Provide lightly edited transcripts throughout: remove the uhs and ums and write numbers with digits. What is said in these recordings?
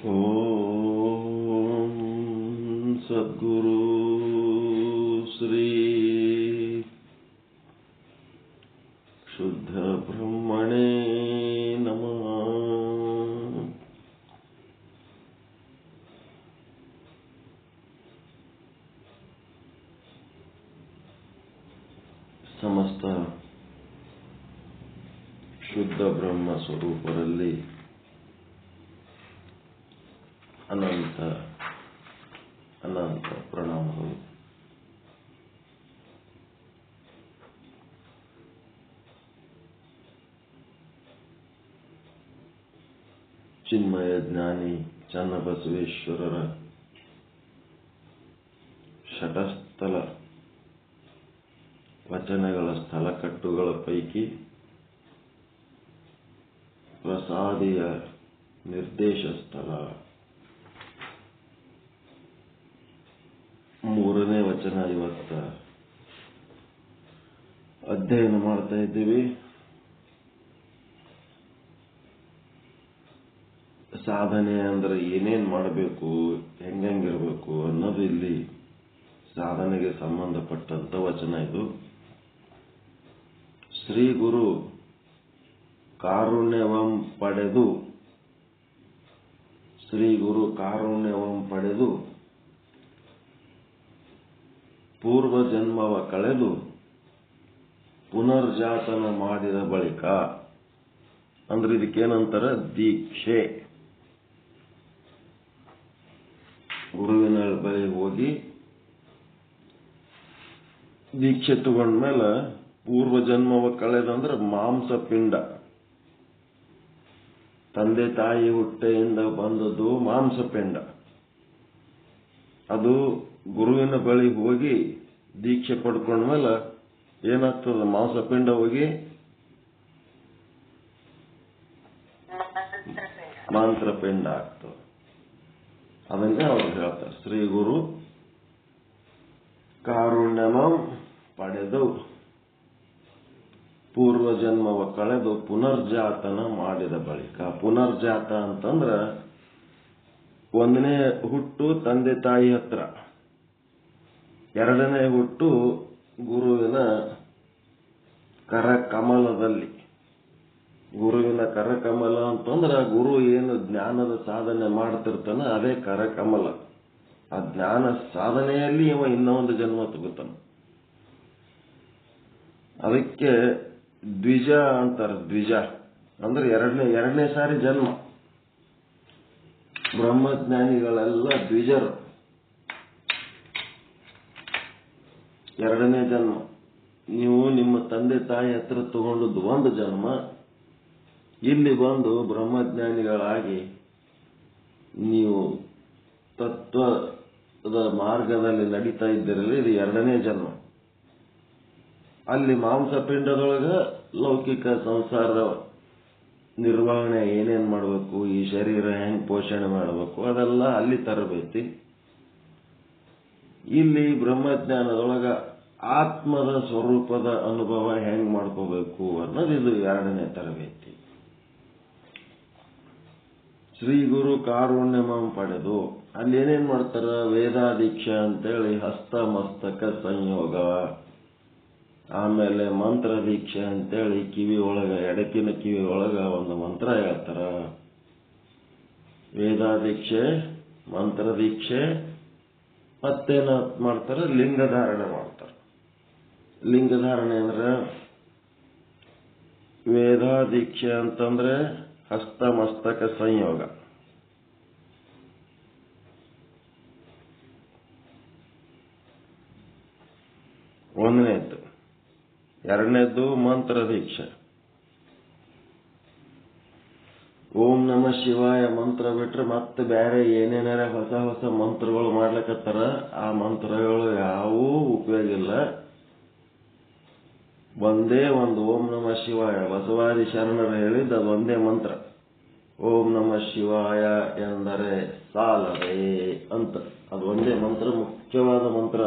ಓಂ ಸದ್ಗುರು ಶ್ರೀ ಶುದ್ಧ ಬ್ರಹ್ಮಣೇ ನಮಃ. ಸಮಸ್ತ ಶುದ್ಧ ಬ್ರಹ್ಮ ಸ್ವರೂಪರಲ್ಲಿ ಅನಂತ ಅನಂತ ಪ್ರಣಾಮಗಳು. ಚಿನ್ಮಯ ಜ್ಞಾನಿ ಚನ್ನಬಸವೇಶ್ವರರ ಶಟಸ್ಥಲ ವಚನಗಳ ಸ್ಥಳಕಟ್ಟುಗಳ ಪೈಕಿ ಪ್ರಸಾದಿಯ ನಿರ್ದೇಶ ಸ್ಥಳ ಮೂರನೇ ವಚನ ಇವತ್ತ ಅಧ್ಯಯನ ಮಾಡ್ತಾ ಇದ್ದೀವಿ. ಸಾಧನೆ ಅಂದ್ರೆ ಏನೇನ್ ಮಾಡಬೇಕು, ಹೆಂಗಿರಬೇಕು ಅನ್ನೋದು ಇಲ್ಲಿ ಸಾಧನೆಗೆ ಸಂಬಂಧಪಟ್ಟಂತ ವಚನ. ಇದು ಶ್ರೀ ಗುರು ಕಾರುಣ್ಯವಂ ಪಡೆದು, ಶ್ರೀ ಗುರು ಕಾರುಣ್ಯವಂ ಪಡೆದು ಪೂರ್ವ ಜನ್ಮವ ಕಳೆದು ಪುನರ್ಜಾತನ ಮಾಡಿದ ಬಳಿಕ, ಅಂದ್ರೆ ಇದಕ್ಕೇನಂತಾರ ದೀಕ್ಷೆ. ಗುರುವಿನ ಬಳಿ ಹೋಗಿ ದೀಕ್ಷೆ ತಗೊಂಡ್ಮೇಲೆ ಪೂರ್ವ ಜನ್ಮವ ಕಳೆದಂದ್ರೆ ಮಾಂಸ ಪಿಂಡ, ತಂದೆ ತಾಯಿ ಹೊಟ್ಟೆಯಿಂದ ಬಂದದ್ದು ಮಾಂಸ ಪಿಂಡ. ಅದು ಗುರುವಿನ ಬಳಿ ಹೋಗಿ ದೀಕ್ಷೆ ಪಡ್ಕೊಂಡ್ಮೇಲೆ ಏನಾಗ್ತದ, ಮಾಂಸಪಿಂಡ ಹೋಗಿ ಮಂತ್ರಪಿಂಡ ಆಗ್ತದೆ. ಅದನ್ನೇ ಅವ್ರು ಹೇಳ್ತಾರೆ, ಶ್ರೀ ಗುರು ಕಾರುಣ್ಯಮಂ ಪಡೆದು ಪೂರ್ವ ಜನ್ಮವ ಕಳೆದು ಪುನರ್ಜಾತನ ಮಾಡಿದ ಬಳಿಕ. ಪುನರ್ಜಾತ ಅಂತಂದ್ರ ಒಂದನೇ ಹುಟ್ಟು ತಂದೆ ತಾಯಿ ಹತ್ರ, ಎರಡನೇ ಹುಟ್ಟು ಗುರುವಿನ ಕರಕಮಲದಲ್ಲಿ. ಗುರುವಿನ ಕರಕಮಲ ಅಂತಂದ್ರ ಗುರು ಏನು ಜ್ಞಾನದ ಸಾಧನೆ ಮಾಡ್ತಿರ್ತಾನ ಅದೇ ಕರಕಮಲ. ಆ ಜ್ಞಾನ ಸಾಧನೆಯಲ್ಲಿ ಇವ ಇನ್ನೊಂದು ಜನ್ಮ ತಗೋತಾನ. ಅದಕ್ಕೆ ದ್ವಿಜ ಅಂತಾರ. ದ್ವಿಜ ಅಂದ್ರೆ ಎರಡನೇ ಸಾರಿ ಜನ್ಮ. ಬ್ರಹ್ಮಜ್ಞಾನಿಗಳೆಲ್ಲ ದ್ವಿಜರು. ಎರಡನೇ ಜನ್ಮ. ನೀವು ನಿಮ್ಮ ತಂದೆ ತಾಯಿ ಹತ್ರ ತಗೊಂಡದ್ದು ಒಂದು ಜನ್ಮ, ಇಲ್ಲಿ ಬಂದು ಬ್ರಹ್ಮಜ್ಞಾನಿಗಳಾಗಿ ನೀವು ತತ್ವದ ಮಾರ್ಗದಲ್ಲಿ ನಡೀತಾ ಇದ್ದಿರಲಿ, ಇದು ಎರಡನೇ ಜನ್ಮ. ಅಲ್ಲಿ ಮಾಂಸಪಿಂಡದೊಳಗ ಲೌಕಿಕ ಸಂಸಾರ ನಿರ್ವಹಣೆ ಏನೇನ್ ಮಾಡಬೇಕು, ಈ ಶರೀರ ಹೆಂಗ್ ಪೋಷಣೆ ಮಾಡಬೇಕು, ಅದೆಲ್ಲ ಅಲ್ಲಿ ತರಬೇತಿ. ಇಲ್ಲಿ ಬ್ರಹ್ಮಜ್ಞಾನದೊಳಗ ಆತ್ಮದ ಸ್ವರೂಪದ ಅನುಭವ ಹೆಂಗ್ ಮಾಡ್ಕೋಬೇಕು ಅನ್ನೋದು ಇದು ಎರಡನೇ ತರಬೇತಿ. ಶ್ರೀ ಗುರು ಕಾರುಣ್ಯಮಂ ಪಡೆದು ಅಲ್ಲಿ ಏನೇನ್ ಮಾಡ್ತಾರ, ವೇದಾದೀಕ್ಷೆ ಅಂತೇಳಿ ಹಸ್ತ ಮಸ್ತಕ ಸಂಯೋಗ, ಆಮೇಲೆ ಮಂತ್ರ ದೀಕ್ಷೆ ಅಂತೇಳಿ ಕಿವಿ ಒಳಗ, ಎಡಕಿನ ಕಿವಿ ಒಳಗ ಒಂದು ಮಂತ್ರ ಹೇಳ್ತಾರ. ವೇದಾದೀಕ್ಷೆ, ಮಂತ್ರ ದೀಕ್ಷೆ, ಮತ್ತೇನ ಮಾಡ್ತಾರ, ಲಿಂಗಧಾರಣೆ ಮಾಡ್ತಾರ. ಲಿಂಗಧಾರಣೆ ಅಂದ್ರೆ ವೇದಾದೀಕ್ಷೆ ಅಂತಂದ್ರೆ ಹಸ್ತ ಮಸ್ತಕ ಸಂಯೋಗ, ಒಂದನೇದ್ದು. ಎರಡನೇದ್ದು ಮಂತ್ರ ದೀಕ್ಷೆ. ಓಂ ನಮಃ ಶಿವಾಯ ಮಂತ್ರ ಬಿಟ್ರೆ ಮತ್ತೆ ಬೇರೆ ಏನೇನಾರ ಹೊಸ ಹೊಸ ಮಂತ್ರಗಳು ಮಾಡ್ಲಕತ್ತಾರ. ಆ ಮಂತ್ರಗಳು ಯಾವೂ ಉಪಯೋಗ ಇಲ್ಲ. ಒಂದೇ ಒಂದು ಓಂ ನಮಃ ಶಿವಾಯ, ಬಸವಾದಿ ಶರಣರು ಹೇಳಿದ್ದು ಅದು ಒಂದೇ ಮಂತ್ರ. ಓಂ ನಮಃ ಶಿವಾಯ ಎಂದರೆ ಸಾಲವೇ ಅಂತ, ಅದು ಒಂದೇ ಮಂತ್ರ, ಮುಖ್ಯವಾದ ಮಂತ್ರ.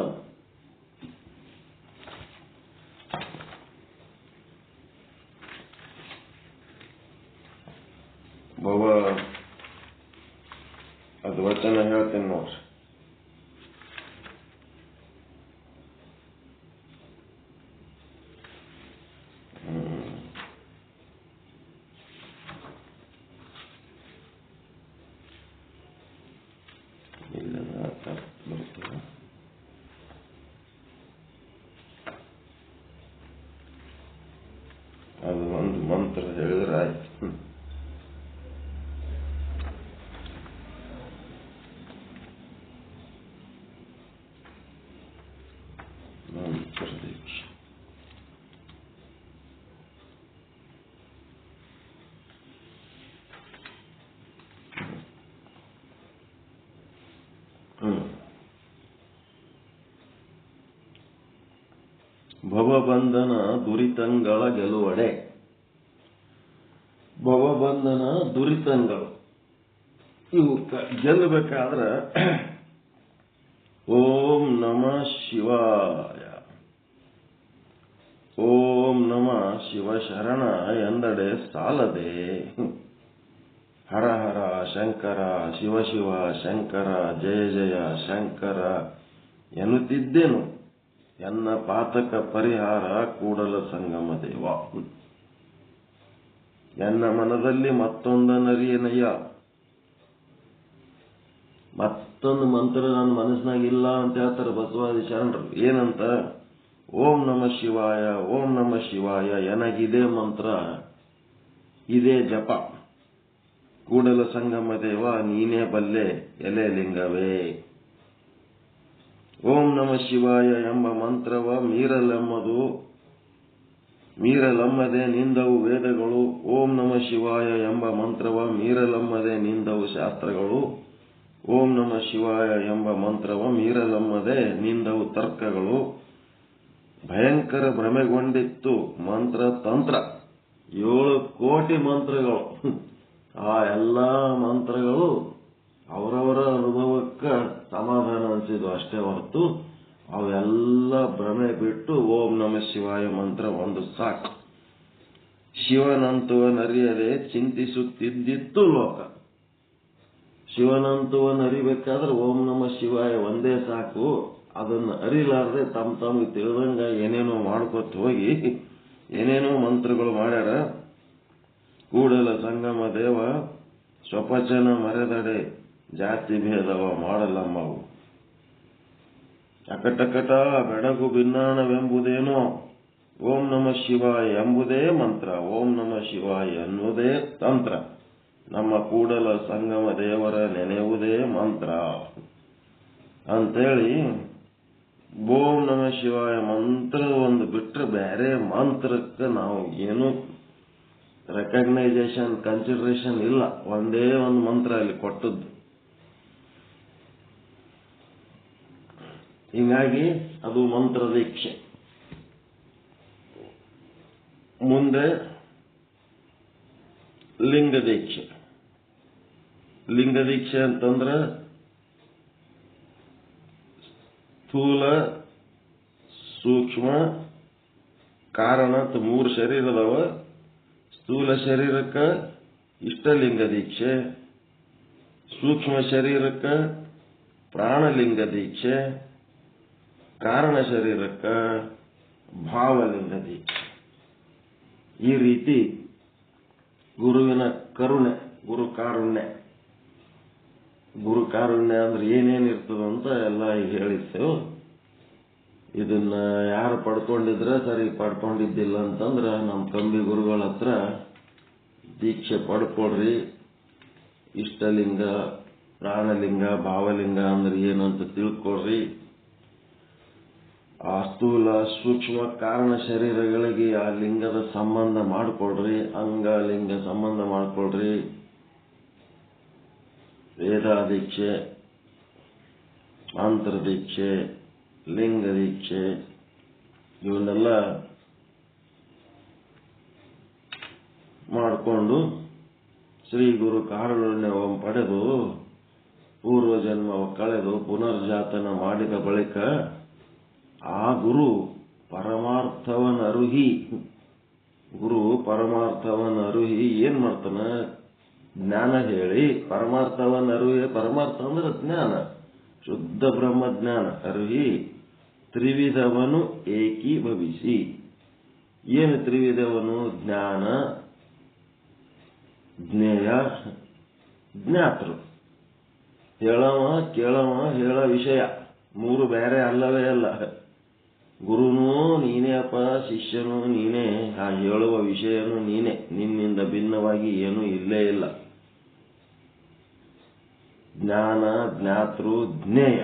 ವಚನ ಹೇಳ್ತೀನಿ ನೋಡ್ರಿ. ಅದು ಒಂದು ಮಂತ್ರ ಹೇಳಿದ್ರೆ ಆಯ್ತು. ಮಂತ್ರ ದೀಕ್ಷೆ. ಭವಬಂಧನ ದುರಿತಂಗಳ ಗೆಲುವಡೆ. ಭವಬಂಧನ ದುರಿತಂಗಳು ಇವು ಗೆಲ್ಲಬೇಕಾದ್ರೆ ಓಂ ನಮಃ ಶಿವಾಯ, ಓಂ ನಮಃ ಶಿವಶರಣ ಎಂದಡೆ ಸಾಲದೆ. ಹರ ಹರ ಶಂಕರ, ಶಿವ ಶಿವ ಶಂಕರ, ಜಯ ಜಯ ಶಂಕರ ಎನ್ನುತ್ತಿದ್ದೆನು. ಎನ್ನ ಪಾತಕ ಪರಿಹಾರ ಕೂಡಲ ಸಂಗಮ ದೇವ. ಎನ್ನ ಮನದಲ್ಲಿ ಮತ್ತೊಂದನರಿಯನಯ್ಯ. ಮತ್ತೊಂದು ಮಂತ್ರ ನನ್ನ ಮನಸ್ಸಿನಾಗ ಇಲ್ಲ ಅಂತ ಹೇಳ್ತಾರೆ ಬಸವಾದಿ ಶರಣರು. ಏನಂತ? ಓಂ ನಮಃ ಶಿವಾಯ, ಓಂ ನಮಃ ಶಿವಾಯ ಎನಗಿದೆ ಮಂತ್ರ, ಇದೇ ಜಪ. ಕೂಡಲ ಸಂಗಮ ದೇವ ನೀನೇ ಬಲ್ಲೆ ಎಲೆ ಲಿಂಗವೇ. ಓಂ ನಮಃ ಶಿವಾಯ ಎಂಬ ಮಂತ್ರವ ಮೀರಲಮ್ಮದೆ ನಿಂದವು ವೇದಗಳು. ಓಂ ನಮಃ ಶಿವಾಯ ಎಂಬ ಮಂತ್ರವ ಮೀರಲಮ್ಮದೆ ನಿಂದವು ಶಾಸ್ತ್ರಗಳು. ಓಂ ನಮಃ ಶಿವಾಯ ಎಂಬ ಮಂತ್ರವ ಮೀರಲಮ್ಮದೆ ನಿಂದವು ತರ್ಕಗಳು. ಭಯಂಕರ ಭ್ರಮೆಗೊಂಡಿತ್ತು ಮಂತ್ರ ತಂತ್ರ. 7 ಕೋಟಿ ಮಂತ್ರಗಳು. ಆ ಎಲ್ಲಾ ಮಂತ್ರಗಳು ಅವರವರ ಅನುಭವಕ್ಕೆ ಸಮಾಧಾನ ಅನಿಸಿದ್ವು ಅಷ್ಟೇ ಹೊರತು ಅವೆಲ್ಲ ಭ್ರಮೆ ಬಿಟ್ಟು ಓಂ ನಮಃ ಶಿವಾಯ ಮಂತ್ರ ಒಂದು ಸಾಕು. ಶಿವನಂತುವನರಿಯದೆ ಚಿಂತಿಸುತ್ತಿದ್ದಿತ್ತು ಲೋಕ. ಶಿವನಂತುವನ್ನ ಅರಿಬೇಕಾದ್ರೆ ಓಂ ನಮಃ ಶಿವಾಯ ಒಂದೇ ಸಾಕು. ಅದನ್ನು ಅರಿಲಾರದೆ ತಮ್ಗೆ ತಿಳಿದಂಗ ಏನೇನೋ ಮಾಡ್ಕೊತ ಹೋಗಿ ಏನೇನೋ ಮಂತ್ರಗಳು ಮಾಡ್ಯಾರ. ಕೂಡಲ ಸಂಗಮ ದೇವ ಸ್ವಪಚನ ಮರೆದಡೆ ಜಾತಿ ಭೇದವ ಮಾಡಲಮ್ಮವು. ಅಕಟಕಟ ಬೆಡಗು ಭಿನ್ನಾಣವೆಂಬುದೇನೋ ಓಂ ನಮಃ ಶಿವಾಯ ಎಂಬುದೇ ಮಂತ್ರ. ಓಂ ನಮಃ ಶಿವಾಯ ಎನ್ನುವುದೇ ತಂತ್ರ. ನಮ್ಮ ಕೂಡಲ ಸಂಗಮ ದೇವರ ನೆನೆಯುವುದೇ ಮಂತ್ರ ಅಂತೇಳಿ ಓಂ ನಮಃ ಶಿವಾಯ ಮಂತ್ರ ಒಂದು ಬಿಟ್ರೆ ಬೇರೆ ಮಂತ್ರಕ್ಕೆ ನಾವು ಏನು ರೆಕಗ್ನೈಸೇಷನ್ ಕನ್ಸಿಡರೇಷನ್ ಇಲ್ಲ. ಒಂದೇ ಒಂದು ಮಂತ್ರ ಅಲ್ಲಿ ಕೊಟ್ಟದ್ದು. ಹೀಗಾಗಿ ಅದು ಮಂತ್ರ ದೀಕ್ಷೆ. ಮುಂದೆ ಲಿಂಗ ದೀಕ್ಷೆ. ಲಿಂಗ ದೀಕ್ಷೆ ಅಂತಂದ್ರೆ ಸ್ಥೂಲ ಸೂಕ್ಷ್ಮ ಕಾರಣ ಅಂತ 3 ಶರೀರ ಅದಾವ. ಸ್ಥೂಲ ಶರೀರಕ್ಕೆ ಇಷ್ಟಲಿಂಗ ದೀಕ್ಷೆ, ಸೂಕ್ಷ್ಮ ಶರೀರಕ್ಕೆ ಪ್ರಾಣಲಿಂಗ ದೀಕ್ಷೆ, ಕಾರಣ ಶರೀರಕ್ಕೆ ಭಾವಲಿಂಗ ದೀಕ್ಷೆ. ಈ ರೀತಿ ಗುರುವಿನ ಕರುಣೆ, ಗುರುಕಾರುಣ್ಯ ಅಂದ್ರೆ ಏನೇನಿರ್ತದಂತ ಎಲ್ಲ ಈಗ ಹೇಳಿರ್ತೇವೆ. ಇದನ್ನ ಯಾರು ಪಡ್ಕೊಂಡಿದ್ರೆ ಸರಿ, ಪಡ್ಕೊಂಡಿದ್ದಿಲ್ಲ ಅಂತಂದ್ರ ನಮ್ಮ ಕಂಬಿ ಗುರುಗಳ ಹತ್ರ ದೀಕ್ಷೆ ಪಡ್ಕೊಡ್ರಿ. ಇಷ್ಟಲಿಂಗ, ಪ್ರಾಣಲಿಂಗ, ಭಾವಲಿಂಗ ಅಂದ್ರೆ ಏನು ಅಂತ ತಿಳ್ಕೊಡ್ರಿ. ಆ ಸ್ಥೂಲ ಸೂಕ್ಷ್ಮ ಕಾರಣ ಶರೀರಗಳಿಗೆ ಆ ಲಿಂಗದ ಸಂಬಂಧ ಮಾಡಿಕೊಡ್ರಿ. ಅಂಗಲಿಂಗ ಸಂಬಂಧ ಮಾಡಿಕೊಡ್ರಿ. ವೇದಾದೀಕ್ಷೆ, ಮಂತ್ರದೀಕ್ಷೆ, ಲಿಂಗ ದೀಕ್ಷೆ ಇವನ್ನೆಲ್ಲ ಮಾಡಿಕೊಂಡು ಶ್ರೀ ಗುರು ಕಾರುಣ್ಯವನ್ನು ಪಡೆದು ಪೂರ್ವ ಜನ್ಮವ ಕಳೆದು ಪುನರ್ಜಾತನ ಮಾಡಿದ ಬಳಿಕ ಆ ಗುರು ಪರಮಾರ್ಥವನ್ನ ಅರುಹಿ ಏನ್ ಮಾಡ್ತಾನ? ಜ್ಞಾನ ಹೇಳಿ ಪರಮಾರ್ಥವನ್ನು ಅರುಹಿ. ಪರಮಾರ್ಥ ಅಂದ್ರೆ ಜ್ಞಾನ, ಶುದ್ಧ ಬ್ರಹ್ಮ ಜ್ಞಾನ ಅರುಹಿ ತ್ರಿವಿಧವನು ಏಕೀಭವಿಸಿ. ಏನು ತ್ರಿವಿಧವನು? ಜ್ಞಾನ, ಜ್ಞೇಯ, ಜ್ಞಾತೃ. ಹೇಳವ ಕೇಳವ ಹೇಳ ವಿಷಯ ಮೂರು ಬೇರೆ ಅಲ್ಲವೇ ಅಲ್ಲ. ಗುರುನೂ ನೀನೇ ಅಪ್ಪ, ಶಿಷ್ಯನೂ ನೀನೇ, ಆ ಹೇಳುವ ವಿಷಯನೂ ನೀನೇ. ನಿನ್ನಿಂದ ಭಿನ್ನವಾಗಿ ಏನೂ ಇಲ್ಲೇ ಇಲ್ಲ. ಜ್ಞಾನ, ಜ್ಞಾತೃ, ಜ್ಞೇಯ.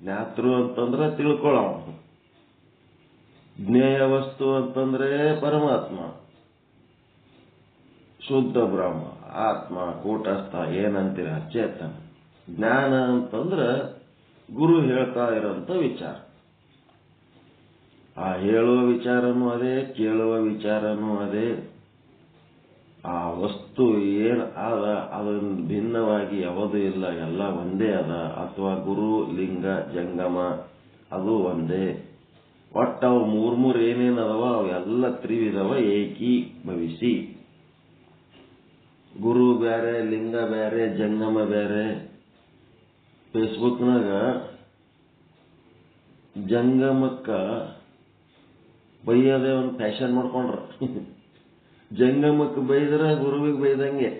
ಜ್ಞಾತೃ ಅಂತಂದ್ರೆ ತಿಳ್ಕೊಳ್ಳವ, ಜ್ಞೇಯ ವಸ್ತು ಅಂತಂದ್ರೆ ಪರಮಾತ್ಮ, ಶುದ್ಧ ಬ್ರಹ್ಮ, ಆತ್ಮ, ಕೂಟಸ್ಥ, ಏನಂತೀರ ಚೇತನ. ಜ್ಞಾನ ಅಂತಂದ್ರೆ ಗುರು ಹೇಳ್ತಾ ಇರೋಂಥ ವಿಚಾರ. ಆ ಹೇಳುವ ವಿಚಾರನೂ ಅದೇ, ಕೇಳುವ ವಿಚಾರನೂ ಅದೇ. ಆ ವಸ್ತು ಏನು ಅದ ಅದನ್ನು ಭಿನ್ನವಾಗಿ ಯಾವುದೂ ಇಲ್ಲ, ಎಲ್ಲ ಒಂದೇ ಅದ. ಅಥವಾ ಗುರು, ಲಿಂಗ, ಜಂಗಮ ಅದು ಒಂದೇ. ಒಟ್ಟು ಅವು ಮೂರು ಏನೇನದವ ಅವೆಲ್ಲ ತ್ರಿವಿಧವ ಏಕೀಭವಿಸಿ. ಗುರು ಬೇರೆ, ಲಿಂಗ ಬೇರೆ, ಜಂಗಮ ಬೇರೆ. ಫೇಸ್ಬುಕ್ನಾಗ ಜಂಗಮಕ್ಕ ಬೈಯದೇ ಒಂದು ಫ್ಯಾಷನ್ ಮಾಡ್ಕೊಂಡ್ರ. ಜಂಗಮಕ್ಕೆ ಬೈದ್ರೆ ಗುರುವಿಗೆ ಬೈದಂಗೆ,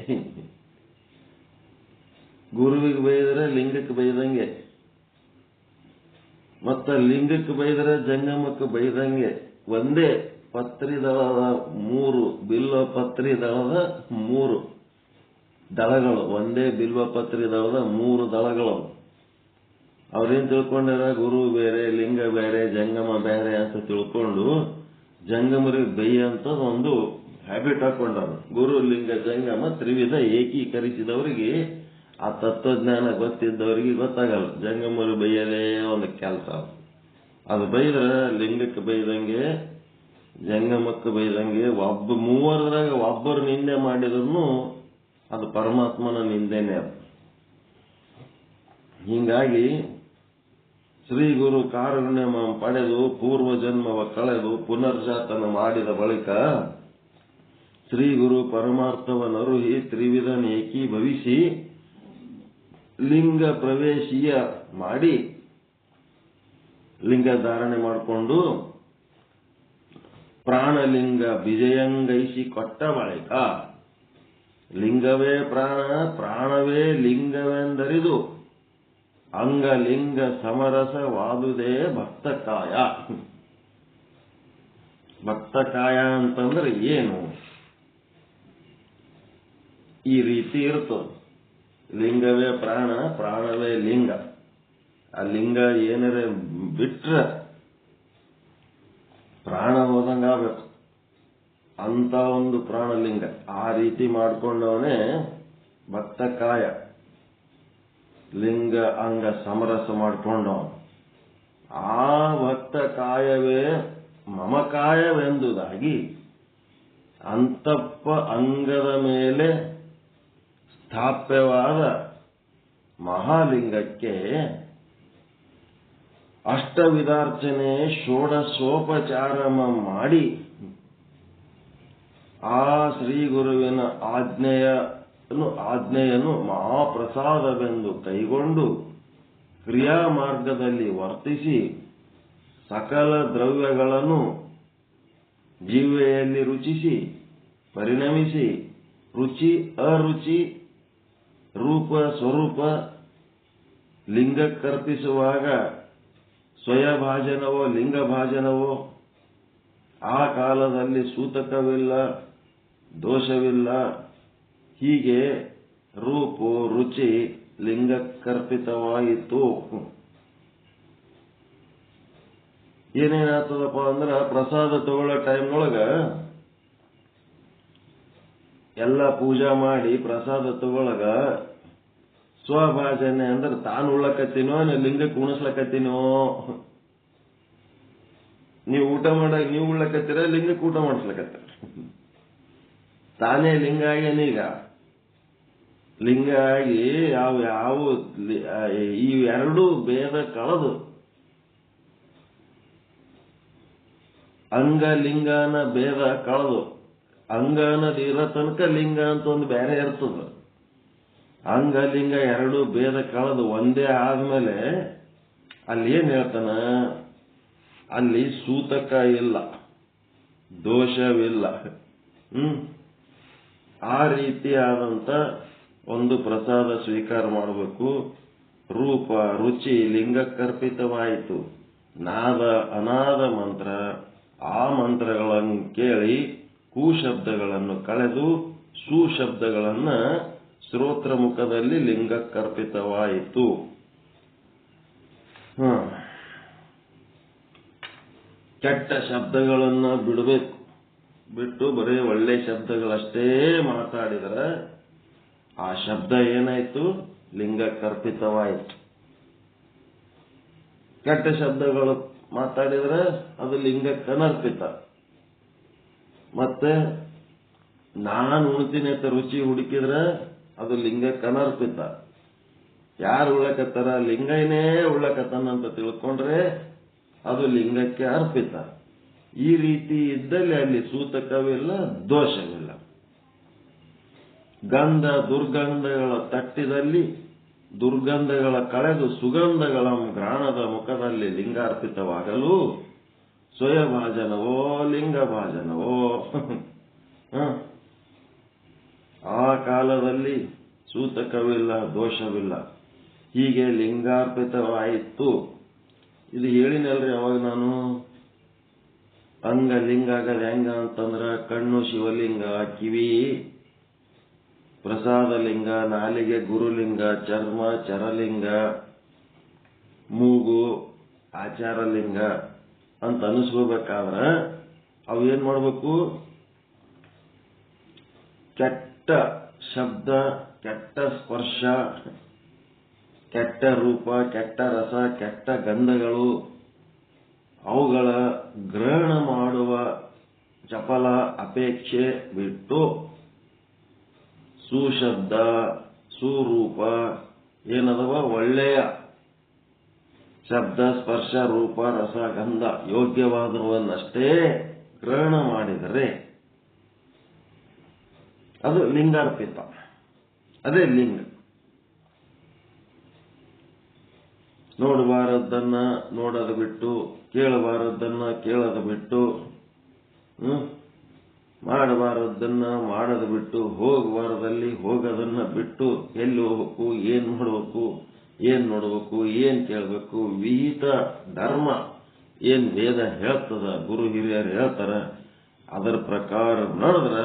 ಗುರುವಿಗೆ ಬೈದ್ರೆ ಲಿಂಗಕ್ಕೆ ಬೈದಂಗೆ, ಮತ್ತ ಲಿಂಗಕ್ಕೆ ಬೈದ್ರೆ ಜಂಗಮಕ್ಕೆ ಬೈದಂಗೆ. ಒಂದೇ ಪತ್ರಿ ದಳದ ಮೂರು, ಬಿಲ್ವ ಪತ್ರಿ ದಳದ ಮೂರು ದಳಗಳು, ಒಂದೇ ಬಿಲ್ವ ಪತ್ರಿ ದಳದ ಮೂರು ದಳಗಳು. ಅವ್ರೇನ್ ತಿಳ್ಕೊಂಡಾರ? ಗುರು ಬೇರೆ, ಲಿಂಗ ಬೇರೆ, ಜಂಗಮ ಬೇರೆ ಅಂತ ತಿಳ್ಕೊಂಡು ಜಂಗಮರಿಗೆ ಬೈಯ ಅಂತ ಒಂದು ಹ್ಯಾಬಿಟ್ ಹಾಕೊಂಡಾರ. ಗುರು, ಲಿಂಗ, ಜಂಗಮ ತ್ರಿವಿಧ ಏಕೀಕರಿಸಿದವರಿಗೆ, ಆ ತತ್ವಜ್ಞಾನ ಗೊತ್ತಿದ್ದವರಿಗೆ ಗೊತ್ತಾಗಲ್ಲ. ಜಂಗಮರು ಬೈಯದೇ ಒಂದು ಕೆಲಸ. ಅದು ಬೈದ್ರೆ ಲಿಂಗಕ್ಕೆ ಬೈದಂಗೆ, ಜಂಗಮಕ್ಕೆ ಬೈದಂಗೆ. ಮೂವರದ್ರಾಗ ಒಬ್ಬರು ನಿಂದೆ ಮಾಡಿದ್ರು ಅದು ಪರಮಾತ್ಮನ ನಿಂದೆನೆ ಅದು. ಹೀಗಾಗಿ ಶ್ರೀ ಗುರು ಕಾರುಣ್ಯ ಪಡೆದು ಪೂರ್ವ ಜನ್ಮವ ಕಳೆದು ಪುನರ್ಜಾತನ ಮಾಡಿದ ಬಳಿಕ ಶ್ರೀ ಗುರು ಪರಮಾರ್ಥವನ್ನರುಹಿ ತ್ರಿವಿಧನ ಏಕೀಭವಿಸಿ ಲಿಂಗ ಪ್ರವೇಶೀಯ ಮಾಡಿ, ಲಿಂಗ ಧಾರಣೆ ಮಾಡಿಕೊಂಡು ಪ್ರಾಣಲಿಂಗ ವಿಜಯಂಗೈಸಿ ಕೊಟ್ಟ ಬಳಿಕ ಲಿಂಗವೇ ಪ್ರಾಣ, ಪ್ರಾಣವೇ ಲಿಂಗವೆಂದರಿದು ಅಂಗಲಿಂಗ ಸಮರಸವಾದುದೇ ಭಕ್ತಕಾಯ. ಭಕ್ತಕಾಯ ಅಂತಂದ್ರೆ ಏನು? ಈ ರೀತಿ ಇರ್ತದೆ. ಲಿಂಗವೇ ಪ್ರಾಣ, ಪ್ರಾಣವೇ ಲಿಂಗ. ಆ ಲಿಂಗ ಏನರೇ ಬಿಟ್ರೆ ಪ್ರಾಣ ಹೋದಂಗಾಗಬೇಕು ಅಂತ ಒಂದು ಪ್ರಾಣಲಿಂಗ. ಆ ರೀತಿ ಮಾಡ್ಕೊಂಡವನೇ ಭಕ್ತಕಾಯ. ಲಿಂಗ ಅಂಗ ಸಮರಸ ಮಾಡಿಕೊಂಡವ. ಆ ಭಕ್ತ ಕಾಯವೇ ಮಮಕಾಯವೆಂದುದಾಗಿ ಅಂತಪ್ಪ ಅಂಗದ ಮೇಲೆ ಸ್ಥಾಪ್ಯವಾದ ಮಹಾಲಿಂಗಕ್ಕೆ ಅಷ್ಟವಿಧಾರ್ಚನೆ ಷೋಡಶೋಪಚಾರಮ ಮಾಡಿ ಆ ಶ್ರೀ ಗುರುವಿನ ಆಜ್ಞೆಯನ್ನು ಮಹಾಪ್ರಸಾದವೆಂದು ಕೈಗೊಂಡು ಕ್ರಿಯಾ ಮಾರ್ಗದಲ್ಲಿ ವರ್ತಿಸಿ ಸಕಲ ದ್ರವ್ಯಗಳನ್ನು ಜೀವೆಯಲ್ಲಿ ರುಚಿಸಿ ಪರಿಣಮಿಸಿ ರುಚಿ ಅರುಚಿ ರೂಪ ಸ್ವರೂಪ ಲಿಂಗಕ್ಕರ್ಪಿಸುವಾಗ ಸ್ವಯಭಾಜನವೋ ಲಿಂಗಭಾಜನವೋ ಆ ಕಾಲದಲ್ಲಿ ಸೂತಕವಿಲ್ಲ, ದೋಷವಿಲ್ಲ. ಹೀಗೆ ರೂಪು ರುಚಿ ಲಿಂಗಕ್ಕರ್ಪಿತವಾಯಿತು. ಏನೇನಾಗ್ತದಪ್ಪ ಅಂದ್ರೆ ಪ್ರಸಾದ ತಗೊಳ್ಳೋ ಟೈಮ್ನೊಳಗ ಎಲ್ಲ ಪೂಜಾ ಮಾಡಿ ಪ್ರಸಾದ ತಗೊಳಗ ಸ್ವಭಾಜನೆ ಅಂದ್ರೆ ತಾನು ಉಳ್ಳಕತ್ತೀನೋ ಲಿಂಗಕ್ಕೆ ಉಣಿಸ್ಲಕತ್ತೀನೋ. ನೀವು ಊಟ ಮಾಡಾಗ ನೀವು ಉಳ್ಳಕತ್ತೀರ, ಲಿಂಗಕ್ಕೆ ಊಟ ಮಾಡಿಸ್ಲಕತ್ತೀರ. ತಾನೇ ಲಿಂಗ ಆಗೇನೀಗ. ಲಿಂಗ ಆಗಿ ಯಾವ ಇವೆರಡೂ ಭೇದ ಕಳೆದು ಅಂಗ ಲಿಂಗನ ಭೇದ ಕಳೆದು ಅಂಗ ಅನ್ನೋದು ಇರೋ ತನಕ ಲಿಂಗ ಅಂತ ಒಂದು ಬೇರೆ ಇರ್ತದ. ಅಂಗಲಿಂಗ ಎರಡು ಭೇದ ಕಳೆದು ಒಂದೇ ಆದ್ಮೇಲೆ ಅಲ್ಲಿ ಏನ್ ಹೇಳ್ತಾನ, ಅಲ್ಲಿ ಸೂತಕ ಇಲ್ಲ, ದೋಷವಿಲ್ಲ. ಆ ರೀತಿಯಾದಂತ ಒಂದು ಪ್ರಸಾದ ಸ್ವೀಕಾರ ಮಾಡಬೇಕು. ರೂಪ ರುಚಿ ಲಿಂಗಕ್ಕರ್ಪಿತವಾಯಿತು. ನಾದ ಅನಾದ ಮಂತ್ರ, ಆ ಮಂತ್ರಗಳನ್ನು ಕೇಳಿ ಕುಶಬ್ದಗಳನ್ನು ಕಳೆದು ಸುಶಬ್ದಗಳನ್ನ ಶ್ರೋತ್ರ ಮುಖದಲ್ಲಿ ಲಿಂಗಕ್ಕರ್ಪಿತವಾಯಿತು. ಕೆಟ್ಟ ಶಬ್ದಗಳನ್ನ ಬಿಡಬೇಕು. ಬಿಟ್ಟು ಬರೀ ಒಳ್ಳೆ ಶಬ್ದಗಳಷ್ಟೇ ಮಾತಾಡಿದ್ರೆ ಆ ಶಬ್ದ ಏನಾಯ್ತು, ಲಿಂಗಕ್ಕರ್ಪಿತವಾಯಿತು. ಕೆಟ್ಟ ಶಬ್ದಗಳು ಮಾತಾಡಿದ್ರೆ ಅದು ಲಿಂಗಕ್ಕನರ್ಪಿತ. ಮತ್ತೆ ನಾನು ಉಣ್ತೀನಿ ಅಂತ ರುಚಿ ಹುಡುಕಿದ್ರೆ ಅದು ಲಿಂಗಕ್ಕನರ್ಪಿತ. ಯಾರು ಉಳ್ಳಕತ್ತಾರ, ಲಿಂಗನೇ ಉಳ್ಳಕತ್ತಾನಂತ ತಿಳ್ಕೊಂಡ್ರೆ ಅದು ಲಿಂಗಕ್ಕೆ ಅರ್ಪಿತ. ಈ ರೀತಿ ಇದ್ದಲ್ಲಿ ಅಲ್ಲಿ ಸೂತಕವಿಲ್ಲ, ದೋಷವಿಲ್ಲ. ಗಂಧ ದುರ್ಗಂಧಗಳ ತಟ್ಟಿದಲ್ಲಿ ದುರ್ಗಂಧಗಳ ಕಳೆದು ಸುಗಂಧಗಳ ಗ್ರಾಣದ ಮುಖದಲ್ಲಿ ಲಿಂಗಾರ್ಪಿತವಾಗಲು ಸ್ವಯಭಾಜನವೋ ಲಿಂಗಭಾಜನವೋ. ಆ ಕಾಲದಲ್ಲಿ ಸೂತಕವಿಲ್ಲ, ದೋಷವಿಲ್ಲ. ಹೀಗೆ ಲಿಂಗಾರ್ಪಿತವಾಯಿತು. ಇದು ಹೇಳಿನಲ್ರಿ ಅವಾಗ ನಾನು. ಅಂಗ ಲಿಂಗ ಆಗದ ಹೆಂಗ ಅಂತಂದ್ರ ಕಣ್ಣು ಶಿವಲಿಂಗ, ಕಿವಿ ಪ್ರಸಾದ ಲಿಂಗ, ನಾಲಿಗೆ ಗುರುಲಿಂಗ, ಚರ್ಮ ಚರಲಿಂಗ, ಮೂಗು ಆಚಾರಲಿಂಗ ಅಂತ ಅನಿಸ್ಕೋಬೇಕಾದ್ರ ಅವು ಏನ್ ಮಾಡ್ಬೇಕು, ಕೆಟ್ಟ ಶಬ್ದ, ಕೆಟ್ಟ ಸ್ಪರ್ಶ, ಕೆಟ್ಟ ರೂಪ, ಕೆಟ್ಟ ರಸ, ಕೆಟ್ಟ ಗಂಧಗಳು ಅವುಗಳ ಗ್ರಹಣ ಮಾಡುವ ಚಪಲ ಅಪೇಕ್ಷೆ ಬಿಟ್ಟು ಸುಶಬ್ದ ಸುರೂಪ ಏನದವ ಒಳ್ಳೆಯ ಶಬ್ದ ಸ್ಪರ್ಶ ರೂಪ ರಸ ಗಂಧ ಯೋಗ್ಯವಾದವನ್ನಷ್ಟೇ ಗ್ರಹಣ ಮಾಡಿದರೆ ಅದು ಲಿಂಗಾರ್ಪಿತ. ಅದೇ ಲಿಂಗ. ನೋಡಬಾರದ್ದನ್ನ ನೋಡದ ಬಿಟ್ಟು, ಕೇಳಬಾರದ್ದನ್ನ ಕೇಳದ ಬಿಟ್ಟು, ಮಾಡಬಾರದ್ದನ್ನ ಮಾಡದ ಬಿಟ್ಟು, ಹೋಗಬಾರದಲ್ಲಿ ಹೋಗದನ್ನ ಬಿಟ್ಟು, ಎಲ್ಲಿ ಹೋಗ್ಬೇಕು, ಏನ್ ಮಾಡಬೇಕು, ಏನ್ ನೋಡ್ಬೇಕು, ಏನ್ ಕೇಳಬೇಕು, ವಿಹಿತ ಧರ್ಮ ಏನ್ ವೇದ ಹೇಳ್ತದ, ಗುರು ಹಿರಿಯರು ಹೇಳ್ತಾರ, ಅದರ ಪ್ರಕಾರ ನಡೆದ್ರ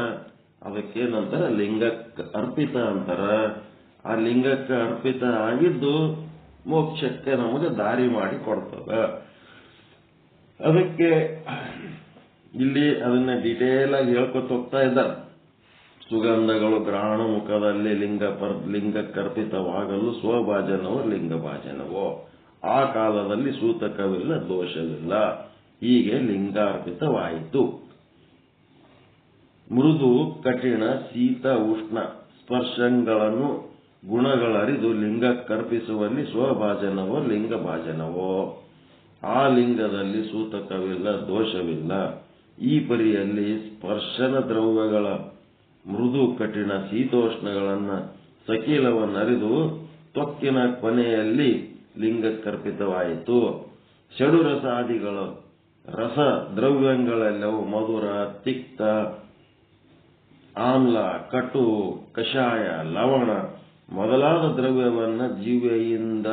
ಅದಕ್ಕೇನಂತಾರ, ಲಿಂಗಕ್ಕೆ ಅರ್ಪಿತ ಅಂತಾರ. ಆ ಲಿಂಗಕ್ಕೆ ಅರ್ಪಿತ ಆಗಿದ್ದು ಮೋಕ್ಷಕ್ಕೆ ನಮಗೆ ದಾರಿ ಮಾಡಿ ಕೊಡ್ತದ. ಅದಕ್ಕೆ ಇಲ್ಲಿ ಅದನ್ನ ಡೀಟೇಲ್ ಆಗಿ ಹೇಳ್ಕೊತ ಹೋಗ್ತಾ ಇದ್ದಾರೆ. ಸುಗಂಧಗಳು ಗ್ರಹಣ ಮುಖದಲ್ಲಿ ಲಿಂಗಕ್ಕರ್ಪಿತವಾಗಲು ಸ್ವಭಾಜನವೋ ಲಿಂಗಭಾಜನವೋ. ಆ ಕಾಲದಲ್ಲಿ ಸೂತಕವಿಲ್ಲ, ದೋಷವಿಲ್ಲ. ಹೀಗೆ ಲಿಂಗಾರ್ಪಿತವಾಯಿತು. ಮೃದು ಕಠಿಣ ಶೀತ ಉಷ್ಣ ಸ್ಪರ್ಶಗಳನ್ನು ಗುಣಗಳರಿದು ಲಿಂಗಕ್ಕರ್ಪಿಸುವಲ್ಲಿ ಸ್ವಭಾಜನವೋ ಲಿಂಗಭಾಜನವೋ. ಆ ಲಿಂಗದಲ್ಲಿ ಸೂತಕವಿಲ್ಲ, ದೋಷವಿಲ್ಲ. ಈ ಪರಿಯಲ್ಲಿ ಸ್ಪರ್ಶನ ದ್ರವ್ಯಗಳ ಮೃದು ಕಠಿಣ ಶೀತೋಷ್ಣಗಳನ್ನ ಸಕೀಲವನ್ನರಿದು ತ್ವಕ್ಕಿನ ಕೊನೆಯಲ್ಲಿ ಲಿಂಗಕ್ಕರ್ಪಿತವಾಯಿತು. ಷಡುರಸಾದಿಗಳು ರಸ ದ್ರವ್ಯಗಳೆಲ್ಲವೂ ಮಧುರ ತಿಕ್ತ ಆಮ್ಲ ಕಟು ಕಷಾಯ ಲವಣ ಮೊದಲಾದ ದ್ರವ್ಯವನ್ನ ಜೀವೆಯಿಂದ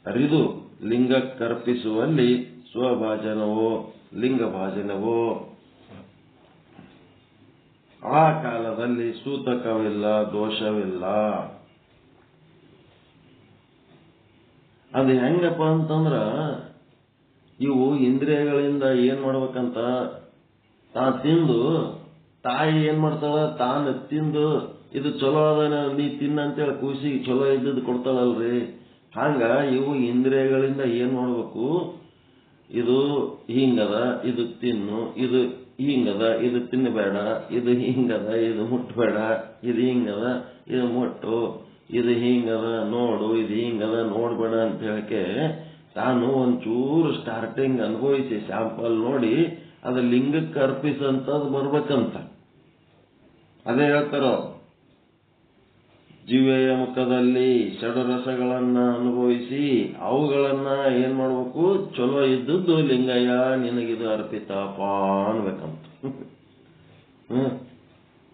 ಅರಿದು ಲಿಂಗಕ್ಕರ್ಪಿಸುವಲ್ಲಿ ಸ್ವಭಾಜನವೋ ಲಿಂಗಭಾಜನವೋ. ಆ ಕಾಲದಲ್ಲಿ ಸೂತಕವಿಲ್ಲ, ದೋಷವಿಲ್ಲ. ಅದು ಹೆಂಗಪ್ಪ ಅಂತಂದ್ರ, ಇವು ಇಂದ್ರಿಯಗಳಿಂದ ಏನ್ ಮಾಡ್ಬೇಕಂತ ತಾ ತಿಂದು, ತಾಯಿ ಏನ್ ಮಾಡ್ತಾಳ, ತಾನು ತಿಂದು ಇದು ಚಲೋ ಅದ ನೀ ತಿನ್ನಂತೇಳಿ ಕೂಸಿಗೆ ಚಲೋ ಇದ್ದದ್ದು ಕೊಡ್ತಾಳಲ್ರಿ. ಹಂಗ ಇವು ಇಂದ್ರಿಯಗಳಿಂದ ಏನ್ ಮಾಡ್ಬೇಕು, ಇದು ಹಿಂಗದ ಇದು ತಿನ್ನು, ಇದು ಹಿಂಗದ ಇದು ತಿನ್ನಬೇಡ, ಇದು ಹಿಂಗದ ಇದು ಮುಟ್ಟಬೇಡ, ಇದು ಹಿಂಗದ ಇದು ಮುಟ್ಟು, ಇದು ಹಿಂಗದ ನೋಡು, ಇದು ಹಿಂಗದ ನೋಡ್ಬೇಡ ಅಂತ ಹೇಳಕ್ಕೆ ತಾನು ಒಂಚೂರು ಸ್ಟಾರ್ಟಿಂಗ್ ಅನುಭವಿಸಿ ಸ್ಯಾಂಪಲ್ ನೋಡಿ ಅದು ಲಿಂಗಕ್ಕೆ ಅರ್ಪಿಸಂತದ್ದು ಬರ್ಬೇಕಂತ. ಅದೇ ಹೇಳ್ತಾರೋ ಜಿವ್ವೆಯ ಮುಖದಲ್ಲಿ ಷಡರಸಗಳನ್ನ ಅನುಭವಿಸಿ ಅವುಗಳನ್ನ ಏನ್ ಮಾಡ್ಬೇಕು, ಚಲೋ ಇದ್ದದ್ದು ಲಿಂಗಯ್ಯ ನಿನಗಿದು ಅರ್ಪಿತಪ್ಪ ಅನ್ಬೇಕಂತ.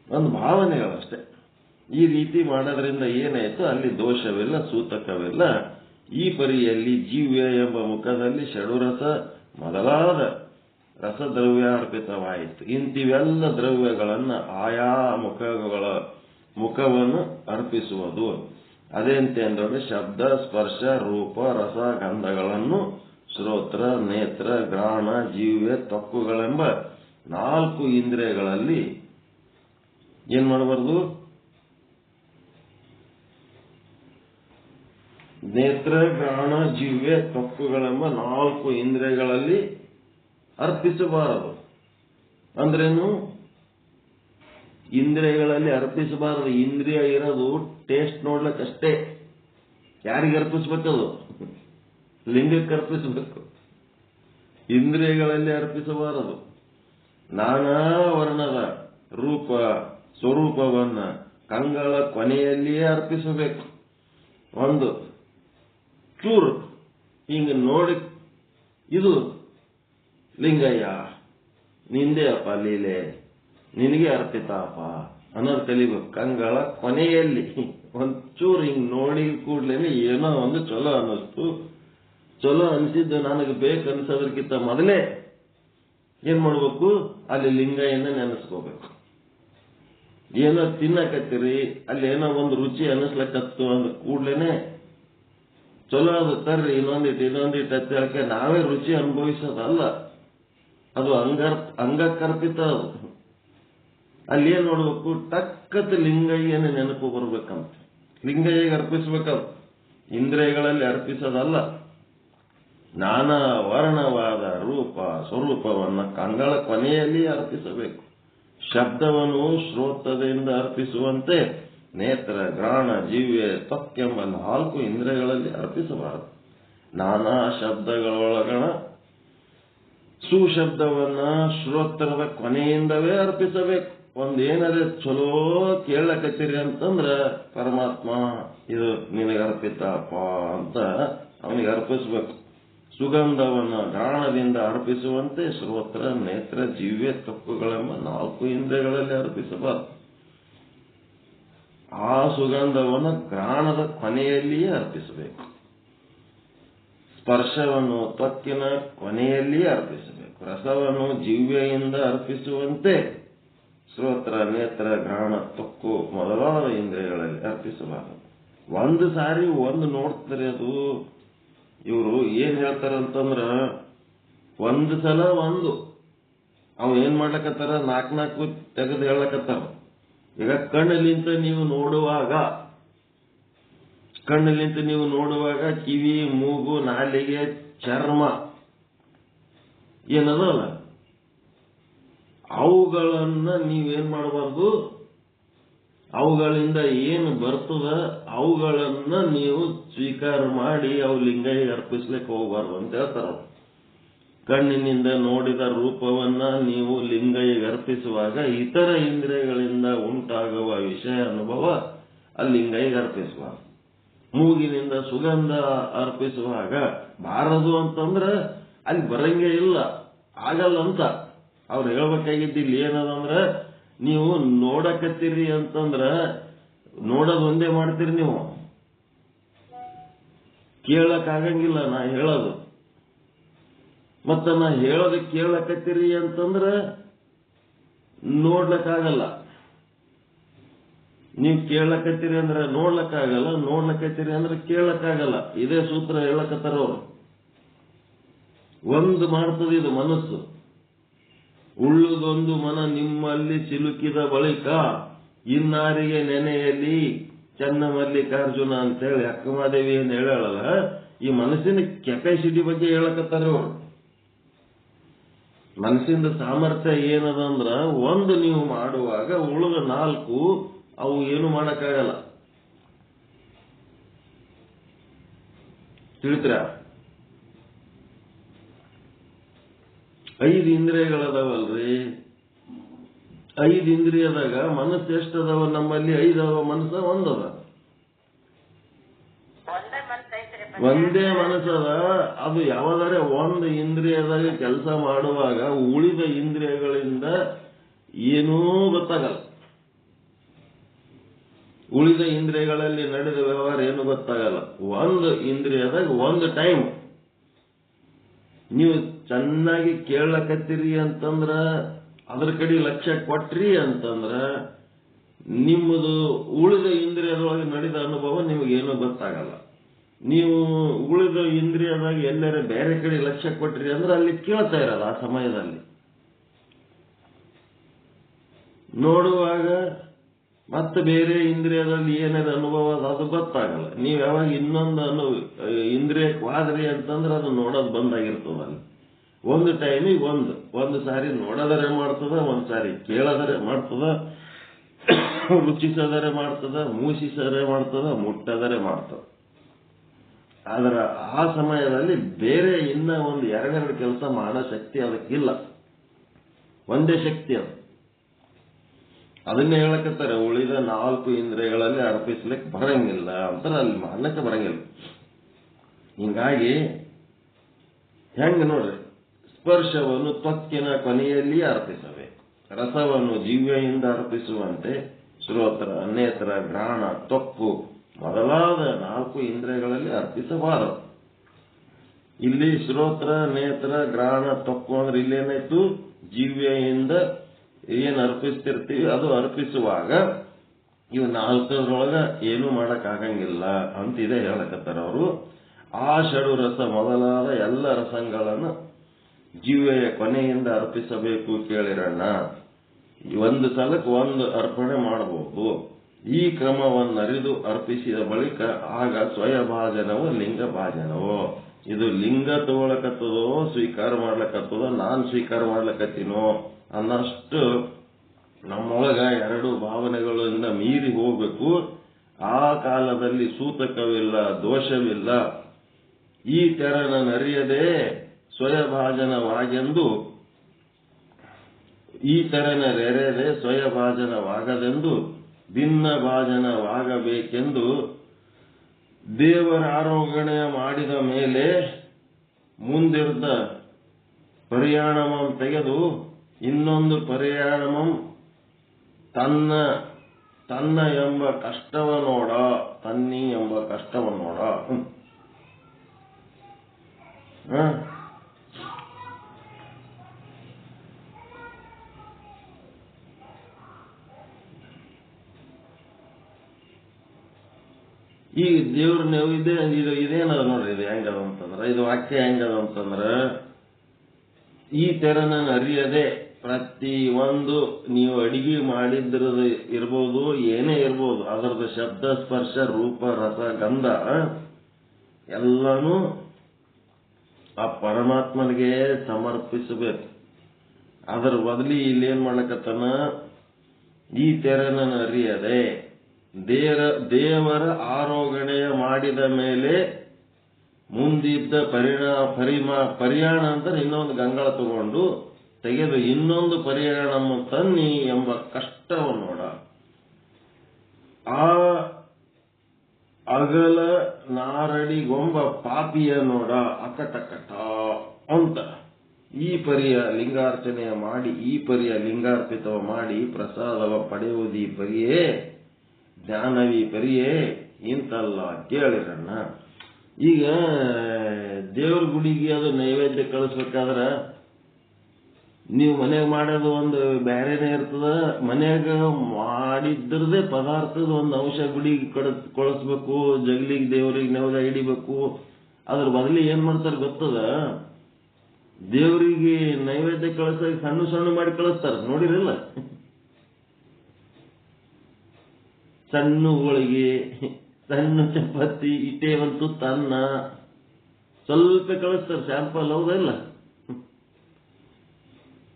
ಒಂದು ಭಾವನೆಗಳಷ್ಟೇ. ಈ ರೀತಿ ಮಾಡೋದ್ರಿಂದ ಏನಾಯ್ತು, ಅಲ್ಲಿ ದೋಷವಿಲ್ಲ, ಸೂತಕವಿಲ್ಲ. ಈ ಪರಿಯಲ್ಲಿ ಜೀವ್ಯ ಎಂಬ ಮುಖದಲ್ಲಿ ಷಡುರಸ ಮೊದಲಾದ ರಸದ್ರವ್ಯ ಅರ್ಪಿತವಾಯಿತು. ಇಂತಿವೆಲ್ಲ ದ್ರವ್ಯಗಳನ್ನ ಆಯಾ ಮುಖವನ್ನು ಅರ್ಪಿಸುವುದು. ಅದೆಂತೆ ಅಂದ್ರೆ ಶಬ್ದ, ಸ್ಪರ್ಶ, ರೂಪ, ರಸ, ಗಂಧಗಳನ್ನು ಶ್ರೋತ್ರ, ನೇತ್ರ, ಘ್ರಾಣ, ಜೀವ್ಯ, ತ್ವಕ್ಕುಗಳೆಂಬ 4 ಇಂದ್ರಿಯಗಳಲ್ಲಿ ಏನ್ ಮಾಡಬಾರ್ದು, ನೇತ್ರ, ಘ್ರಾಣ, ಜೀವ್ಯ, ತ್ವಕ್ಕುಗಳೆಂಬ 4 ಇಂದ್ರಿಯಗಳಲ್ಲಿ ಅರ್ಪಿಸಬಾರದು. ಅಂದ್ರೇನು, ಇಂದ್ರಿಯಗಳಲ್ಲಿ ಅರ್ಪಿಸಬಾರದು. ಇಂದ್ರಿಯ ಇರೋದು ಟೇಸ್ಟ್ ನೋಡ್ಲಿಕ್ಕಷ್ಟೇ. ಯಾರಿಗೆ ಅರ್ಪಿಸ್ಬೇಕದು? ಲಿಂಗಕ್ಕೆ ಅರ್ಪಿಸಬೇಕು. ಇಂದ್ರಿಯಗಳಲ್ಲಿ ಅರ್ಪಿಸಬಾರದು. ನಾನಾ ವರ್ಣದ ರೂಪ ಸ್ವರೂಪವನ್ನ ಕಂಗಳ ಕೊನೆಯಲ್ಲಿಯೇ ಅರ್ಪಿಸಬೇಕು. ಒಂದು ಚೂರು ಹಿಂಗ ನೋಡಿ, ಇದು ಲಿಂಗಯ್ಯ ನಿಂದೆ ಅಪ್ಪ ಲೀಲೆ, ನಿನಗೆ ಅರ್ಪಿತಪ್ಪ ಅನ್ನೋದು ಕಲಿಬೇಕು. ಕಂಗಳ ಕೊನೆಯಲ್ಲಿ ಒಂಚೂರು ಹಿಂಗ್ ನೋಡಿ ಕೂಡ್ಲೇನೆ ಏನೋ ಒಂದು ಚಲೋ ಅನ್ನಿಸ್ತು. ಚಲೋ ಅನ್ಸಿದ್ದು ನನಗೆ ಬೇಕನ್ಸೋದಕ್ಕಿಂತ ಮೊದಲೇ ಏನ್ ಮಾಡ್ಬೇಕು, ಅಲ್ಲಿ ಲಿಂಗಯ್ಯನ ನೆನೆಸ್ಕೋಬೇಕು. ಏನೋ ತಿನ್ನಕತ್ತೀರಿ, ಅಲ್ಲಿ ಏನೋ ಒಂದು ರುಚಿ ಅನ್ನಿಸ್ಲಕತ್ತು ಅಂದ ಕೂಡ್ಲೇನೆ ಚಲೋ ಅದು ತರ್ರಿ, ಇನ್ನೊಂದಿಟ್ಟು ಅಂತ ಹೇಳಕ್ಕೆ ನಾವೇ ರುಚಿ ಅನುಭವಿಸೋದಲ್ಲ, ಅದು ಅಂಗಕ್ಕರ್ಪಿತ. ಅದು ಅಲ್ಲಿ ಏನ್ ನೋಡ್ಬೇಕು, ಟಕ್ಕತ್ ಲಿಂಗಯ್ಯನ ನೆನಪು ಬರ್ಬೇಕಂತ. ಲಿಂಗಯ್ಯಗೆ ಅರ್ಪಿಸ್ಬೇಕದು, ಇಂದ್ರಿಯಗಳಲ್ಲಿ ಅರ್ಪಿಸೋದಲ್ಲ. ನಾನಾ ವರ್ಣವಾದ ರೂಪ ಸ್ವರೂಪವನ್ನ ಕಂಗಳ ಕೊನೆಯಲ್ಲಿ ಅರ್ಪಿಸಬೇಕು. ಶಬ್ದವನ್ನು ಶ್ರೋತ್ರದಿಂದ ಅರ್ಪಿಸುವಂತೆ ನೇತ್ರ, ಘ್ರಾಣ, ಜೀವ್ಯ, ತ್ವಕ್ಕೆಂಬ 4 ಇಂದ್ರಿಯಗಳಲ್ಲಿ ಅರ್ಪಿಸಬಾರದು. ನಾನಾ ಶಬ್ದಗಳೊಳಗಣ ಸುಶಬ್ದವನ್ನ ಶ್ರೋತ್ರದ ಕೊನೆಯಿಂದವೇ ಅರ್ಪಿಸಬೇಕು. ಒಂದೇನಾದ್ರೆ ಚಲೋ ಕೇಳಕತ್ತೀರಿ ಅಂತಂದ್ರ ಪರಮಾತ್ಮ ಇದು ನಿನಗೆ ಅರ್ಪಿತಪ್ಪ ಅಂತ ಅವನಿಗೆ ಅರ್ಪಿಸ್ಬೇಕು. ಸುಗಂಧವನ್ನ ಘ್ರಾಣದಿಂದ ಅರ್ಪಿಸುವಂತೆ ಶ್ರೋತ್ರ, ನೇತ್ರ, ಜೀವ್ಯ, ತ್ವಕ್ಕುಗಳೆಂಬ 4 ಇಂದ್ರಿಯಗಳಲ್ಲಿ ಅರ್ಪಿಸಬಾರದು. ಆ ಸುಗಂಧವನ್ನು ಘ್ರಾಣದ ಕೊನೆಯಲ್ಲಿಯೇ ಅರ್ಪಿಸಬೇಕು. ಸ್ಪರ್ಶವನ್ನು ತ್ವಕ್ಕಿನ ಕೊನೆಯಲ್ಲಿಯೇ ಅರ್ಪಿಸಬೇಕು. ರಸವನ್ನು ಜೀವ್ಯೆಯಿಂದ ಅರ್ಪಿಸುವಂತೆ ಶ್ರೋತ್ರ, ನೇತ್ರ, ಘ್ರಾಣ, ತ್ವಕ್ಕು ಮೊದಲಾದ ಇಂದ್ರಿಯಗಳಲ್ಲಿ ಅರ್ಪಿಸಬಾರದು. ಒಂದು ಸಾರಿ ಒಂದು ನೋಡ್ತಾರೆ. ಅದು ಇವರು ಏನ್ ಹೇಳ್ತಾರಂತಂದ್ರ, ಒಂದು ಸಲ ಅವ್ ಏನ್ ಮಾಡ್ಲಕತ್ತಾರ, 4 ತೆಗೆದು ಹೇಳಕತ್ತಾರ. ಈಗ ಕಣ್ಣಲ್ಲಿಂತ ನೀವು ನೋಡುವಾಗ ಕಿವಿ, ಮೂಗು, ನಾಲಿಗೆ, ಚರ್ಮ ಏನದಲ್ಲ, ಅವುಗಳನ್ನ ನೀವೇನ್ ಮಾಡಬಾರ್ದು, ಅವುಗಳಿಂದ ಏನು ಬರ್ತದ ಅವುಗಳನ್ನ ನೀವು ಸ್ವೀಕಾರ ಮಾಡಿ ಅವು ಲಿಂಗಯ್ಯ ಅರ್ಪಿಸ್ಲಿಕ್ಕೆ ಹೋಗಬಾರ್ದು ಅಂತ ಹೇಳ್ತಾರ. ಕಣ್ಣಿನಿಂದ ನೋಡಿದ ರೂಪವನ್ನ ನೀವು ಲಿಂಗಯ್ಯ ಅರ್ಪಿಸುವಾಗ ಇತರ ಇಂದ್ರಿಯಗಳಿಂದ ಉಂಟಾಗುವ ವಿಷಯ ಅನುಭವ ಅಲ್ಲಿ ಲಿಂಗಯ್ಯ ಅರ್ಪಿಸಬಾರ್ದು. ಮೂಗಿನಿಂದ ಸುಗಂಧ ಅರ್ಪಿಸುವಾಗ ಬಾರದು ಅಂತಂದ್ರ ಅಲ್ಲಿ ಬರಂಗೇ ಇಲ್ಲ, ಆಗಲ್ಲ ಅಂತ ಅವ್ರು ಹೇಳ್ಬೇಕಾಗಿದ್ದಿಲ್ಲ. ಏನದಂದ್ರ, ನೀವು ನೋಡಕತ್ತೀರಿ ಅಂತಂದ್ರ ನೋಡೋದು ಒಂದೇ ಮಾಡ್ತೀರಿ, ನೀವು ಕೇಳಕ್ ಆಗಂಗಿಲ್ಲ ನಾ ಹೇಳೋದು. ಮತ್ತ ನಾ ಹೇಳೋದು ಕೇಳಕತ್ತೀರಿ ಅಂತಂದ್ರ ನೋಡ್ಲಕ್ಕಾಗಲ್ಲ. ನೀವು ಕೇಳಕತ್ತೀರಿ ಅಂದ್ರೆ ನೋಡ್ಲಕ್ಕಾಗಲ್ಲ, ನೋಡ್ಲಕತ್ತೀರಿ ಅಂದ್ರೆ ಕೇಳಕ್ಕಾಗಲ್ಲ. ಇದೇ ಸೂತ್ರ ಹೇಳಕತ್ತಾರ ಅವರು. ಒಂದು ಮಾಡ್ತದೆ ಇದು ಮನಸ್ಸು. ಉಳ್ಳುದೊಂದು ಮನ ನಿಮ್ಮಲ್ಲಿ ಸಿಲುಕಿದ ಬಳಿಕ ಇನ್ನಾರಿಗೆ ನೆನೆಯಲ್ಲಿ ಚನ್ನ ಮಲ್ಲಿಕಾರ್ಜುನ ಅಂತ ಹೇಳಿ ಅಕ್ಕಮಾದೇವಿ ಅಂತ ಹೇಳಲ್ಲ. ಈ ಮನಸ್ಸಿನ ಕೆಪಾಸಿಟಿ ಬಗ್ಗೆ ಹೇಳಕತ್ತಾರ ಅವರು. ಮನಸ್ಸಿನ ಸಾಮರ್ಥ್ಯ ಏನದಂದ್ರ, ಒಂದು ನೀವು ಮಾಡುವಾಗ ಉಳಿದ 4 ಅವು ಏನು ಮಾಡಕ್ಕಾಗಲ್ಲ. ತಿಳಿತ್ರ? 5 ಇಂದ್ರಿಯಗಳದಾವಲ್ರಿ. 5 ಇಂದ್ರಿಯದಾಗ ಮನಸ್ಸು ಎಷ್ಟದಾವ? ನಮ್ಮಲ್ಲಿ 5 ಅದಾವ, ಮನಸ್ಸ 1 ಅದ. ಒಂದೇ ಮನಸ್ಸದ. ಅದು ಯಾವಾದರೆ ಒಂದು ಇಂದ್ರಿಯದಾಗ ಕೆಲಸ ಮಾಡುವಾಗ ಉಳಿದ ಇಂದ್ರಿಯಗಳಿಂದ ಏನೂ ಗೊತ್ತಾಗಲ್ಲ. ಉಳಿದ ಇಂದ್ರಿಯಗಳಲ್ಲಿ ನಡೆದ ವ್ಯವಹಾರ ಏನು ಗೊತ್ತಾಗಲ್ಲ. ಒಂದು ಇಂದ್ರಿಯದಾಗ ಒಂದು ಟೈಮ್ ನೀವು ಚೆನ್ನಾಗಿ ಕೇಳಕತ್ತೀರಿ ಅಂತಂದ್ರ, ಅದ್ರ ಕಡೆ ಲಕ್ಷ್ಯ ಕೊಟ್ರಿ ಅಂತಂದ್ರ, ನಿಮ್ಮದು ಉಳಿದ ಇಂದ್ರಿಯದೊಳಗೆ ನಡೆದ ಅನುಭವ ನಿಮಗೇನು ಗೊತ್ತಾಗಲ್ಲ. ನೀವು ಉಳಿದ ಇಂದ್ರಿಯದಾಗ ಎಲ್ಲರ ಬೇರೆ ಕಡೆ ಲಕ್ಷ್ಯ ಕೊಟ್ರಿ ಅಂದ್ರೆ ಅಲ್ಲಿ ಕೇಳ್ತಾ ಇರಲ್ಲ. ಆ ಸಮಯದಲ್ಲಿ ನೋಡುವಾಗ ಮತ್ತೆ ಬೇರೆ ಇಂದ್ರಿಯದಲ್ಲಿ ಏನಾರ ಅನುಭವ ಅದು ಗೊತ್ತಾಗಲ್ಲ. ನೀವು ಯಾವಾಗ ಇನ್ನೊಂದು ಇಂದ್ರಿಯಕ್ಕೆ ವಾದ್ರಿ ಅಂತಂದ್ರೆ ಅದು ನೋಡೋದು ಬಂದಾಗಿರ್ತದ. ಅಲ್ಲಿ ಒಂದು ಟೈಮಿಗೆ ಒಂದು ಸಾರಿ ನೋಡೋದರೆ ಮಾಡ್ತದ, ಒಂದು ಸಾರಿ ಕೇಳೋದರೆ ಮಾಡ್ತದ, ರುಚಿಸದರೆ ಮಾಡ್ತದ, ಮೂಸಿಸದರೆ ಮಾಡ್ತದ, ಮುಟ್ಟದರೆ ಮಾಡ್ತದ. ಆದ್ರೆ ಆ ಸಮಯದಲ್ಲಿ ಬೇರೆ ಇನ್ನ ಒಂದು ಎರಡೆರಡು ಕೆಲಸ ಮಾಡೋ ಶಕ್ತಿ ಅದಕ್ಕಿಲ್ಲ. ಒಂದೇ ಶಕ್ತಿ ಅದು. ಅದನ್ನೇ ಹೇಳಕತ್ತಾರೆ, ಉಳಿದ 4 ಇಂದ್ರಿಯಗಳಲ್ಲಿ ಅರ್ಪಿಸ್ಲಿಕ್ಕೆ ಬರಂಗಿಲ್ಲ ಅಂತ, ಅಲ್ಲಿ ಮಾಡ್ಲಿಕ್ಕೆ ಬರಂಗಿಲ್ಲ. ಹಿಂಗಾಗಿ ಹೆಂಗ ನೋಡ್ರಿ, ಸ್ಪರ್ಶವನ್ನು ತ್ವಕ್ಕಿನ ಕೊನೆಯಲ್ಲಿ ಅರ್ಪಿಸಬೇಕು, ರಸವನ್ನು ಜಿವ್ವೆಯಿಂದ ಅರ್ಪಿಸುವಂತೆ ಶ್ರೋತ್ರ, ನೇತ್ರ, ಘ್ರಾಣ, ತ್ವಕ್ಕು ಮೊದಲಾದ 4 ಇಂದ್ರಿಯಗಳಲ್ಲಿ ಅರ್ಪಿಸಬಾರದು. ಇಲ್ಲಿ ಶ್ರೋತ್ರ, ನೇತ್ರ, ಘ್ರಾಣ, ತ್ವಕ್ಕು ಅಂದ್ರೆ ಇಲ್ಲೇನಾಯ್ತು, ಜಿವ್ವೆಯಿಂದ ಏನ್ ಅರ್ಪಿಸ್ತಿರ್ತೀವಿ ಅದು ಅರ್ಪಿಸುವಾಗ ಇವು 4ರೊಳಗ ಏನು ಮಾಡಕ್ಕಾಗಂಗಿಲ್ಲ ಅಂತಿದೆ ಹೇಳಕತ್ತಾರ ಅವರು. ಆ ಷಡು ರಸ ಮೊದಲಾದ ಎಲ್ಲ ರಸಗಳನ್ನು ಜಿವ್ವೆಯ ಕೊನೆಯಿಂದ ಅರ್ಪಿಸಬೇಕು ಕೇಳಿರಣ್ಣ. ಒಂದು ಸಲಕ್ಕೆ ಒಂದು ಅರ್ಪಣೆ ಮಾಡಬಹುದು. ಈ ಕ್ರಮವನ್ನರಿದು ಅರ್ಪಿಸಿದ ಬಳಿಕ ಆಗ ಸ್ವಯಭಾಜನವೋ ಲಿಂಗ ಭಾಜನವೋ. ಇದು ಲಿಂಗ ತಗೊಳಕತ್ತದೋ ಸ್ವೀಕಾರ ಮಾಡ್ಲಕತ್ತದೋ ನಾನ್ ಸ್ವೀಕಾರ ಮಾಡ್ಲಕತ್ತೀನೋ ಅನ್ನಷ್ಟು ನಮ್ಮೊಳಗ 2 ಭಾವನೆಗಳಿಂದ ಮೀರಿ ಹೋಗ್ಬೇಕು. ಆ ಕಾಲದಲ್ಲಿ ಸೂತಕವಿಲ್ಲ, ದೋಷವಿಲ್ಲ. ಈ ತೆರನರಿಯದೆ ಸ್ವಯಭಾಜನವಾಗೆಂದು, ಈ ತೆರನರೆರೆದೆ ಸ್ವಯಭಾಜನವಾಗದೆಂದು ಭಿನ್ನ ಭಾಜನವಾಗಬೇಕೆಂದು ದೇವರ ಆರೋಗಣೆ ಮಾಡಿದ ಮೇಲೆ ಮುಂದಿರ್ದ ಪರಿಯಾಣಮಂ ತೆಗೆದು ಇನ್ನೊಂದು ಪರಿಯಾಣಮಂ ತನ್ನ ಎಂಬ ಕಷ್ಟವ ನೋಡ, ತನ್ನಿ ಎಂಬ ಕಷ್ಟವ ನೋಡ. ಈಗ ದೇವ್ರ ಇದೇನದ ನೋಡ್ರಿ, ಇದು ಹೆಂಗದ ಅಂತಂದ್ರ, ಇದು ವಾಕ್ಯ ಹೆಂಗದ ಅಂತಂದ್ರ, ಈ ತೆರನ ಅರಿಯದೆ ಪ್ರತಿ ಒಂದು ನೀವು ಅಡಿಗೆ ಮಾಡಿದ್ರದ ಇರ್ಬೋದು, ಏನೇ ಇರ್ಬೋದು, ಅದರದ ಶಬ್ದ, ಸ್ಪರ್ಶ, ರೂಪ, ರಸ, ಗಂಧ ಎಲ್ಲಾನು ಆ ಪರಮಾತ್ಮನಿಗೆ ಸಮರ್ಪಿಸಬೇಕು. ಅದರ ಬದಲಿ ಇಲ್ಲೇನ್ ಮಾಡ್ಲಕತ್ತನ, ಈ ತೆರನ ಅರಿಯದೆ ದೇವರ ಆರೋಗಣೆ ಮಾಡಿದ ಮೇಲೆ ಮುಂದಿದ್ದ ಪರಿಯಾಣ ಅಂತ ಇನ್ನೊಂದು ಗಂಗಾಳ ತಗೊಂಡು ತೆಗೆದು ಇನ್ನೊಂದು ಪರಿಯಾಣ ತನ್ನಿ ಎಂಬ ಕಷ್ಟವನ್ನು ನೋಡ. ಆ ಅಗಲ ನಾರಡಿಗೊಂಬ ಪಾಪಿಯ ನೋಡ ಅಕಟಕಟ ಅಂತ. ಈ ಪರಿಯ ಲಿಂಗಾರ್ಚನೆಯ ಮಾಡಿ, ಈ ಪರಿಯ ಲಿಂಗಾರ್ಪಿತವ ಮಾಡಿ ಪ್ರಸಾದವ ಪಡೆಯುವುದೀ ಪರಿಯೇ, ಜ್ಞಾನವಿ ಪರಿಯೇ ಇಂತಲ್ಲ ಕೇಳಿರಣ್ಣ. ಈಗ ದೇವ್ರ ಗುಡಿಗೆ ಅದು ನೈವೇದ್ಯ ಕಳಿಸ್ಬೇಕಾದ್ರ ನೀವು ಮನೆಗೆ ಮಾಡೋದು ಒಂದು ಬ್ಯಾರೇನೆ ಇರ್ತದ. ಮನೆಯಾಗ ಮಾಡಿದ್ರದೇ ಪದಾರ್ಥದ ಒಂದು ಅಂಶ ಗುಡಿಗೆ ಕಳಿಸ್ಬೇಕು, ಜಗ್ಲಿಗೆ ದೇವ್ರಿಗೆ ನೆವದ ಹಿಡಿಬೇಕು. ಅದ್ರ ಬದಲಿ ಏನ್ ಮಾಡ್ತಾರೆ ಗೊತ್ತದ, ದೇವರಿಗೆ ನೈವೇದ್ಯ ಕಳಿಸ ಸಣ್ಣ ಸಣ್ಣ ಮಾಡಿ ಕಳಿಸ್ತಾರ, ನೋಡಿರಲ್ಲ. ಸಣ್ಣ ಹೋಳಿಗೆ, ಸಣ್ಣ ಚಪಾತಿ, ಇಟ್ಟೆ ಒಂದು ತನ್ನ ಸ್ವಲ್ಪ ಕಳಿಸ್ತಾರೆ, ಸ್ಯಾಂಪಲ್. ಹೌದಲ್ಲ?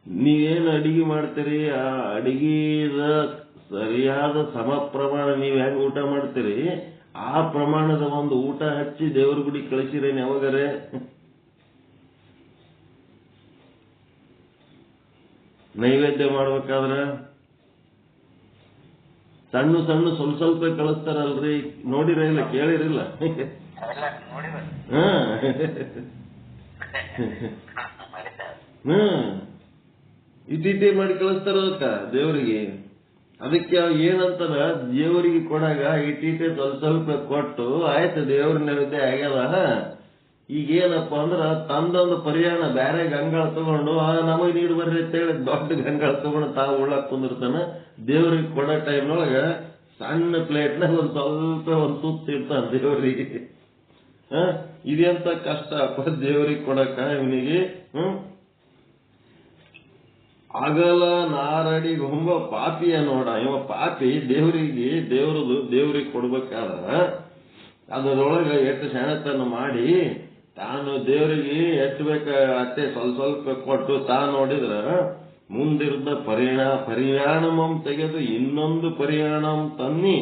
ನೀವೇನು ಅಡಿಗೆ ಮಾಡ್ತೀರಿ, ಆ ಅಡಿಗೆದ ಸರಿಯಾದ ಸಮ ಪ್ರಮಾಣ ನೀವು ಹೆಂಗ್ ಊಟ ಮಾಡ್ತೀರಿ, ಆ ಪ್ರಮಾಣದ ಒಂದು ಊಟ ಹಚ್ಚಿ ದೇವ್ರ ಗುಡಿ ಕಳಿಸಿರೇನು ಯಾವಾಗರೆ? ನೈವೇದ್ಯ ಮಾಡ್ಬೇಕಾದ್ರ ಸಣ್ಣ ಸಣ್ಣ ಸ್ವಲ್ಪ ಸ್ವಲ್ಪ ಕಳಿಸ್ತಾರಲ್ರಿ, ನೋಡಿರ ಇಲ್ಲ, ಕೇಳಿರಿಲ್ಲ? ಇಟಿಟಿ ಮಾಡಿ ಕಳಿಸ್ತಾರ ಅದಕ್ಕ ದೇವರಿಗೆ. ಅದಕ್ಕೆ ಏನಂತಾರ, ದೇವರಿಗೆ ಕೊಡಾಗ ಇಟಿಟಿ ಸ್ವಲ್ಪ ಸ್ವಲ್ಪ ಕೊಟ್ಟು ಆಯ್ತು ದೇವ್ರ ನೈವೇದ್ಯ ಆಗ್ಯದ. ಈಗೇನಪ್ಪ ಅಂದ್ರ ತಂದೊಂದು ಪರಿಯಾಣ ಬ್ಯಾರೆ ಗಂಗಾಳ ತಗೊಂಡು ನಮಗ್ ನೀರು ಬರ್ರಿ ಅಂತೇಳಿ ದೊಡ್ಡ ಗಂಗಾಳ ತಗೊಂಡು ತಾವು ಉಳ್ಳಾಕ್ ಕುಂದಿರ್ತಾನ. ದೇವ್ರಿಗೆ ಕೊಡೋ ಟೈಮ್ನೊಳಗ ಸಣ್ಣ ಪ್ಲೇಟ್ನಾಗ ಒಂದ್ ತುತ್ತು ಇಡ್ತಾನ ದೇವರಿಗೆ. ಇದೆಂತ ಕಷ್ಟ ಅಪ್ಪ ದೇವರಿಗೆ ಕೊಡಕ ಇವನಿಗೆ. ಅಗಲ ನಾರಡಿ ಹೊಂಬ ಪಾಪಿಯ ನೋಡ, ಇವ ಪಾಪಿ ದೇವ್ರಿಗೆ ಕೊಡ್ಬೇಕಾದ್ರ ಅದರೊಳಗ ಎಷ್ಟು ಸೆಣತನ ಮಾಡಿ ತಾನು ದೇವರಿಗೆ ಎಷ್ಟು ಬೇಕ ಅಷ್ಟೇ ಸ್ವಲ್ಪ ಸ್ವಲ್ಪ ಕೊಟ್ಟು ತಾನು ನೋಡಿದ್ರ ಮುಂದಿರ್ದ ಪರಿಯಾಣಮಂ ತೆಗೆದು ಇನ್ನೊಂದು ಪರಿಯಾಣಂ ತನ್ನಿ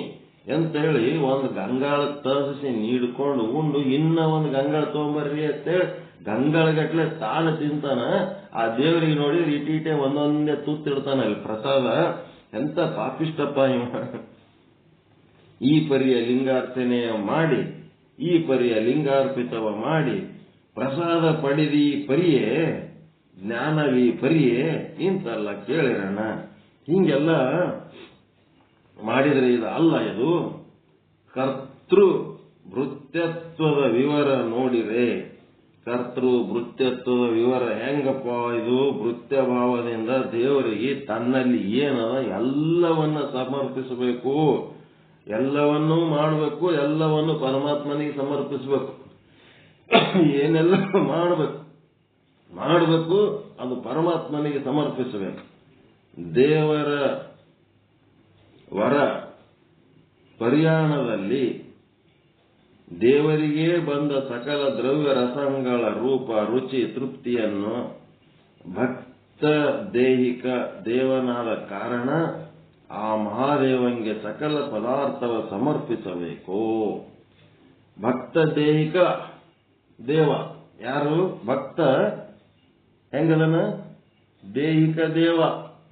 ಅಂತೇಳಿ ಒಂದು ಗಂಗಾಳ ತರಿಸಿ ನೀಡ್ಕೊಂಡು ಉಂಡು ಇನ್ನ ಒಂದು ಗಂಗಾಳ ತಗೊಂಬರ್ರಿ ಅಂತೇಳಿ ಗಂಗಾಳಗಟ್ಲೆ ತಾನು ತಿಂತಾನ. ಆ ದೇವರಿಗೆ ನೋಡಿದ್ರೆ ಇಟೀಟೆ ಒಂದೊಂದೇ ತುತ್ತಿಡ್ತಾನ ಅಲ್ಲಿ ಪ್ರಸಾದ. ಎಂತ ಪಾಪಿಷ್ಟಪ್ಪ ಇವ. ಈ ಪರಿಯ ಲಿಂಗಾರ್ಚನೆ ಮಾಡಿ, ಈ ಪರಿಯ ಲಿಂಗಾರ್ಪಿತವ ಮಾಡಿ ಪ್ರಸಾದ ಪಡೆದಿ ಪರಿಯೇ ಜ್ಞಾನವಿ ಪರಿಯೇ ಇಂತಲ್ಲ ಕೇಳಿರಣ್ಣ. ಹಿಂಗೆಲ್ಲ ಮಾಡಿದ್ರೆ ಇದು ಅಲ್ಲ. ಇದು ಕರ್ತೃ ಭೃತ್ಯತ್ವದ ವಿವರ ನೋಡಿರೆ, ಕರ್ತೃ ಭೃತ್ಯತ್ವದ ವಿವರ ಹೆಂಗಪ್ಪ ಇದು? ಭೃತ್ಯ ಭಾವದಿಂದ ದೇವರಿಗೆ ತನ್ನಲ್ಲಿ ಏನದ ಎಲ್ಲವನ್ನ ಸಮರ್ಪಿಸಬೇಕು, ಎಲ್ಲವನ್ನೂ ಮಾಡಬೇಕು, ಎಲ್ಲವನ್ನು ಪರಮಾತ್ಮನಿಗೆ ಸಮರ್ಪಿಸಬೇಕು. ಏನೆಲ್ಲ ಮಾಡಬೇಕು ಅದು ಪರಮಾತ್ಮನಿಗೆ ಸಮರ್ಪಿಸಬೇಕು. ದೇವರ ವರ ಪರಿಯಾಣದಲ್ಲಿ ದೇವರಿಗೆ ಬಂದ ಸಕಲ ದ್ರವ್ಯ ರಸಗಳ ರೂಪ ರುಚಿ ತೃಪ್ತಿಯನ್ನು ಭಕ್ತ ದೇಹಿಕ ದೇವನಾದ ಕಾರಣ ಆ ಮಹಾದೇವಂಗೆ ಸಕಲ ಪದಾರ್ಥವ ಸಮರ್ಪಿಸಬೇಕು. ಭಕ್ತ ದೇಹಿಕ ದೇವ ಯಾರು? ಭಕ್ತ ಹೆಂಗದನ? ದೇಹಿಕ ದೇವ.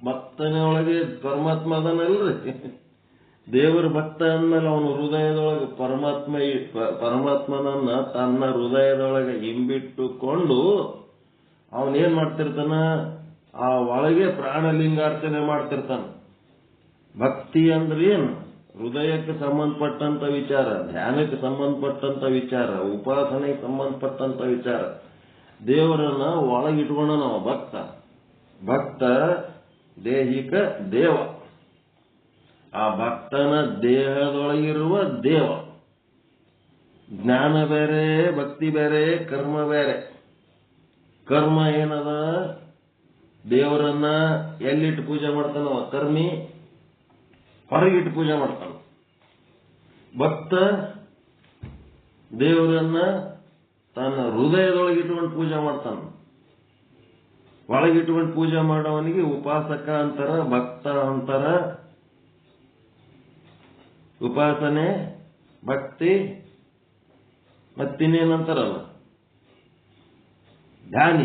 ಭಕ್ತನೊಳಗೆ ಪರಮಾತ್ಮ ಅದನಲ್ರಿ. ದೇವರ ಭಕ್ತ ಅಂದ್ಮೇಲೆ ಅವನು ಹೃದಯದೊಳಗೆ ಪರಮಾತ್ಮನನ್ನ ತನ್ನ ಹೃದಯದೊಳಗೆ ಹಿಂಬಿಟ್ಟುಕೊಂಡು ಅವನೇನ್ ಮಾಡ್ತಿರ್ತಾನ? ಆ ಒಳಗೆ ಪ್ರಾಣಲಿಂಗಾರ್ಚನೆ ಮಾಡ್ತಿರ್ತಾನ. ಭಕ್ತಿ ಅಂದ್ರೆ ಏನು? ಹೃದಯಕ್ಕೆ ಸಂಬಂಧಪಟ್ಟಂತ ವಿಚಾರ, ಧ್ಯಾನಕ್ಕೆ ಸಂಬಂಧಪಟ್ಟಂತ ವಿಚಾರ, ಉಪಾಸನೆಗೆ ಸಂಬಂಧಪಟ್ಟಂತ ವಿಚಾರ. ದೇವರನ್ನ ಒಳಗಿಟ್ಕೊಂಡ ನಾವು ಭಕ್ತ ದೇಹಿಕ ದೇವ. ಆ ಭಕ್ತನ ದೇಹದೊಳಗಿರುವ ದೇವ. ಜ್ಞಾನ ಬೇರೆ, ಭಕ್ತಿ ಬೇರೆ, ಕರ್ಮ ಬೇರೆ. ಕರ್ಮ ಏನದ? ದೇವರನ್ನ ಎಲ್ಲಿಟ್ಟು ಪೂಜೆ ಮಾಡ್ತಾನವ ಕರ್ಮಿ? ಹೊರಗಿಟ್ಟು ಪೂಜೆ ಮಾಡ್ತಾನ. ಭಕ್ತ ದೇವರನ್ನ ತನ್ನ ಹೃದಯದೊಳಗಿಟ್ಕೊಂಡು ಪೂಜೆ ಮಾಡ್ತಾನ. ಒಳಗಿಟ್ಕೊಂಡು ಪೂಜೆ ಮಾಡೋವನಿಗೆ ಉಪಾಸಕ ಅಂತಾರ, ಭಕ್ತ ಅಂತಾರ. ಉಪಾಸನೆ, ಭಕ್ತಿ, ಮತ್ತಿನ್ನೇನಂತಾರಲ್ಲ ಧ್ಯಾನ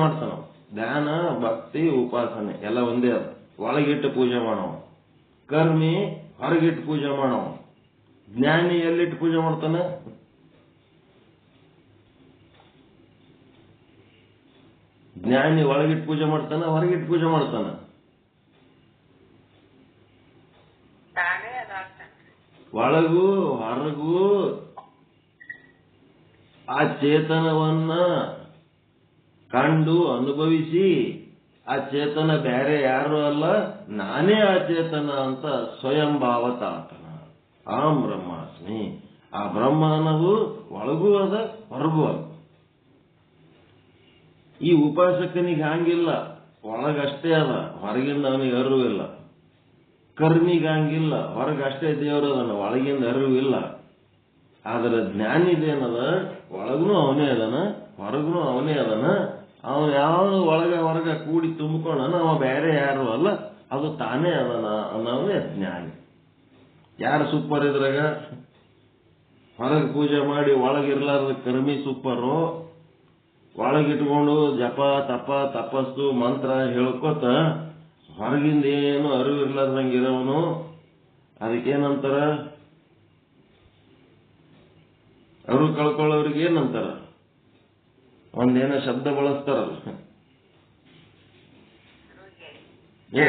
ಮಾಡ್ತಾನ. ಧ್ಯಾನ, ಭಕ್ತಿ, ಉಪಾಸನೆ ಎಲ್ಲ ಒಂದೇ ಅದ. ಒಳಗಿಟ್ಟು ಪೂಜೆ ಮಾಡವ. ಕರ್ಮಿ ಹೊರಗಿಟ್ಟು ಪೂಜೆ ಮಾಡವ. ಜ್ಞಾನಿ ಎಲ್ಲಿಟ್ಟು ಪೂಜೆ ಮಾಡ್ತಾನ? ಜ್ಞಾನಿ ಒಳಗಿಟ್ಟು ಪೂಜೆ ಮಾಡ್ತಾನ, ಹೊರಗಿಟ್ಟು ಪೂಜೆ ಮಾಡ್ತಾನ? ಒಳಗೂ ಹೊರಗೂ ಆ ಚೇತನವನ್ನ ಕಂಡು ಅನುಭವಿಸಿ, ಆ ಚೇತನ ಬೇರೆ ಯಾರು ಅಲ್ಲ, ನಾನೇ ಆ ಚೇತನ ಅಂತ ಸ್ವಯಂ ಭಾವತಾತನ. ಆಂ ಬ್ರಹ್ಮಾಸ್ಮಿ. ಆ ಬ್ರಹ್ಮ ಅನ್ನೋದು ಒಳಗೂ ಅದ, ಹೊರಗೂ ಅದ. ಈ ಉಪಾಸಕನಿಗೆ ಹಂಗಿಲ್ಲ, ಒಳಗಷ್ಟೇ ಅದ, ಹೊರಗಿಂದ ಅವನಿಗೆ ಅರಿವಿಲ್ಲ. ಕರ್ಮಿಗೆ ಹಂಗಿಲ್ಲ, ಹೊರಗಷ್ಟೇ ದೇವರದನ, ಒಳಗಿಂದ ಅರಿವಿಲ್ಲ. ಆದ್ರೆ ಜ್ಞಾನಿದೇನದ, ಒಳಗೂ ಅವನೇ ಅದನ, ಹೊರಗೂ ಅವನೇ ಅದನ. ಅವನು ಯಾವುದು ಹೊರಗ ಕೂಡಿ ತುಂಬಿಕೊಂಡ ಅವ ಬೇರೆ ಯಾರು ಅಲ್ಲ, ಅದು ತಾನೇ ಅದನ ಅನ್ನೋದೇ ಜ್ಞಾನಿ. ಯಾರು ಸೂಪರ್ ಇದ್ರಾಗ? ಹೊರಗೆ ಪೂಜೆ ಮಾಡಿ ಒಳಗಿರ್ಲಾರ್ದ ಕರ್ಮಿ ಸೂಪರು. ಒಳಗಿಟ್ಕೊಂಡು ಜಪ ತಪಸ್ಸು ಮಂತ್ರ ಹೇಳ್ಕೊತ ಹೊರಗಿಂದ ಏನು ಅರಿವು ಇರ್ಲಾರ್ದಂಗಿರೋನು ಅದಕ್ಕೇನಂತಾರ? ಅರಿವು ಕಳ್ಕೊಳ್ಳೋರಿಗೆ ಏನಂತಾರ? ಒಂದೇನೋ ಶಬ್ದ ಬಳಸ್ತಾರಲ್ಲ,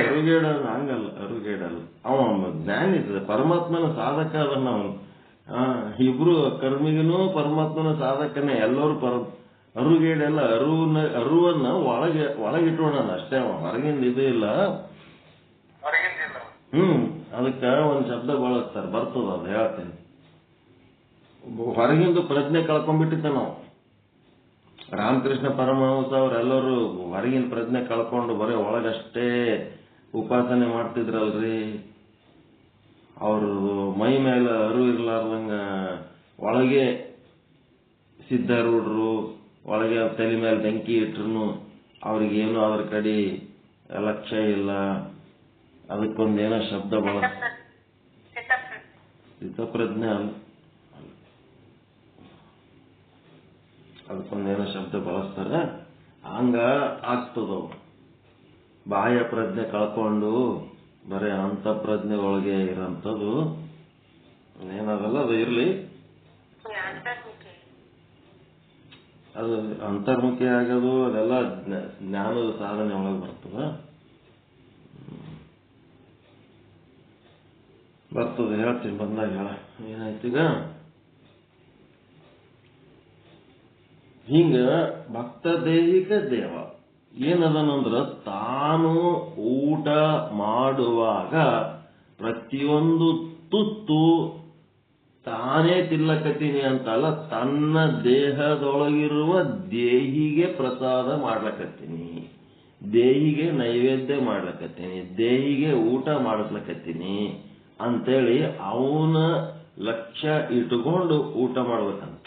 ಅರುಗೇಡ. ಹಂಗಲ್ಲ, ಅರುಗೇಡಲ್ಲ. ಅವ ಜ್ಞಾನಿ ಇರ್ತದೆ, ಪರಮಾತ್ಮನ ಸಾಧಕ ಅದನ್ನ ಅವನು. ಇಬ್ರು ಕರ್ಮಿಗನು ಪರಮಾತ್ಮನ ಸಾಧಕನೇ, ಎಲ್ಲರೂ ಅರುಗೇಡೆಲ್ಲ. ಅರುವನ್ನ ಒಳಗಿಟ್ಟೋಣ ಅಷ್ಟೇ, ಹೊರಗಿಂದ ಇದು ಇಲ್ಲ. ಅದಕ್ಕ ಒಂದ್ ಶಬ್ದ ಬಳಸ್ತಾರೆ, ಬರ್ತದ, ಅದು ಹೇಳ್ತೇನೆ. ಹೊರಗಿಂದ ಪ್ರಜ್ಞೆ ಕಳ್ಕೊಂಡ್ಬಿಟ್ಟಿದ್ದ ನಾವು. ರಾಮಕೃಷ್ಣ ಪರಮಹಂಸ ಅವರೆಲ್ಲರೂ ಹೊರಗಿನ ಪ್ರಜ್ಞೆ ಕಳ್ಕೊಂಡು ಬರೀ ಒಳಗಷ್ಟೇ ಉಪಾಸನೆ ಮಾಡ್ತಿದ್ರಲ್ರಿ. ಅವರು ಮೈ ಮೇಲೆ ಅರಿವು ಇರ್ಲಾರ್ದಂಗ ಒಳಗೆ ಸಿದ್ಧಾರೂಢರು ಒಳಗೆ ತಲೆ ಮೇಲೆ ಬೆಂಕಿ ಇಟ್ರು ಅವ್ರಿಗೇನು ಅದ್ರ ಕಡೆ ಲಕ್ಷ್ಯ ಇಲ್ಲ. ಅದಕ್ಕೊಂದೇನೋ ಶಬ್ದ ಸ್ಥಿತಪ್ರಜ್ಞೆ ಅಲ್ಲ, ಅದಕ್ಕೊಂದೇನೋ ಶಬ್ದ ಬಳಸ್ತಾರೆ. ಹಂಗ ಆಗ್ತದವು. ಬಾಹ್ಯ ಪ್ರಜ್ಞೆ ಕಳ್ಕೊಂಡು ಬರೀ ಅಂತ ಪ್ರಜ್ಞೆ ಒಳಗೆ ಇರೋಂಥದ್ದು ಏನದಲ್ಲ, ಅದು ಇರ್ಲಿ. ಅದು ಅಂತರ್ಮುಖಿ ಆಗೋದು ಅದೆಲ್ಲ ಜ್ಞಾನದ ಸಾಧನೆ ಒಳಗೆ ಬರ್ತದೆ. ಹೇಳ್ತೀನಿ ಬಂದಾಗ. ಏನಾಯ್ತೀಗ? ಹಿಂಗ ಭಕ್ತ ದೈಹಿಕ ದೇವ ಏನದನಂದ್ರ ತಾನು ಊಟ ಮಾಡುವಾಗ ಪ್ರತಿಯೊಂದು ತುತ್ತು ತಾನೇ ತಿನ್ನಕತ್ತೀನಿ ಅಂತಲ್ಲ, ತನ್ನ ದೇಹದೊಳಗಿರುವ ದೇಹಿಗೆ ಪ್ರಸಾದ ಮಾಡ್ಲಕತ್ತೀನಿ, ದೇಹಿಗೆ ನೈವೇದ್ಯ ಮಾಡ್ಲಕತ್ತೀನಿ, ದೇಹಿಗೆ ಊಟ ಮಾಡಿಸ್ಲಕತ್ತೀನಿ ಅಂತೇಳಿ ಅವನ ಲಕ್ಷ್ಯ ಇಟ್ಟುಕೊಂಡು ಊಟ ಮಾಡ್ಬೇಕಂತ.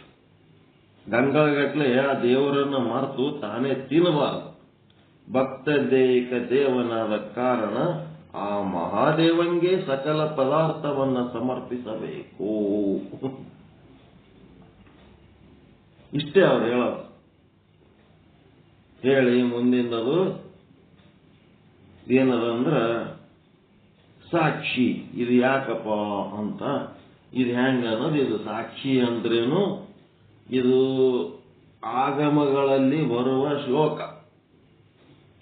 ಗಂಗಾಗಟ್ಲೆ ಆ ದೇವರನ್ನ ಮರೆತು ತಾನೇ ತಿನ್ನಬಾರದು. ಭಕ್ತ ದೈಹಿಕ ದೇವನಾದ ಕಾರಣ ಆ ಮಹಾದೇವಂಗೆ ಸಕಲ ಪದಾರ್ಥವನ್ನ ಸಮರ್ಪಿಸಬೇಕು. ಇಷ್ಟೇ ಅವ್ರು ಹೇಳೋದು. ಹೇಳಿ ಮುಂದಿಂದದು ಏನದಂದ್ರ ಸಾಕ್ಷಿ. ಇದು ಯಾಕಪ್ಪ ಅಂತ, ಇದು ಹೆಂಗ ಅನ್ನೋದು. ಇದು ಸಾಕ್ಷಿ ಅಂದ್ರೇನು? ಇದು ಆಗಮಗಳಲ್ಲಿ ಬರುವ ಶ್ಲೋಕ.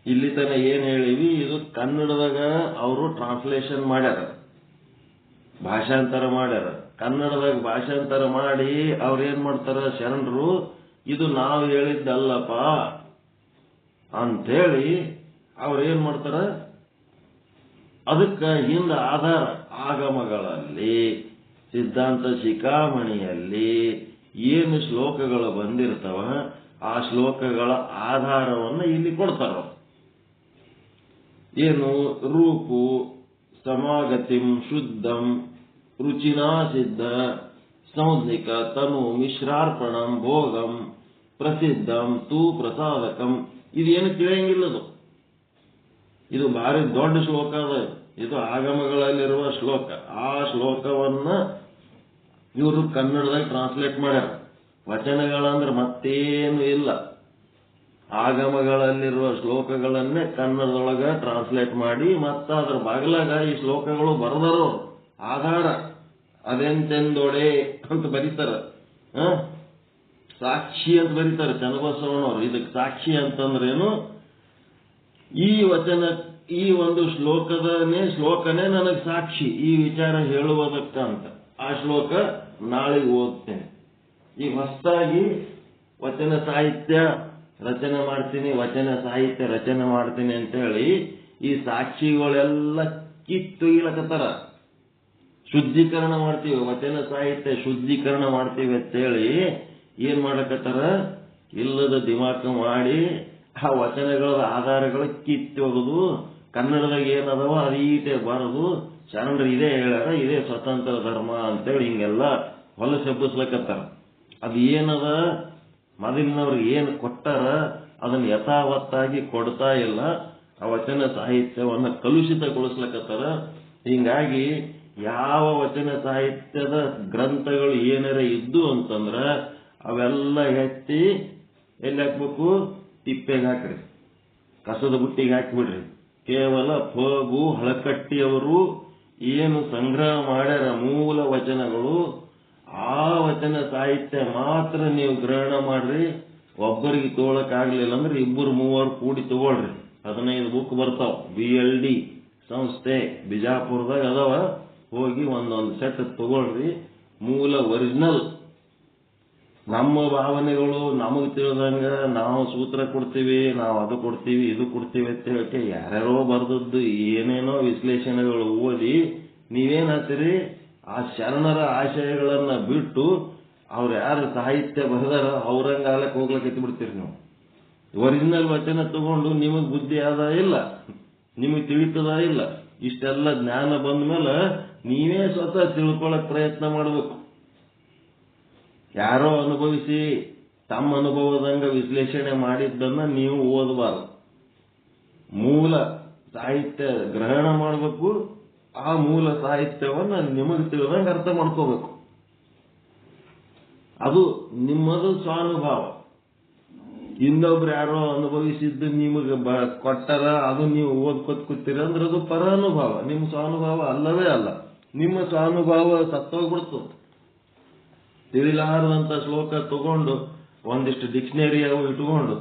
ಇಲ್ಲಿ ತನ ಏನ್ ಹೇಳಿವಿ, ಇದು ಕನ್ನಡದಾಗ ಅವರು ಟ್ರಾನ್ಸ್ಲೇಷನ್ ಮಾಡ್ಯಾರ, ಭಾಷಾಂತರ ಮಾಡ್ಯಾರ. ಕನ್ನಡದಾಗ ಭಾಷಾಂತರ ಮಾಡಿ ಅವ್ರೇನ್ ಮಾಡ್ತಾರ ಶರಣರು, ಇದು ನಾವು ಹೇಳಿದ್ದಲ್ಲಪ್ಪ ಅಂಥೇಳಿ ಅವ್ರೇನ್ ಮಾಡ್ತಾರ, ಅದಕ್ಕ ಹಿಂದ ಆಧಾರ ಆಗಮಗಳಲ್ಲಿ ಸಿದ್ಧಾಂತ ಶಿಖಾಮಣಿಯಲ್ಲಿ ಏನು ಶ್ಲೋಕಗಳು ಬಂದಿರ್ತಾವ ಆ ಶ್ಲೋಕಗಳ ಆಧಾರವನ್ನು ಇಲ್ಲಿ ಕೊಡ್ತಾರ. ಏನು? ರೂಪು ಸಮಾಗತಿಂ ಶುದ್ಧಂ ರುಚಿನಾ ಸಿದ್ಧ ಸಂಜ್ಞಿಕ ತನು ಮಿಶ್ರಾರ್ಪಣಂ ಭೋಗಂ ಪ್ರಸಿದ್ಧಂ ತೂ ಪ್ರಸಾದಕಂ. ಇದೇನು ತಿಳಿಯಂಗಿಲ್ಲದು. ಇದು ಭಾರಿ ದೊಡ್ಡ ಶ್ಲೋಕ ಅದ. ಇದು ಆಗಮಗಳಲ್ಲಿರುವ ಶ್ಲೋಕ. ಆ ಶ್ಲೋಕವನ್ನ ಇವರು ಕನ್ನಡದಾಗ ಟ್ರಾನ್ಸ್ಲೇಟ್ ಮಾಡ್ಯಾರ. ವಚನಗಳಂದ್ರೆ ಮತ್ತೇನು ಇಲ್ಲ, ಆಗಮಗಳಲ್ಲಿರುವ ಶ್ಲೋಕಗಳನ್ನೇ ಕನ್ನಡದೊಳಗ ಟ್ರಾನ್ಸ್ಲೇಟ್ ಮಾಡಿ ಮತ್ತ ಅದ್ರ ಬಾಗಲಾಗ ಈ ಶ್ಲೋಕಗಳು ಬರೆದರು. ಆಧಾರ ಅದೆಂತೆಂದೊಡೆ ಅಂತ ಬರೀತಾರ, ಸಾಕ್ಷಿ ಅಂತ ಬರೀತಾರೆ ಚನ್ನಬಸವಣ್ಣವ್ರು. ಇದಕ್ಕೆ ಸಾಕ್ಷಿ ಅಂತಂದ್ರೇನು? ಈ ವಚನ, ಈ ಒಂದು ಶ್ಲೋಕನೇ ನನಗೆ ಸಾಕ್ಷಿ ಈ ವಿಚಾರ ಹೇಳುವುದಕ್ಕಂತ. ಆ ಶ್ಲೋಕ ನಾಳೆಗೆ ಓದ್ತೇನೆ. ಈಗ ಹೊಸದಾಗಿ ವಚನ ಸಾಹಿತ್ಯ ರಚನೆ ಮಾಡ್ತೀನಿ, ವಚನ ಸಾಹಿತ್ಯ ರಚನೆ ಮಾಡ್ತೀನಿ ಅಂತ ಹೇಳಿ ಈ ಸಾಕ್ಷಿಗಳೆಲ್ಲ ಕಿತ್ತೊಯ್ಲಕತ್ತಾರ. ಶುದ್ಧೀಕರಣ ಮಾಡ್ತೀವಿ, ವಚನ ಸಾಹಿತ್ಯ ಶುದ್ಧೀಕರಣ ಮಾಡ್ತೀವಿ ಅಂತೇಳಿ ಏನ್ ಮಾಡಕತ್ತಾರ, ಇಲ್ಲದ ದಿಮಾಕ ಮಾಡಿ ಆ ವಚನಗಳ ಆಧಾರಗಳು ಕಿತ್ತೊಗೆದು ಕನ್ನಡದಾಗ ಏನದವ ಅದೀಟೆ ಬರದು ಶರಣರು ಇದೇ ಹೇಳ್ಯಾರ, ಇದೇ ಸ್ವತಂತ್ರ ಧರ್ಮ ಅಂತೇಳಿ ಹಿಂಗೆಲ್ಲ ಹೊಲಸು ಎಬ್ಬಿಸ್ಲಕತ್ತಾರ. ಅದು ಏನದ, ಮೊದಲಿನವ್ರಿಗೆ ಏನು ಕೊಟ್ಟಾರ ಅದನ್ನ ಯಥಾವತ್ತಾಗಿ ಕೊಡ್ತಾ ಇಲ್ಲ. ಆ ವಚನ ಸಾಹಿತ್ಯವನ್ನ ಕಲುಷಿತಗೊಳಿಸ್ಲಕತ್ತಾರ. ಹಿಂಗಾಗಿ ಯಾವ ವಚನ ಸಾಹಿತ್ಯದ ಗ್ರಂಥಗಳು ಏನಾರ ಇದ್ದು ಅಂತಂದ್ರ ಅವೆಲ್ಲ ಎತ್ತಿ ಎಲ್ಲಿ ಹಾಕ್ಬೇಕು? ತಿಪ್ಪೆಗೆ ಹಾಕ್ರಿ, ಕಸದ ಬುಟ್ಟಿಗೆ ಹಾಕಿಬಿಡ್ರಿ. ಕೇವಲ ಫಗು ಹಳಕಟ್ಟಿಯವರು ಏನು ಸಂಗ್ರಹ ಮಾಡ್ಯಾರ ಮೂಲ ವಚನಗಳು, ಆ ವಚನ ಸಾಹಿತ್ಯ ಮಾತ್ರ ನೀವು ಗ್ರಹಣ ಮಾಡ್ರಿ. ಒಬ್ಬರಿಗೆ ತಗೊಳಕ್ಕಾಗ್ಲಿಲ್ಲ ಅಂದ್ರೆ ಇಬ್ಬರು ಮೂವರು ಕೂಡಿ ತಗೊಳ್ರಿ. 15 ಬುಕ್ ಬರ್ತಾವ. BLD ಸಂಸ್ಥೆ ಬಿಜಾಪುರದಾಗ ಅದಾವ. ಹೋಗಿ ಒಂದೊಂದು ಸೆಟ್ ತಗೊಳ್ರಿ. ಮೂಲ ಒರಿಜಿನಲ್ ನಮ್ಮ ಭಾವನೆಗಳು ನಮಗೆ ತಿಳಿದಂಗ ನಾವು ಸೂತ್ರ ಕೊಡ್ತೀವಿ, ನಾವು ಅದು ಕೊಡ್ತೀವಿ ಇದು ಕೊಡ್ತೀವಿ ಅಂತ ಹೇಳಕ್ಕೆ ಯಾರ್ಯಾರೋ ಬರ್ದದ್ದು ಏನೇನೋ ವಿಶ್ಲೇಷಣೆಗಳು ಓದಿ ನೀವೇನ್ ಹಾಕ್ತೀರಿ, ಆ ಶರಣರ ಆಶಯಗಳನ್ನ ಬಿಟ್ಟು ಅವ್ರು ಯಾರು ಸಾಹಿತ್ಯ ಬರೆದಾರ ಅವ್ರಂಗಾಲಕ್ಕೆ ಹೋಗ್ಲಕ್ಕೆ ಬಿಡ್ತೀರಿ. ನೀವು ಒರಿಜಿನಲ್ ವಚನ ತಗೊಂಡು ನಿಮಗ್ ಬುದ್ಧಿ ಆದ ಇಲ್ಲ, ನಿಮಗ್ ತಿಳಿತದ ಇಲ್ಲ. ಇಷ್ಟೆಲ್ಲ ಜ್ಞಾನ ಬಂದ ಮೇಲೆ ನೀವೇ ಸ್ವತಃ ತಿಳ್ಕೊಳಕ್ ಪ್ರಯತ್ನ ಮಾಡಬೇಕು. ಯಾರೋ ಅನುಭವಿಸಿ ತಮ್ಮ ಅನುಭವದಂಗ ವಿಶ್ಲೇಷಣೆ ಮಾಡಿದ್ದನ್ನ ನೀವು ಓದಬಾರದು. ಮೂಲ ಸಾಹಿತ್ಯ ಗ್ರಹಣ ಮಾಡಬೇಕು. ಆ ಮೂಲ ಸಾಹಿತ್ಯವನ್ನ ನಿಮಗೆ ತಿಳಿದಂಗೆ ಅರ್ಥ ಮಾಡ್ಕೋಬೇಕು. ಅದು ನಿಮ್ಮದು ಸ್ವಾನುಭಾವ. ಇನ್ನೊಬ್ರು ಯಾರೋ ಅನುಭವಿಸಿದ್ದು ನಿಮಗೆ ಕೊಟ್ಟರ ಅದು ನೀವು ಓದ್ಕೊತ್ ಕೂತೀರ ಅಂದ್ರೆ ಅದು ಪರ ಅನುಭವ, ನಿಮ್ಮ ಸ್ವಾನುಭಾವ ಅಲ್ಲವೇ ಅಲ್ಲ. ನಿಮ್ಮ ಸ್ವಾನುಭಾವ ಸತ್ತೋಗ್ಬಿಡ್ತದೆ. ತಿಳಿಲಾರದಂತ ಶ್ಲೋಕ ತಗೊಂಡು ಒಂದಿಷ್ಟು ಡಿಕ್ಷನರಿ ಅವು ಇಟ್ಕೊಂಡು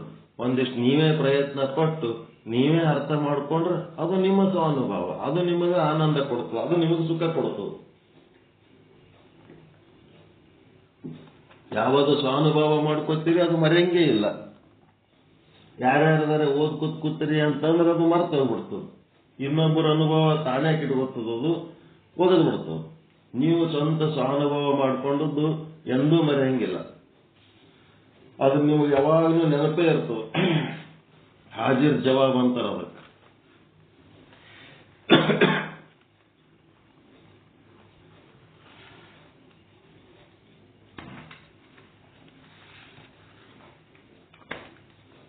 ಒಂದಿಷ್ಟು ನೀವೇ ಪ್ರಯತ್ನ ಪಟ್ಟು ನೀವೇ ಅರ್ಥ ಮಾಡ್ಕೊಂಡ್ರೆ ಅದು ನಿಮ್ಮ ಸ್ವಾನುಭಾವ. ಅದು ನಿಮಗೆ ಆನಂದ ಕೊಡ್ತದೆ, ಅದು ನಿಮಗೆ ಸುಖ ಕೊಡ್ತದೆ. ಯಾವುದು ಸ್ವಾನುಭವ ಮಾಡ್ಕೊತೀರಿ ಅದು ಮರೆಯಂಗೇ ಇಲ್ಲ. ಯಾರ್ಯಾರ ಓದ್ಕೊತ್ ಕೂತೀರಿ ಅಂತಂದ್ರೆ ಅದು ಮರ್ತ ಹೋಗ್ಬಿಡ್ತದೆ. ಇನ್ನೊಬ್ಬರ ಅನುಭವ ತಾನೇ ಕಿಟ್ಕೊತದ, ಅದು ಒಗದು ಬಿಡ್ತದೆ. ನೀವು ಸ್ವಂತ ಸ್ವಾನುಭವ ಮಾಡ್ಕೊಂಡದ್ದು ಎಂದೂ ಮರೆಯಂಗಿಲ್ಲ. ಅದು ನಿಮ್ಗೆ ಯಾವಾಗಲೂ ನೆನಪೇ ಇರ್ತದೆ. ಹಾಜಿರ್ ಜವಾಬ್ ಅಂತಾರ ಅದಕ್ಕೆ.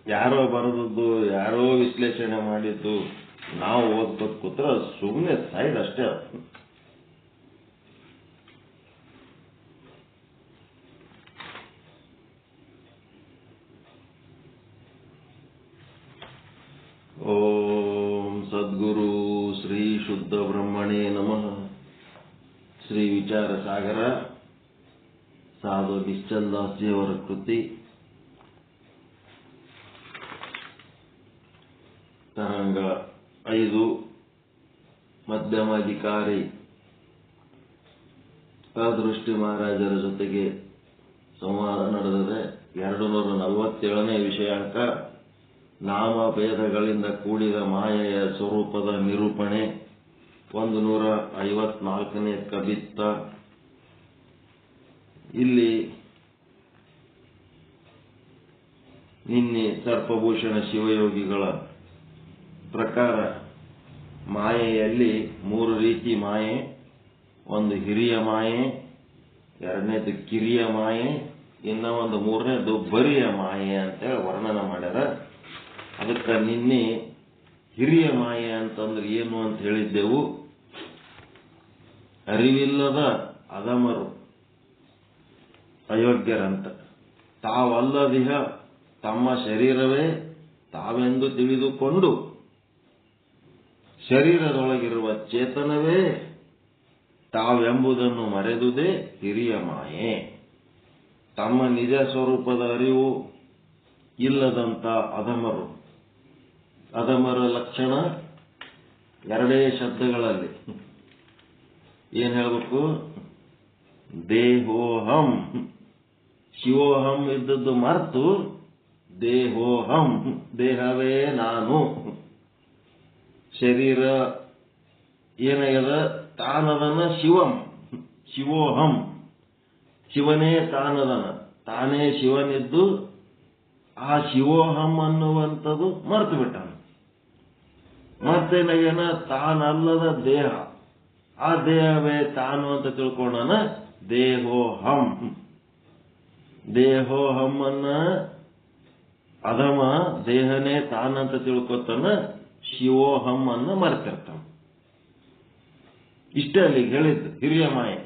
ಯಾರೋ ಬರೆದದ್ದು, ಯಾರೋ ವಿಶ್ಲೇಷಣೆ ಮಾಡಿದ್ದು ನಾವು ಓದ್ಕೊತ್ ಕೂತ್ರ ಸುಮ್ಮನೆ ಸೈಡ್ ಅಷ್ಟೇ. ಓಂ ಸದ್ಗುರು ಶ್ರೀ ಶುದ್ಧ ಬ್ರಹ್ಮಣೇ ನಮಃ. ಶ್ರೀ ವಿಚಾರ ಸಾಗರ ಸಾಧು ನಿಶ್ಚಲ್ದಾಸ್ಜಿಯವರ ಕೃತಿ. ತರಂಗ 5 ಮಧ್ಯಮಾಧಿಕಾರಿ ಅದೃಷ್ಟಿ ಮಹಾರಾಜರ ಜೊತೆಗೆ ಸಂವಾದ ನಡೆದಿದೆ. 247ನೇ ವಿಷಯಾಂಕ ನಾಮಭೇದಗಳಿಂದ ಕೂಡಿದ ಮಾಯೆಯ ಸ್ವರೂಪದ ನಿರೂಪಣೆ. 154ನೇ ಕಬಿತ್ತ. ಇಲ್ಲಿ ನಿನ್ನೆ ಸರ್ಪಭೂಷಣ ಶಿವಯೋಗಿಗಳ ಪ್ರಕಾರ ಮಾಯೆಯಲ್ಲಿ 3 ರೀತಿ ಮಾಯೆ. ಒಂದು ಹಿರಿಯ ಮಾಯೆ, ಎರಡನೇದು ಕಿರಿಯ ಮಾಯೆ, ಇನ್ನ ಒಂದು ಮೂರನೇದು ಬರಿಯ ಮಾಯೆ ಅಂತೇಳಿ ವರ್ಣನ ಮಾಡ್ಯಾರ. ಅದಕ್ಕೆ ನಿನ್ನೆ ಹಿರಿಯ ಮಾಯೆ ಅಂತಂದ್ರೆ ಏನು ಅಂತ ಹೇಳಿದ್ದೆವು. ಅರಿವಿಲ್ಲದ ಅಧಮರು, ಅಯೋಗ್ಯರಂತ, ತಾವಲ್ಲದಿಹ ತಮ್ಮ ಶರೀರವೇ ತಾವೆಂದು ತಿಳಿದುಕೊಂಡು ಶರೀರದೊಳಗಿರುವ ಚೇತನವೇ ತಾವೆಂಬುದನ್ನು ಮರೆದುದೇ ಹಿರಿಯ ಮಾಯೆ. ತಮ್ಮ ನಿಜ ಸ್ವರೂಪದ ಅರಿವು ಇಲ್ಲದಂತ ಅಧಮರು. ಅಧಮರ ಲಕ್ಷಣ 2 ಶಬ್ದಗಳಲ್ಲಿ ಏನ್ ಹೇಳ್ಬೇಕು? ದೇಹೋಹಂ. ಶಿವೋಹಂ ಇದ್ದದ್ದು ಮರೆತು ದೇಹೋಹಂ, ದೇಹವೇ ನಾನು. ಶರೀರ ಏನಾಗ್ಯದ? ತಾನದನ ಶಿವಂ, ಶಿವೋಹಂ. ಶಿವನೇ ತಾನದನ, ತಾನೇ ಶಿವನಿದ್ದು ಆ ಶಿವೋಹಂ ಅನ್ನುವಂಥದ್ದು ಮರೆತು ಬಿಟ್ಟಾನ. ಮತ್ತೇನಾಗೇನ? ತಾನಲ್ಲದ ದೇಹ, ಆ ದೇಹವೇ ತಾನು ಅಂತ ತಿಳ್ಕೊಂಡನ. ದೇಹೋಹಂ. ದೇಹೋಹಮ್ಮನ್ನ ಅಧಮ ದೇಹನೇ ತಾನಂತ ತಿಳ್ಕೊತಾನ, ಶಿವೋಹಂ ಅನ್ನ ಮರೆತಿರ್ತಾನ. ಇಷ್ಟೇ ಅಲ್ಲಿಗೆ ಹೇಳಿದ್ದು ಹಿರಿಯ ಮಾಯೆ.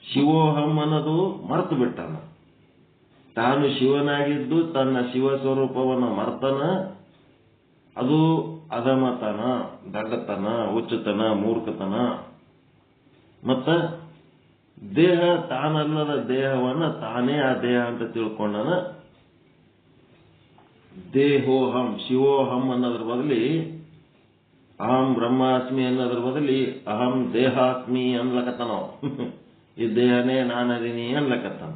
ಶಿವೋಹಂ ಅನ್ನೋದು ಮರೆತು ಬಿಟ್ಟಾನ. ತಾನು ಶಿವನಾಗಿದ್ದು ತನ್ನ ಶಿವ ಸ್ವರೂಪವನ್ನು ಮರ್ತನ. ಅದು ಅಧಮತನ, ದಡ್ಡತನ, ಹುಚ್ಚುತನ, ಮೂರ್ಖತನ. ಮತ್ತ ದೇಹ ತಾನಲ್ಲದ ದೇಹವನ್ನ ತಾನೇ ಆ ದೇಹ ಅಂತ ತಿಳ್ಕೊಂಡನ. ದೇಹೋಹಂ ಶಿವೋಹಂ ಅನ್ನೋದ್ರ ಬದಲಿ ಅಹಂ ಬ್ರಹ್ಮಾಸ್ಮಿ ಅನ್ನೋದ್ರ ಬದಲಿ ಅಹಂ ದೇಹಾಸ್ಮಿ ಅನ್ಲಕತ್ತಾನ. ಈ ದೇಹನೇ ನಾನದೀನಿ ಅನ್ಲಕತ್ತಾನ.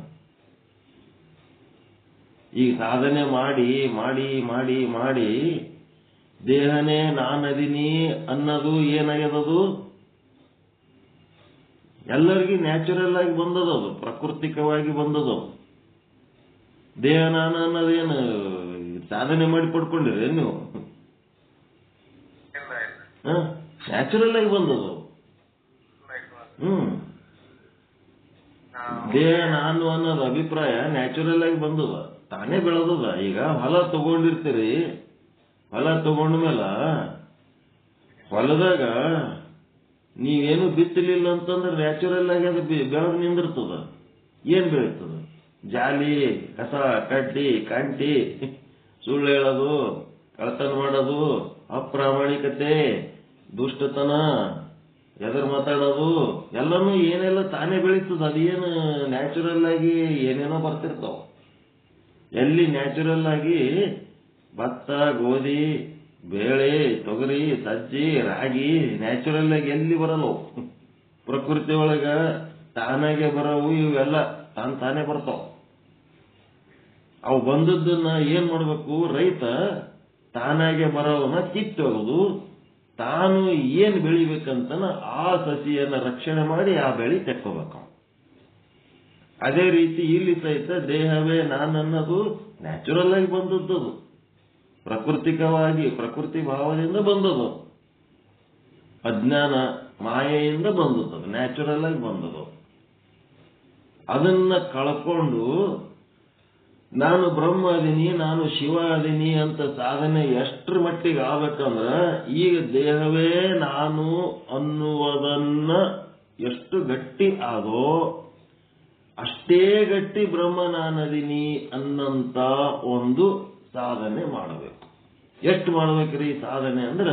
ಈ ಸಾಧನೆ ಮಾಡಿ ಮಾಡಿ ಮಾಡಿ ಮಾಡಿ ದೇಹನೇ ನಾನದೀನಿ ಅನ್ನೋದು ಏನಾಗ್ಯದದು ಎಲ್ಲರಿಗೂ ನ್ಯಾಚುರಲ್ ಆಗಿ ಬಂದದದು, ಪ್ರಾಕೃತಿಕವಾಗಿ ಬಂದದು. ದೇಹ ನಾನು ಅನ್ನೋದೇನು ಸಾಧನೆ ಮಾಡಿ ಪಡ್ಕೊಂಡಿರಿ ನೀವು? ನ್ಯಾಚುರಲ್ ಆಗಿ ಬಂದದು. ದೇಹ ನಾನು ಅನ್ನೋದು ಅಭಿಪ್ರಾಯ ನ್ಯಾಚುರಲ್ ಆಗಿ ಬಂದದ, ತಾನೇ ಬೆಳೆದದ. ಈಗ ಹೊಲ ತಗೊಂಡಿರ್ತೀರಿ, ಹೊಲ ತಗೊಂಡ್ಮೇಲ ಹೊಲದಾಗ ನೀವೇನು ಬಿತ್ತಲಿಲ್ಲ ಅಂತಂದ್ರೆ ನ್ಯಾಚುರಲ್ ಆಗಿ ಅದು ಬೆಳೆದು ನಿಂದಿರ್ತದ. ಏನ್ ಬೆಳೀತದ? ಜಾಲಿ, ಕಸ, ಕಡ್ಡಿ, ಕಂಟಿ, ಸುಳ್ಳು ಹೇಳೋದು, ಕಳತನ ಮಾಡೋದು, ಅಪ್ರಾಮಾಣಿಕತೆ, ದುಷ್ಟತನ, ಎದುರು ಮಾತಾಡೋದು ಎಲ್ಲನೂ ಏನೆಲ್ಲ ತಾನೇ ಬೆಳೀತದ. ಅದೇನು ನ್ಯಾಚುರಲ್ ಆಗಿ ಏನೇನೋ ಬರ್ತಿರ್ತಾವ. ಎಲ್ಲಿ ನ್ಯಾಚುರಲ್ ಆಗಿ ಭತ್ತ, ಗೋಧಿ, ಬೇಳೆ, ತೊಗರಿ, ಸಜ್ಜಿ, ರಾಗಿ ನ್ಯಾಚುರಲ್ ಆಗಿ ಎಲ್ಲಿ ಬರಲ್ಲವು. ಪ್ರಕೃತಿ ಒಳಗ ತಾನಾಗೆ ಬರವು ಇವೆಲ್ಲ ತಾನೇ ಬರ್ತಾವ. ಅವು ಬಂದದ್ದನ್ನ ಏನ್ ಮಾಡ್ಬೇಕು? ರೈತ ತಾನಾಗೆ ಬರೋವನ್ನ ಕಿತ್ತೋಗುದು, ತಾನು ಏನ್ ಬೆಳಿಬೇಕಂತನ ಆ ಸಸಿಯನ್ನ ರಕ್ಷಣೆ ಮಾಡಿ ಆ ಬೆಳಿ ತೆಕ್ಕೋಬೇಕು. ಅದೇ ರೀತಿ ಇಲ್ಲಿ ಸಹಿತ ದೇಹವೇ ನಾನನ್ನೋದು ನ್ಯಾಚುರಲ್ ಆಗಿ ಬಂದದ್ದು, ಪ್ರಾಕೃತಿಕವಾಗಿ ಪ್ರಕೃತಿ ಭಾವದಿಂದ ಬಂದದು, ಅಜ್ಞಾನ ಮಾಯೆಯಿಂದ ಬಂದದ್ದು, ನ್ಯಾಚುರಲ್ ಆಗಿ ಬಂದದು. ಅದನ್ನ ಕಳ್ಕೊಂಡು ನಾನು ಬ್ರಹ್ಮ ಅದೀನಿ, ನಾನು ಶಿವ ಅದೀನಿ ಅಂತ ಸಾಧನೆ ಎಷ್ಟರ ಮಟ್ಟಿಗೆ ಆಗ್ಬೇಕಂದ್ರ ಈಗ ದೇಹವೇ ನಾನು ಅನ್ನುವುದನ್ನ ಎಷ್ಟು ಗಟ್ಟಿ ಆದೋ ಅಷ್ಟೇ ಗಟ್ಟಿ ಬ್ರಹ್ಮ ನಾನದೀನಿ ಅನ್ನಂತ ಒಂದು ಸಾಧನೆ ಮಾಡಬೇಕು. ಎಷ್ಟು ಮಾಡ್ಬೇಕ್ರಿ ಸಾಧನೆ ಅಂದ್ರ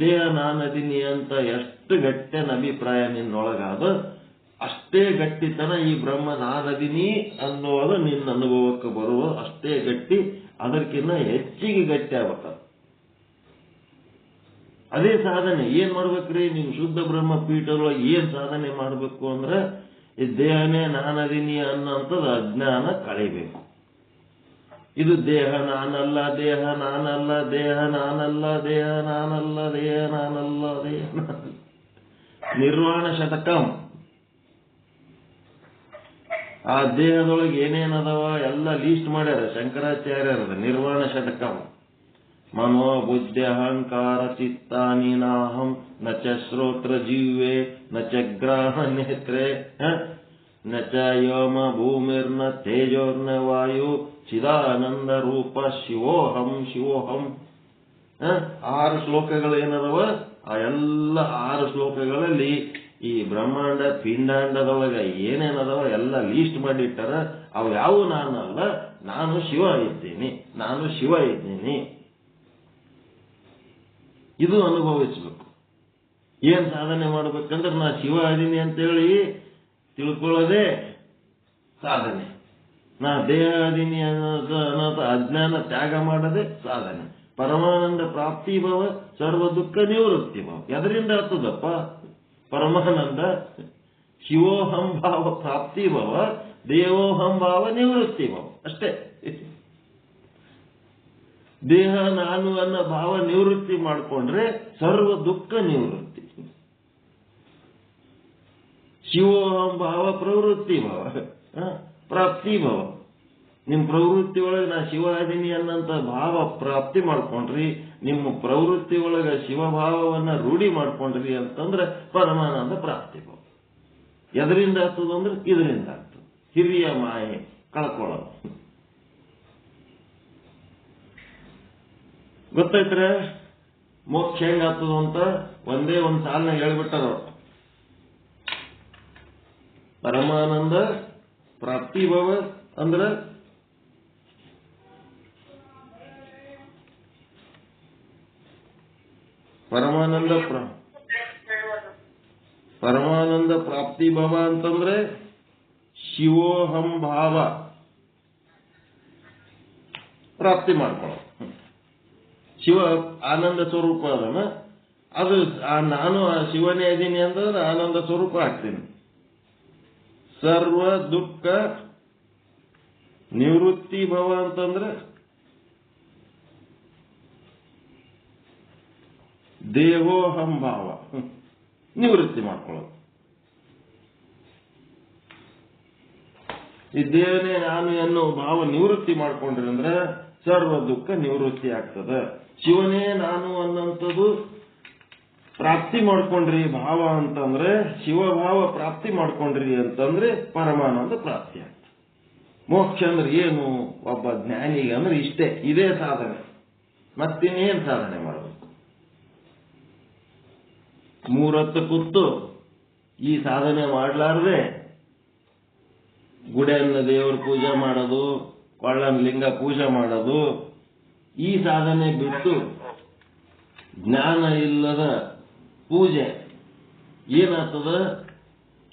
ದೇಹ ನಾನದೀನಿ ಅಂತ ಎಷ್ಟು ಗಟ್ಟಿನ ಅಭಿಪ್ರಾಯ ನಿನ್ನೊಳಗಾದ ಅಷ್ಟೇ ಗಟ್ಟಿತನ ಈ ಬ್ರಹ್ಮ ನಾನದೀನಿ ಅನ್ನೋದು ನಿನ್ನ ಅನುಭವಕ್ಕೆ ಬರುವ ಅಷ್ಟೇ ಗಟ್ಟಿ, ಅದಕ್ಕಿಂತ ಹೆಚ್ಚಿಗೆ ಗಟ್ಟಿ ಆಗ್ಬೇಕ. ಅದೇ ಸಾಧನೆ. ಏನ್ ಮಾಡ್ಬೇಕ್ರಿ? ನೀವು ಶುದ್ಧ ಬ್ರಹ್ಮ ಪೀಠದೊಳಗೆ ಏನ್ ಸಾಧನೆ ಮಾಡ್ಬೇಕು ಅಂದ್ರೆ ಈ ದೇಹನೇ ನಾನದೀನಿ ಅನ್ನೋಂಥದ್ದು ಅಜ್ಞಾನ ಕಳಿಬೇಕು. ಇದು ದೇಹ ನಾನಲ್ಲ, ದೇಹ ನಾನಲ್ಲ, ದೇಹ ನಾನಲ್ಲ, ದೇಹ ನಾನಲ್ಲ, ದೇಹ ನಾನಲ್ಲ, ದೇಹ ನಾನಲ್ಲ. ನಿರ್ವಾಣ ಶತಕಂ. ಆ ದೇಹದೊಳಗೆ ಏನೇನದವ ಎಲ್ಲ ಲೀಸ್ಟ್ ಮಾಡ್ಯಾರ ಶಂಕರಾಚಾರ್ಯರದ ನಿರ್ವಾಣ ಶತಕಂ. ಮನೋ ಬುದ್ಧಿ ಅಹಂಕಾರ ಚಿತ್ತಾನಿ ನಾಹಂ ನ ಚ ಶ್ರೋತ್ರ ಜಿಹ್ವೆ ನ ಚ ಗ್ರಾಹ ನೇತ್ರೆ ನ ಚ ಯೋಮ ಭೂಮಿರ್ನ ತೇಜೋರ್ನ ವಾಯು ಚಿದಾನಂದ ರೂಪ ಶಿವೋಹಂ ಶಿವೋಹಂ. 6 ಶ್ಲೋಕಗಳೇನದವ ಆ ಎಲ್ಲ 6 ಶ್ಲೋಕಗಳಲ್ಲಿ ಈ ಬ್ರಹ್ಮಾಂಡ ಪಿಂಡಾಂಡದೊಳಗ ಏನೇನದವ ಎಲ್ಲ ಲೀಸ್ಟ್ ಮಾಡಿಟ್ಟಾರ. ಅವು ಯಾವ ನಾನಲ್ಲ, ನಾನು ಶಿವ ಇದ್ದೀನಿ, ನಾನು ಶಿವ ಇದ್ದೀನಿ. ಇದು ಅನುಭವಿಸ್ಬೇಕು. ಏನ್ ಸಾಧನೆ ಮಾಡ್ಬೇಕಂದ್ರೆ ನಾ ಶಿವ ಅದೀನಿ ಅಂತೇಳಿ ತಿಳ್ಕೊಳ್ಳೋದೇ ಸಾಧನೆ. ನಾ ದೇಹ ಅದೀನಿ ಅನ್ನೋದು ಅಜ್ಞಾನ ತ್ಯಾಗ ಮಾಡೋದೇ ಸಾಧನೆ. ಪರಮಾನಂದ ಪ್ರಾಪ್ತಿ ಭಾವ, ಸರ್ವ ದುಃಖ ನಿವೃತ್ತಿ ಭಾವ. ಎದರಿಂದ ಆಗ್ತದಪ್ಪ ಪರಮಾನಂದ? ಶಿವೋಹಂ ಭಾವ ಪ್ರಾಪ್ತಿ ಭಾವ, ದೇವೋಹಂ ಭಾವ ನಿವೃತ್ತಿ ಭಾವ ಅಷ್ಟೇ. ದೇಹ ನಾನು ಅನ್ನೋ ಭಾವ ನಿವೃತ್ತಿ ಮಾಡಿಕೊಂಡ್ರೆ ಸರ್ವ ದುಃಖ ನಿವೃತ್ತಿ. ಶಿವೋಹಂ ಭಾವ ಪ್ರವೃತ್ತಿ ಭಾವ, ಪ್ರಾಪ್ತಿ ಭಾವ. ನಿಮ್ ಪ್ರವೃತ್ತಿ ಒಳಗೆ ನಾ ಶಿವ ಅದೀನಿ ಅನ್ನಂತ ಭಾವ ಪ್ರಾಪ್ತಿ ಮಾಡ್ಕೊಂಡ್ರಿ, ನಿಮ್ಮ ಪ್ರವೃತ್ತಿ ಒಳಗ ಶಿವಭಾವವನ್ನ ರೂಢಿ ಮಾಡ್ಕೊಂಡ್ರಿ ಅಂತಂದ್ರೆ ಪರಮಾನಂದ ಪ್ರಾಪ್ತಿ ಭಾವ. ಎದರಿಂದ ಆಗ್ತದಂದ್ರೆ ಇದರಿಂದ ಆಗ್ತದೆ. ಹಿರಿಯ ಮಾಯೆ ಕಳ್ಕೊಳ್ಳೋದು. ಗೊತ್ತೈತ್ರೆ ಮೋಕ್ಷ ಹೆಂಗಾಗ್ತದ ಅಂತ ಒಂದೇ ಒಂದು ಸಾಲಿನಾಗ ಹೇಳ್ಬಿಟ್ಟಾರ. ಪರಮಾನಂದ ಪ್ರಾಪ್ತಿ ಭಾವ ಅಂದ್ರ ಪರಮಾನಂದ ಪ್ರಾಪ್ತಿ ಭಾವ ಅಂತಂದ್ರೆ ಶಿವೋಹಂ ಭಾವ ಪ್ರಾಪ್ತಿ ಮಾಡ್ಕೊಳ್ಳೋದು. ಶಿವ ಆನಂದ ಸ್ವರೂಪ ಅದನ್ನ, ಅದು ನಾನು ಶಿವನೇ ಇದ್ದೀನಿ ಅಂತಂದ್ರೆ ಆನಂದ ಸ್ವರೂಪ ಆಗ್ತೀನಿ. ಸರ್ವ ದುಃಖ ನಿವೃತ್ತಿ ಭವ ಅಂತಂದ್ರೆ ದೇಹೋಹಂ ಭಾವ ನಿವೃತ್ತಿ ಮಾಡ್ಕೊಳ್ಳೋದು. ಈ ದೇವನೇ ನಾನು ಎನ್ನುವ ಭಾವ ನಿವೃತ್ತಿ ಮಾಡ್ಕೊಂಡ್ರಿ ಅಂದ್ರೆ ಸರ್ವ ದುಃಖ ನಿವೃತ್ತಿ ಆಗ್ತದೆ. ಶಿವನೇ ನಾನು ಅನ್ನೋಂಥದ್ದು ಪ್ರಾಪ್ತಿ ಮಾಡ್ಕೊಂಡ್ರಿ ಭಾವ ಅಂತಂದ್ರೆ, ಶಿವಭಾವ ಪ್ರಾಪ್ತಿ ಮಾಡ್ಕೊಂಡ್ರಿ ಅಂತಂದ್ರೆ ಪರಮಾನಂದ ಪ್ರಾಪ್ತಿ ಆಗ್ತದೆ. ಮೋಕ್ಷ ಅಂದ್ರೆ ಏನು? ಒಬ್ಬ ಜ್ಞಾನಿಗೆ ಅಂದ್ರೆ ಇಷ್ಟೇ, ಇದೇ ಸಾಧನೆ, ಮತ್ತಿನ್ನೇನು ಸಾಧನೆ ಮಾಡಬೇಕು? ಮೂರತ್ತು ಕೂತು ಈ ಸಾಧನೆ ಮಾಡಲಾರದೆ ಗುಡಿಯನ್ನ ದೇವರ ಪೂಜೆ ಮಾಡೋದು, ಕೊಳ್ಳನ ಲಿಂಗ ಪೂಜೆ ಮಾಡೋದು, ಈ ಸಾಧನೆ ಬಿಟ್ಟು ಜ್ಞಾನ ಇಲ್ಲದ ಪೂಜೆ ಏನಾಗ್ತದ?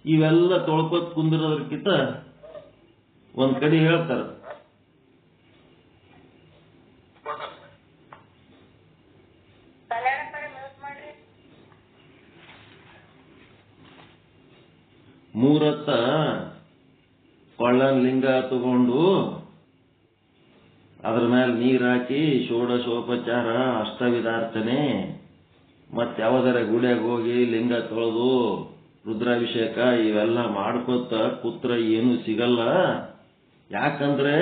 ಇವೆಲ್ಲ ತೊಳ್ಕೊತ್ ಕುಂದಿರೋದಕ್ಕಿಂತ ಒಂದ್ ಕಡೆ ಹೇಳ್ತಾರ, ಮೂರತ್ತ ಕೊಳ್ಳನ್ ಲಿಂಗ ತಗೊಂಡು ಅದ್ರ ಮೇಲೆ ನೀರ್ ಹಾಕಿ ಷೋಡಶೋಪಚಾರ ಅಷ್ಟವಿಧಾರ್ಥನೆ ಮತ್ತೆ ಯಾವ್ದಾರ ಗುಡಿಯಾಗ ಹೋಗಿ ಲಿಂಗ ತೊಳೆದು ರುದ್ರಾಭಿಷೇಕ ಇವೆಲ್ಲ ಮಾಡ್ಕೋತ ಕೂತ್ರ ಏನು ಸಿಗಲ್ಲ. ಯಾಕಂದ್ರೆ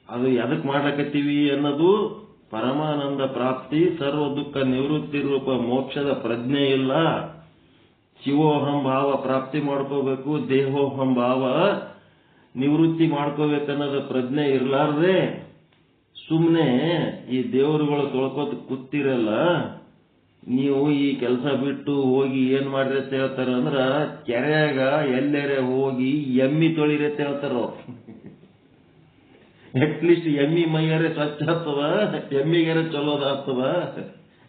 ಅದು ಎದಕ್ ಮಾಡ್ಲಕತ್ತೀವಿ ಅನ್ನೋದು ಪರಮಾನಂದ ಪ್ರಾಪ್ತಿ, ಸರ್ವ ದುಃಖ ನಿವೃತ್ತಿ ರೂಪ ಮೋಕ್ಷದ ಪ್ರಜ್ಞೆ ಇಲ್ಲ. ಶಿವೋಹಂ ಭಾವ ಪ್ರಾಪ್ತಿ ಮಾಡ್ಕೋಬೇಕು, ದೇಹೋಹಂ ಭಾವ ನಿವೃತ್ತಿ ಮಾಡ್ಕೋಬೇಕನ್ನೋದ ಪ್ರಜ್ಞೆ ಇರ್ಲಾರ್ದೆ ಸುಮ್ಮನೆ ಈ ದೇವರುಗಳು ತೊಳ್ಕೋತ ಕೂತಿರಲ್ಲ. ನೀವು ಈ ಕೆಲಸ ಬಿಟ್ಟು ಹೋಗಿ ಏನ್ ಮಾಡ್ರಿ ಅಂತ ಹೇಳ್ತಾರ ಅಂದ್ರ, ಕೆರೆಯಾಗ ಎಲ್ಲೆರೆ ಹೋಗಿ ಎಮ್ಮಿ ತೊಳಿರಿ ಅಂತ ಹೇಳ್ತಾರ. ಅಟ್ಲೀಸ್ಟ್ ಎಮ್ಮಿ ಮೈಯರೆ ಸ್ವಚ್ಛ ಆಗ್ತದ, ಎಮ್ಮಿಗೆರೆ ಚಲೋದಾಗ್ತದ.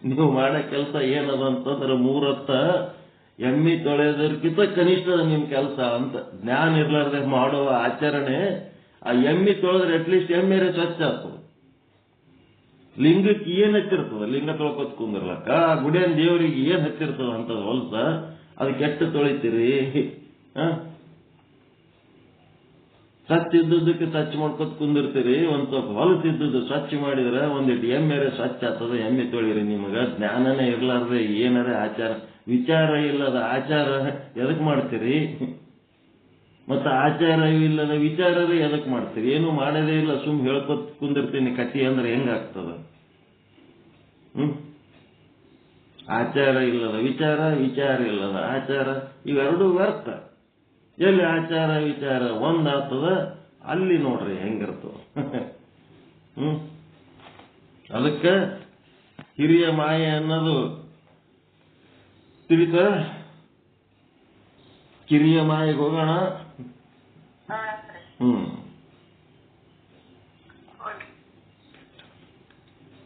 ನೀವು ಮಾಡೋ ಕೆಲಸ ಏನದ ಅಂತಂದ್ರೆ ಮೂರತ್ತ ಎಮ್ಮಿ ತೊಳೆಯೋದಕ್ಕಿಂತ ಕನಿಷ್ಠ ನಿಮ್ ಕೆಲಸ ಅಂತ. ಜ್ಞಾನ ಇರ್ಲಾರ್ದೆ ಮಾಡುವ ಆಚರಣೆ, ಆ ಎಮ್ಮಿ ತೊಳೆದ್ರೆ ಅಟ್ಲೀಸ್ಟ್ ಎಮ್ಮೆರೆ ಸ್ವಚ್ಛ ಆಗ್ತದ. ಲಿಂಗಕ್ಕೆ ಏನ್ ಹಚ್ಚಿರ್ತದ? ಲಿಂಗ ತೊಳ್ಕೊತ್ ಕುಂದಿರ್ಲಕ್ಕ ಗುಡಿಯನ್ ದೇವರಿಗೆ ಏನ್ ಹಚ್ಚಿರ್ತದ ಅಂತದ ಹೊಲ್ಸ? ಅದು ಕೆಟ್ಟ ತೊಳಿತೀರಿ. ಸ್ವಚ್ಛ ಇದ್ದದಕ್ಕೆ ಸ್ವಚ್ಛ ಮಾಡ್ಕೊತ್ ಕುಂದಿರ್ತೀರಿ. ಒಂದ್ ಸ್ವಲ್ಪ ಹೊಲಸಿದ್ದದ್ದು ಸ್ವಚ್ಛ ಮಾಡಿದ್ರೆ ಒಂದಿಟ್ಟು ಎಮ್ಮೆರೆ ಸ್ವಚ್ಛ ಆಗ್ತದ. ಎಮ್ಮೆ ತೊಳಿರಿ. ನಿಮಗ ಜ್ಞಾನನೇ ಇರ್ಲಾರ್ದೆ ಏನಾರ ಆಚಾರ ವಿಚಾರ ಇಲ್ಲದ ಆಚಾರ ಎದಕ್ ಮಾಡ್ತೀರಿ? ಮತ್ತ ಆಚಾರ ಇಲ್ಲದ ವಿಚಾರವೇ ಎದಕ್ ಮಾಡ್ತೀರಿ? ಏನು ಮಾಡೋದೇ ಇಲ್ಲ, ಸುಮ್ ಹೇಳ್ಕೊತ್ ಕುಂದಿರ್ತೀನಿ ಕತಿ ಅಂದ್ರೆ ಹೆಂಗಾಗ್ತದ? ಆಚಾರ ಇಲ್ಲದ ವಿಚಾರ, ವಿಚಾರ ಇಲ್ಲದ ಆಚಾರ, ಇವೆರಡೂ ವ್ಯರ್ಥ. ಎಲ್ಲಿ ಆಚಾರ ವಿಚಾರ ಒಂದಾಗ್ತದ ಅಲ್ಲಿ ನೋಡ್ರಿ ಹೆಂಗಿರ್ತದ. ಅದಕ್ಕೆ ಹಿರಿಯ ಮಾಯೆ ಅನ್ನೋದು ತಿಳಿತ. ಕಿರಿಯ ಮಾಯೆಗೆ ಹೋಗೋಣ.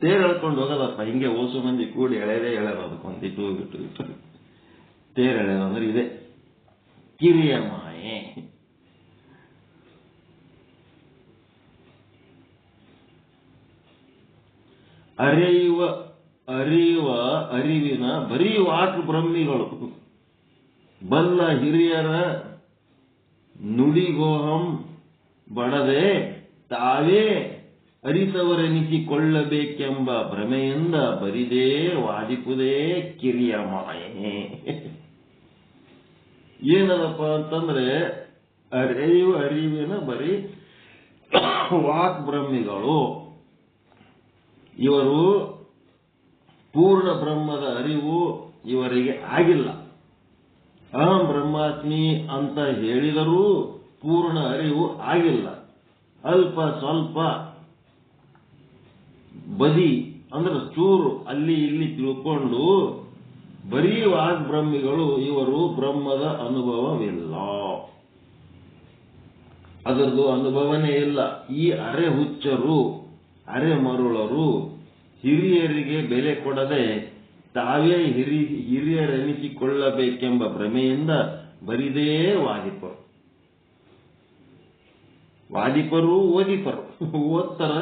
ತೇರ್ ಎಳ್ಕೊಂಡು ಹೋಗೋದಪ್ಪ, ಹಿಂಗೆ ಓಸು ಮಂದಿ ಕೂಡಿ ಎಳೆದೇ ಎಳೆದ ಅದಕ್ಕೊಂದಿಟ್ಟು ಇಟ್ಟು ತೇರ್ ಎಳೆದಂದ್ರೆ ಇದೆ ಕಿರಿಯ ಮಾಯೆ. ಅರಿವಿನ ಬರೀ ವಾಕ್ ಬ್ರಹ್ಮಿಗಳು ಬಲ್ಲ ಹಿರಿಯರ ನುಡಿಗೋಹಂ ಬಡದೆ ತಾವೇ ಅರಿತವರೆನಿಸಿಕೊಳ್ಳಬೇಕೆಂಬ ಭ್ರಮೆಯಿಂದ ಬರಿದೇ ವಾದಿಪುದೇ ಕಿರಿಯ ಮಾಯೆ. ಏನದಪ್ಪ ಅಂತಂದ್ರೆ ಅರಿವಿನ ಬರೀ ವಾಕ್ ಬ್ರಹ್ಮಿಗಳು ಇವರು ಪೂರ್ಣ ಬ್ರಹ್ಮದ ಅರಿವು ಇವರಿಗೆ ಆಗಿಲ್ಲ. ಅಹಂ ಬ್ರಹ್ಮಾಸ್ಮಿ ಅಂತ ಹೇಳಿದರೂ ಪೂರ್ಣ ಅರಿವು ಆಗಿಲ್ಲ. ಅಲ್ಪ ಸ್ವಲ್ಪ ಬದಿ ಅಂದ್ರೆ ಚೂರು ಅಲ್ಲಿ ಇಲ್ಲಿ ತಿಳ್ಕೊಂಡು ಬರೀ ವಾಗ್ಬ್ರಹ್ಮಿಗಳು ಇವರು ಬ್ರಹ್ಮದ ಅನುಭವವಿಲ್ಲ, ಅದರದ್ದು ಅನುಭವನೇ ಇಲ್ಲ. ಈ ಅರೆ ಹುಚ್ಚರು, ಅರೆ ಮರುಳರು ಹಿರಿಯರಿಗೆ ಬೆಲೆ ಕೊಡದೆ ತಾವೇ ಹಿರಿಯರೆನಿಸಿಕೊಳ್ಳಬೇಕೆಂಬ ಭ್ರಮೆಯಿಂದ ಬರಿದೇ ವಾದಿಪರು ಓದಿಪರು ಓದ್ತಾರ,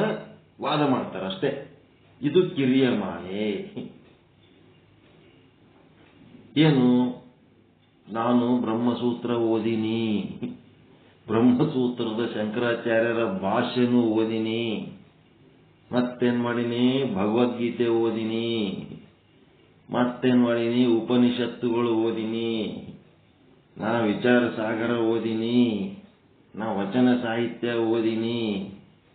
ವಾದ ಮಾಡ್ತಾರ ಅಷ್ಟೇ. ಇದು ಕಿರಿಯ ಮಾಯೆ. ಏನು? ನಾನು ಬ್ರಹ್ಮಸೂತ್ರ ಓದಿನಿ, ಬ್ರಹ್ಮಸೂತ್ರದ ಶಂಕರಾಚಾರ್ಯರ ಭಾಷ್ಯನೂ ಓದಿನಿ, ಮತ್ತೇನ್ ಮಾಡಿನಿ, ಭಗವದ್ಗೀತೆ ಓದಿನಿ, ಮತ್ತೇನ್ ಮಾಡಿನಿ, ಉಪನಿಷತ್ತುಗಳು ಓದಿನಿ, ನಾ ವಿಚಾರ ಸಾಗರ ಓದಿನಿ, ನಾ ವಚನ ಸಾಹಿತ್ಯ ಓದಿನಿ,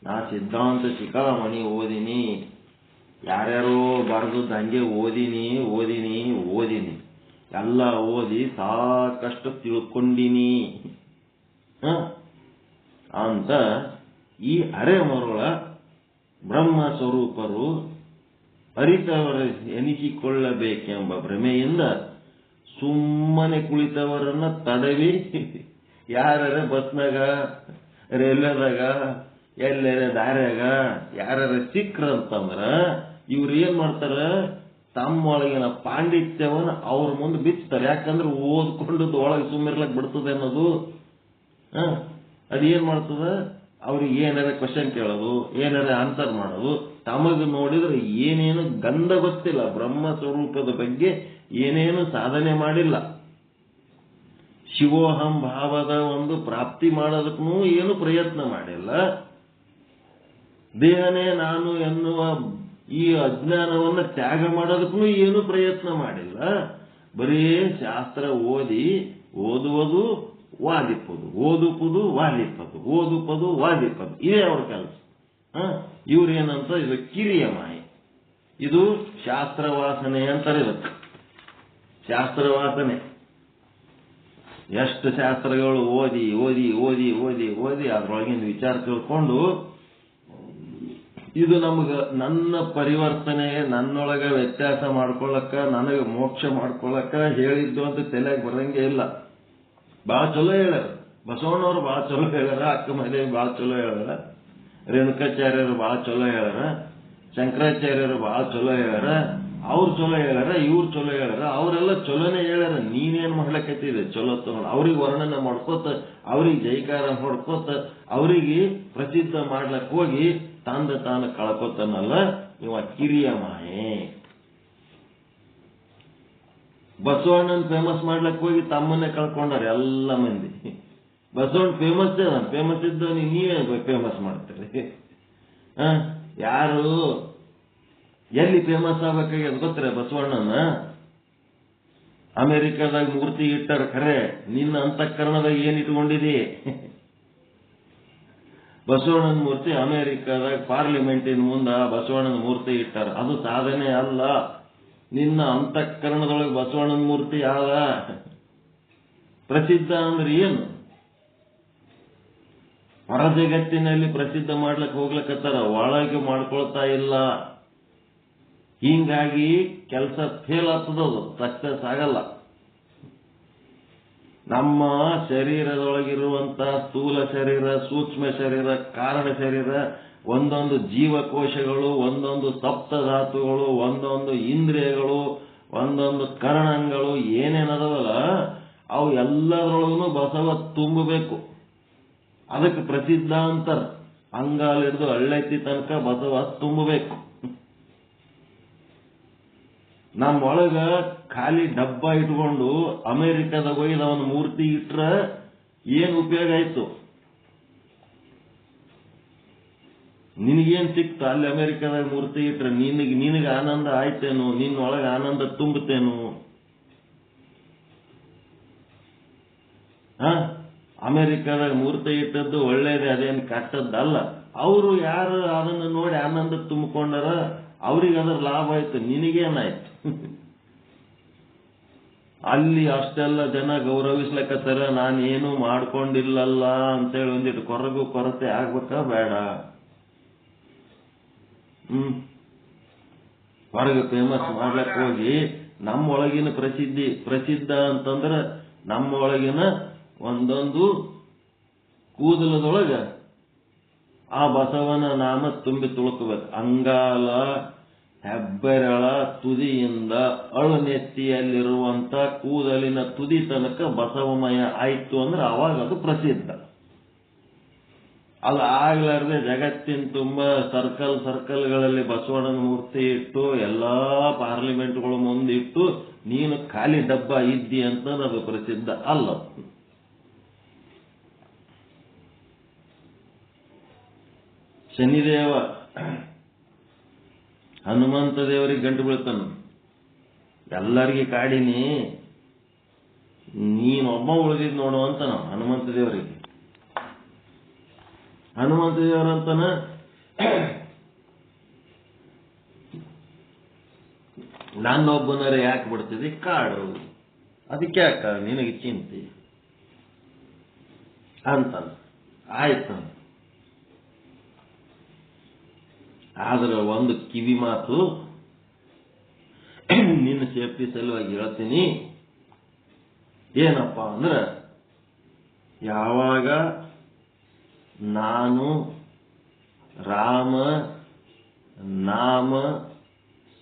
ನಾ ಸಿದ್ಧಾಂತ ಶಿಖಾಮಣಿ ಓದಿನಿ, ಯಾರ್ಯಾರೋ ಬರೆದದ್ದು ಹಂಗೆ ಓದಿನಿ ಎಲ್ಲ ಓದಿ ಸಾಕಷ್ಟು ತಿಳ್ಕೊಂಡಿನಿ ಅಂತ ಈ ಅರೆಮರುಳ ಬ್ರಹ್ಮ ಸ್ವರೂಪರು ಅರಿತವರ ಎನಿಸಿಕೊಳ್ಳಬೇಕೆಂಬ ಭ್ರಮೆಯಿಂದ ಸುಮ್ಮನೆ ಕುಳಿತವರನ್ನ ತಡವಿ ಯಾರ ಬಸ್ನಾಗ, ರೈಲ್ವೆದಾಗ, ಎಲ್ಲರ ದಾರ್ಯಾಗ ಯಾರ ಸಿಕ್ರಂತಂದ್ರ ಇವ್ರು ಏನ್ ಮಾಡ್ತಾರ, ತಮ್ಮೊಳಗಿನ ಪಾಂಡಿತ್ಯವನ್ನ ಅವ್ರ ಮುಂದೆ ಬಿಚ್ತಾರೆ. ಯಾಕಂದ್ರೆ ಓದ್ಕೊಂಡದ್ದು ಒಳಗೆ ಸುಮ್ಮಿರ್ಲಕ್ ಬಿಡ್ತದೆ ಅನ್ನೋದು. ಅದೇನ್ ಮಾಡ್ತದ, ಅವ್ರಿಗೆ ಏನಾರ ಕ್ವಶನ್ ಕೇಳೋದು, ಏನಾರ ಆನ್ಸರ್ ಮಾಡೋದು. ತಮಗ ನೋಡಿದ್ರೆ ಏನೇನು ಗಂಧ ಗೊತ್ತಿಲ್ಲ, ಬ್ರಹ್ಮ ಸ್ವರೂಪದ ಬಗ್ಗೆ ಏನೇನು ಸಾಧನೆ ಮಾಡಿಲ್ಲ, ಶಿವೋಹಂ ಭಾವದ ಒಂದು ಪ್ರಾಪ್ತಿ ಮಾಡೋದಕ್ಕೂ ಏನು ಪ್ರಯತ್ನ ಮಾಡಿಲ್ಲ, ದೇಹನೇ ನಾನು ಎನ್ನುವ ಈ ಅಜ್ಞಾನವನ್ನ ತ್ಯಾಗ ಮಾಡೋದಕ್ಕೂ ಏನು ಪ್ರಯತ್ನ ಮಾಡಿಲ್ಲ. ಬರೀ ಶಾಸ್ತ್ರ ಓದುವುದು ವಾದಿಪ್ಪದು, ಓದುವುದು ವಾದಿಪ್ಪದು, ಓದುವುದು ವಾದಿಪ್ಪದು, ಇದೇ ಅವ್ರ ಕೆಲಸ. ಇವ್ರೇನಂತ, ಇದು ಕಿರಿಯ ಮಾಯೆ, ಇದು ಶಾಸ್ತ್ರವಾಸನೆ ಅಂತಾರೆ. ಇದಕ್ಕೆ ಶಾಸ್ತ್ರವಾಸನೆ. ಎಷ್ಟು ಶಾಸ್ತ್ರಗಳು ಓದಿ ಓದಿ ಓದಿ ಓದಿ ಓದಿ ಅದ್ರೊಳಗಿನ ವಿಚಾರ ತಿಳ್ಕೊಂಡು ಇದು ನನ್ನ ಪರಿವರ್ತನೆ, ನನ್ನೊಳಗ ವ್ಯತ್ಯಾಸ ಮಾಡ್ಕೊಳ್ಳಕ್ಕ, ನನಗೆ ಮೋಕ್ಷ ಮಾಡ್ಕೊಳ್ಳಕ್ಕ ಹೇಳಿದ್ದು ಅಂತ ತಲೆಗೆ ಬರಂಗೇ ಇಲ್ಲ. ಬಹಳ ಚಲೋ ಹೇಳ್ಯಾರ ಬಸವಣ್ಣವ್ರು, ಬಹಳ ಚಲೋ ಹೇಳ್ಯಾರ, ಅಕ್ಕ ಮಹದೇವಿ ಬಹಳ ಚಲೋ ಹೇಳ್ಯಾರ, ರೇಣುಕಾಚಾರ್ಯರು ಬಹಳ ಚಲೋ ಹೇಳ್ಯಾರ, ಶಂಕರಾಚಾರ್ಯರು ಬಹಳ ಚಲೋ ಹೇಳ್ಯಾರ, ಅವ್ರು ಚಲೋ ಹೇಳ್ಯಾರ, ಇವ್ರು ಚಲೋ ಹೇಳ್ಯಾರ, ಅವರೆಲ್ಲ ಚಲೋನೇ ಹೇಳ್ಯಾರ. ನೀನೇನ್ ಮಾಡ್ಲಕತ್ತಿದೆ ಚಲೋ ತಗೊಂಡು ಅವ್ರಿಗೆ ವರ್ಣನೆ ಮಾಡ್ಕೋತ, ಅವ್ರಿಗೆ ಜೈಕಾರ ಹೊಡ್ಕೋತ, ಅವರಿಗೆ ಪ್ರಸಿದ್ಧ ಮಾಡ್ಲಕ್ ಹೋಗಿ ತಾನು ಕಳ್ಕೊತಾನಲ್ಲ, ಇವ ಕಿರಿಯ ಮಾಯೆ. ಬಸವಣ್ಣನ ಫೇಮಸ್ ಮಾಡ್ಲಕ್ ಹೋಗಿ ತಮ್ಮನ್ನೇ ಕಳ್ಕೊಂಡಾರ ಎಲ್ಲ ಮಂದಿ. ಬಸವಣ್ಣ ಫೇಮಸ್ ಇದ್ದ ನೀವೇ ಫೇಮಸ್ ಮಾಡ್ತೀರಿ. ಯಾರು ಎಲ್ಲಿ ಫೇಮಸ್ ಆಗ್ಬೇಕಾಗ್ಯದ ಗೊತ್ತರ? ಬಸವಣ್ಣನ ಅಮೆರಿಕದಾಗ ಮೂರ್ತಿ ಇಟ್ಟಾರ ಖರೆ, ನಿನ್ನ ಅಂತಃಕರಣದಾಗ ಏನ್ ಇಟ್ಕೊಂಡಿದಿ? ಬಸವಣ್ಣನ ಮೂರ್ತಿ ಅಮೆರಿಕದಾಗ ಪಾರ್ಲಿಮೆಂಟಿನ ಮುಂದ ಬಸವಣ್ಣನ ಮೂರ್ತಿ ಇಟ್ಟಾರ. ಅದು ಸಾಧನೆ ಅಲ್ಲ. ನಿನ್ನ ಅಂತಃಕರಣದೊಳಗೆ ಬಸವಣ್ಣನ ಮೂರ್ತಿ ಯಾದ? ಪ್ರಸಿದ್ಧ ಅಂದ್ರೆ ಏನು? ಹೊರ ಜಗತ್ತಿನಲ್ಲಿ ಪ್ರಸಿದ್ಧ ಮಾಡ್ಲಕ್ ಹೋಗ್ಲಕತ್ತಾರ, ಒಳಗೆ ಮಾಡ್ಕೊಳ್ತಾ ಇಲ್ಲ. ಹಿಂಗಾಗಿ ಕೆಲಸ ಫೇಲ್ ಆಗ್ತದದು, ಸಕ್ಸಸ್ ಆಗಲ್ಲ. ನಮ್ಮ ಶರೀರದೊಳಗಿರುವಂತ ಸ್ಥೂಲ ಶರೀರ, ಸೂಕ್ಷ್ಮ ಶರೀರ, ಕಾರಣ ಶರೀರ, ಒಂದೊಂದು ಜೀವಕೋಶಗಳು, ಒಂದೊಂದು ಸಪ್ತಧಾತುಗಳು, ಒಂದೊಂದು ಇಂದ್ರಿಯಗಳು, ಒಂದೊಂದು ಕರಣಗಳು ಏನೇನದವಲ್ಲ ಅವು ಎಲ್ಲದರೊಳಗೂ ಬಸವ ತುಂಬಬೇಕು. ಅದಕ್ಕೆ ಪ್ರಸಿದ್ಧ ಅಂತಾರ. ಅಂಗಾಲಿಡ್ದು ಹಳ್ಳೆತ್ತಿ ತನಕ ಬಸವ ತುಂಬಬೇಕು. ನಮ್ಮೊಳಗ ಖಾಲಿ ಡಬ್ಬ ಇಟ್ಕೊಂಡು ಅಮೆರಿಕದಾಗ ಹೋಗಿ ಅವನ ಮೂರ್ತಿ ಇಟ್ರ ಏನ್ ಉಪಯೋಗ ಆಯ್ತು? ನಿನಗೇನ್ ಸಿಕ್ತ ಅಲ್ಲಿ ಅಮೆರಿಕದಾಗ ಮೂರ್ತಿ ಇಟ್ರ? ನಿನಗೆ ಆನಂದ ಆಯ್ತೇನು? ನಿನ್ನೊಳಗ ಆನಂದ ತುಂಬುತ್ತೇನು? ಅಮೆರಿಕದಾಗ ಮೂರ್ತಿ ಇಟ್ಟದ್ದು ಒಳ್ಳೇದೇ, ಅದೇನು ಕೆಟ್ಟದ್ದಲ್ಲ. ಅವರು ಯಾರು ಅದನ್ನು ನೋಡಿ ಆನಂದ ತುಂಬಿಕೊಂಡಾರ, ಅವ್ರಿಗೆ ಅದರ ಲಾಭ ಆಯ್ತು, ನಿನಗೇನಾಯ್ತು? ಅಲ್ಲಿ ಅಷ್ಟೆಲ್ಲ ಜನ ಗೌರವಿಸ್ಲಕತ್ತಾರ, ನಾನೇನು ಮಾಡ್ಕೊಂಡಿಲ್ಲಲ್ಲ ಅಂತೇಳಿ ಒಂದಿಟ್ಟು ಕೊರತೆ ಆಗ್ಬೇಕಾ ಬೇಡ? ಹೊರಗೆ ಫೇಮಸ್ ಮಾಡ್ಲಕ್ ಹೋಗಿ ನಮ್ಮೊಳಗಿನ ಪ್ರಸಿದ್ಧ ಅಂತಂದ್ರ ನಮ್ಮೊಳಗಿನ ಒಂದೊಂದು ಕೂದಲದೊಳಗ ಆ ಬಸವನ ನಾಮ ತುಂಬಿ ತುಳುಕಬೇಕು. ಅಂಗಾಲ ಹೆಬ್ಬೆರಳ ತುದಿಯಿಂದ ಅಳುನೆತ್ತಿಯಲ್ಲಿರುವಂತ ಕೂದಲಿನ ತುದಿ ತನಕ ಬಸವಮಯ ಆಯ್ತು ಅಂದ್ರೆ ಅವಾಗ ಅದು ಪ್ರಸಿದ್ಧ. ಅದು ಆಗ್ಲಾರ್ದೆ ಜಗತ್ತಿನ ತುಂಬಾ ಸರ್ಕಲ್ಗಳಲ್ಲಿ ಬಸವಣ್ಣನ ಮೂರ್ತಿ ಇಟ್ಟು ಎಲ್ಲಾ ಪಾರ್ಲಿಮೆಂಟ್ಗಳು ಮುಂದಿಟ್ಟು ನೀನು ಖಾಲಿ ಡಬ್ಬ ಇದ್ದಿ ಅಂತ ಅದು ಪ್ರಸಿದ್ಧ ಅಲ್ಲ. ಶನಿದೇವ ಹನುಮಂತ ದೇವರಿಗೆ ಗಂಟು ಬೀಳ್ತಾನ, ಎಲ್ಲರಿಗೆ ಕಾಡಿನಿ ನೀನೊಬ್ಬ ಉಳಿದಿದ್ ನೋಡು ಅಂತಾನ ಹನುಮಂತ ದೇವರಿಗೆ. ಹನುಮಂತ ದೇವರಂತಾನ ನನ್ನೊಬ್ಬನರ ಯಾಕೆ ಬಿಡ್ತಿದ್ದಿ ಕಾಡು, ಅದಕ್ಕೆ ಯಾಕ ನಿನಗೆ ಚಿಂತೆ ಅಂತ. ಆಯ್ತು, ಆದ್ರೆ ಒಂದು ಕಿವಿ ಮಾತು ನಿನ್ನ ಸೇಫ್ಟಿ ಸಲುವಾಗಿ ಹೇಳ್ತೀನಿ. ಏನಪ್ಪ ಅಂದ್ರ, ಯಾವಾಗ ನಾನು ರಾಮ ನಾಮ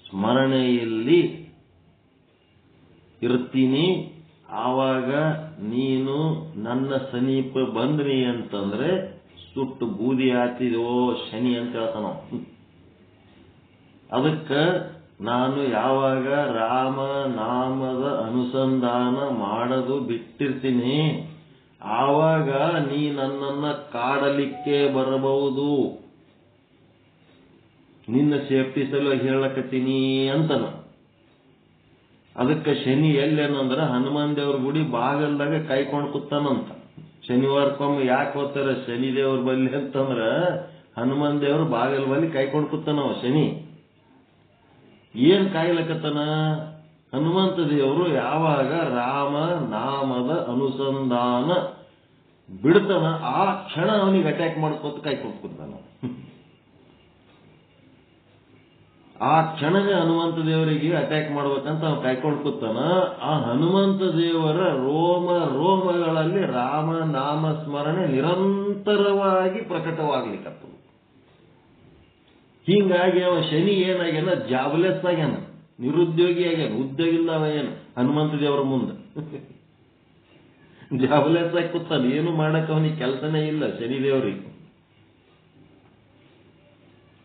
ಸ್ಮರಣೆಯಲ್ಲಿ ಇರ್ತೀನಿ, ಆವಾಗ ನೀನು ನನ್ನ ಸಮೀಪ ಬಂದ್ರಿ ಅಂತಂದ್ರೆ ಸುಟ್ಟು ಬೂದಿ ಹಾತಿದೋ ಶನಿ ಅಂತ ಹೇಳ್ತಾನೋ. ಅದಕ್ಕೆ ನಾನು ಯಾವಾಗ ರಾಮ ನಾಮದ ಅನುಸಂಧಾನ ಮಾಡೋದು ಬಿಟ್ಟಿರ್ತೀನಿ, ಆವಾಗ ನೀ ನನ್ನನ್ನ ಕಾಡಲಿಕ್ಕೆ ಬರಬಹುದು, ನಿನ್ನ ಸೇಫ್ಟಿ ಸಲುವಾಗಿ ಹೇಳಕತ್ತೀನಿ ಅಂತನ. ಅದಕ್ಕೆ ಶನಿ ಎಲ್ಲೇನಂದ್ರ ಹನುಮಾನ್ ದೇವ್ರ ಗುಡಿ ಬಾಗಲ್ದಾಗ ಕಾಯ್ಕೊಂಡು ಕೂತಾನಂತ. ಶನಿವಾರಕ್ಕೊಮ್ಮೆ ಯಾಕೆ ಹೋಗ್ತಾರ ಶನಿ ದೇವ್ರ ಬಲ್ಲಿ ಅಂತಂದ್ರ ಹನುಮಾನ್ ದೇವ್ರ ಬಾಗಲ್ ಬಲ್ಲಿ ಕಾಯ್ಕೊಂಡು ಕೂತಾನವ ಶನಿ. ಏನ್ ಕಾಯ್ಲಕತ್ತನ? ಹನುಮಂತ ದೇವರು ಯಾವಾಗ ರಾಮ ನಾಮದ ಅನುಸಂಧಾನ ಬಿಡ್ತಾನ ಆ ಕ್ಷಣ ಅವನಿಗೆ ಅಟ್ಯಾಕ್ ಮಾಡ್ಕೋತ ಕಾಯ್ಕೊಂಡು ಕೂತಾನ. ಆ ಕ್ಷಣವೇ ಹನುಮಂತ ದೇವರಿಗೆ ಅಟ್ಯಾಕ್ ಮಾಡ್ಬೇಕಂತ ಅವ್ನು ಕಾಯ್ಕೊಂಡು ಕೂತಾನ. ಆ ಹನುಮಂತ ದೇವರ ರೋಮಗಳಲ್ಲಿ ರಾಮ ನಾಮ ಸ್ಮರಣೆ ನಿರಂತರವಾಗಿ ಪ್ರಕಟವಾಗ್ಲಿಕ್ಕತ್ತು. ಹೀಗಾಗಿ ಅವ ಶನಿ ಏನಾಗ್ಯಾನ, ಜಾಬ್ಲೆಸ್ ಆಗ್ಯಾನ, ನಿರುದ್ಯೋಗಿ ಆಗ್ಯಾನ, ಉದ್ಯೋಗ ಇಲ್ಲ ಅವ ಏನು ಹನುಮಂತ ದೇವರ ಮುಂದೆ ಜಾಬ್ಲೆಸ್ ಆಗಿ ಕೂತಾನ. ಏನು ಮಾಡಕ್ ಅವನಿಗೆ ಕೆಲಸನೇ ಇಲ್ಲ ಶನಿ ದೇವರಿಗೆ.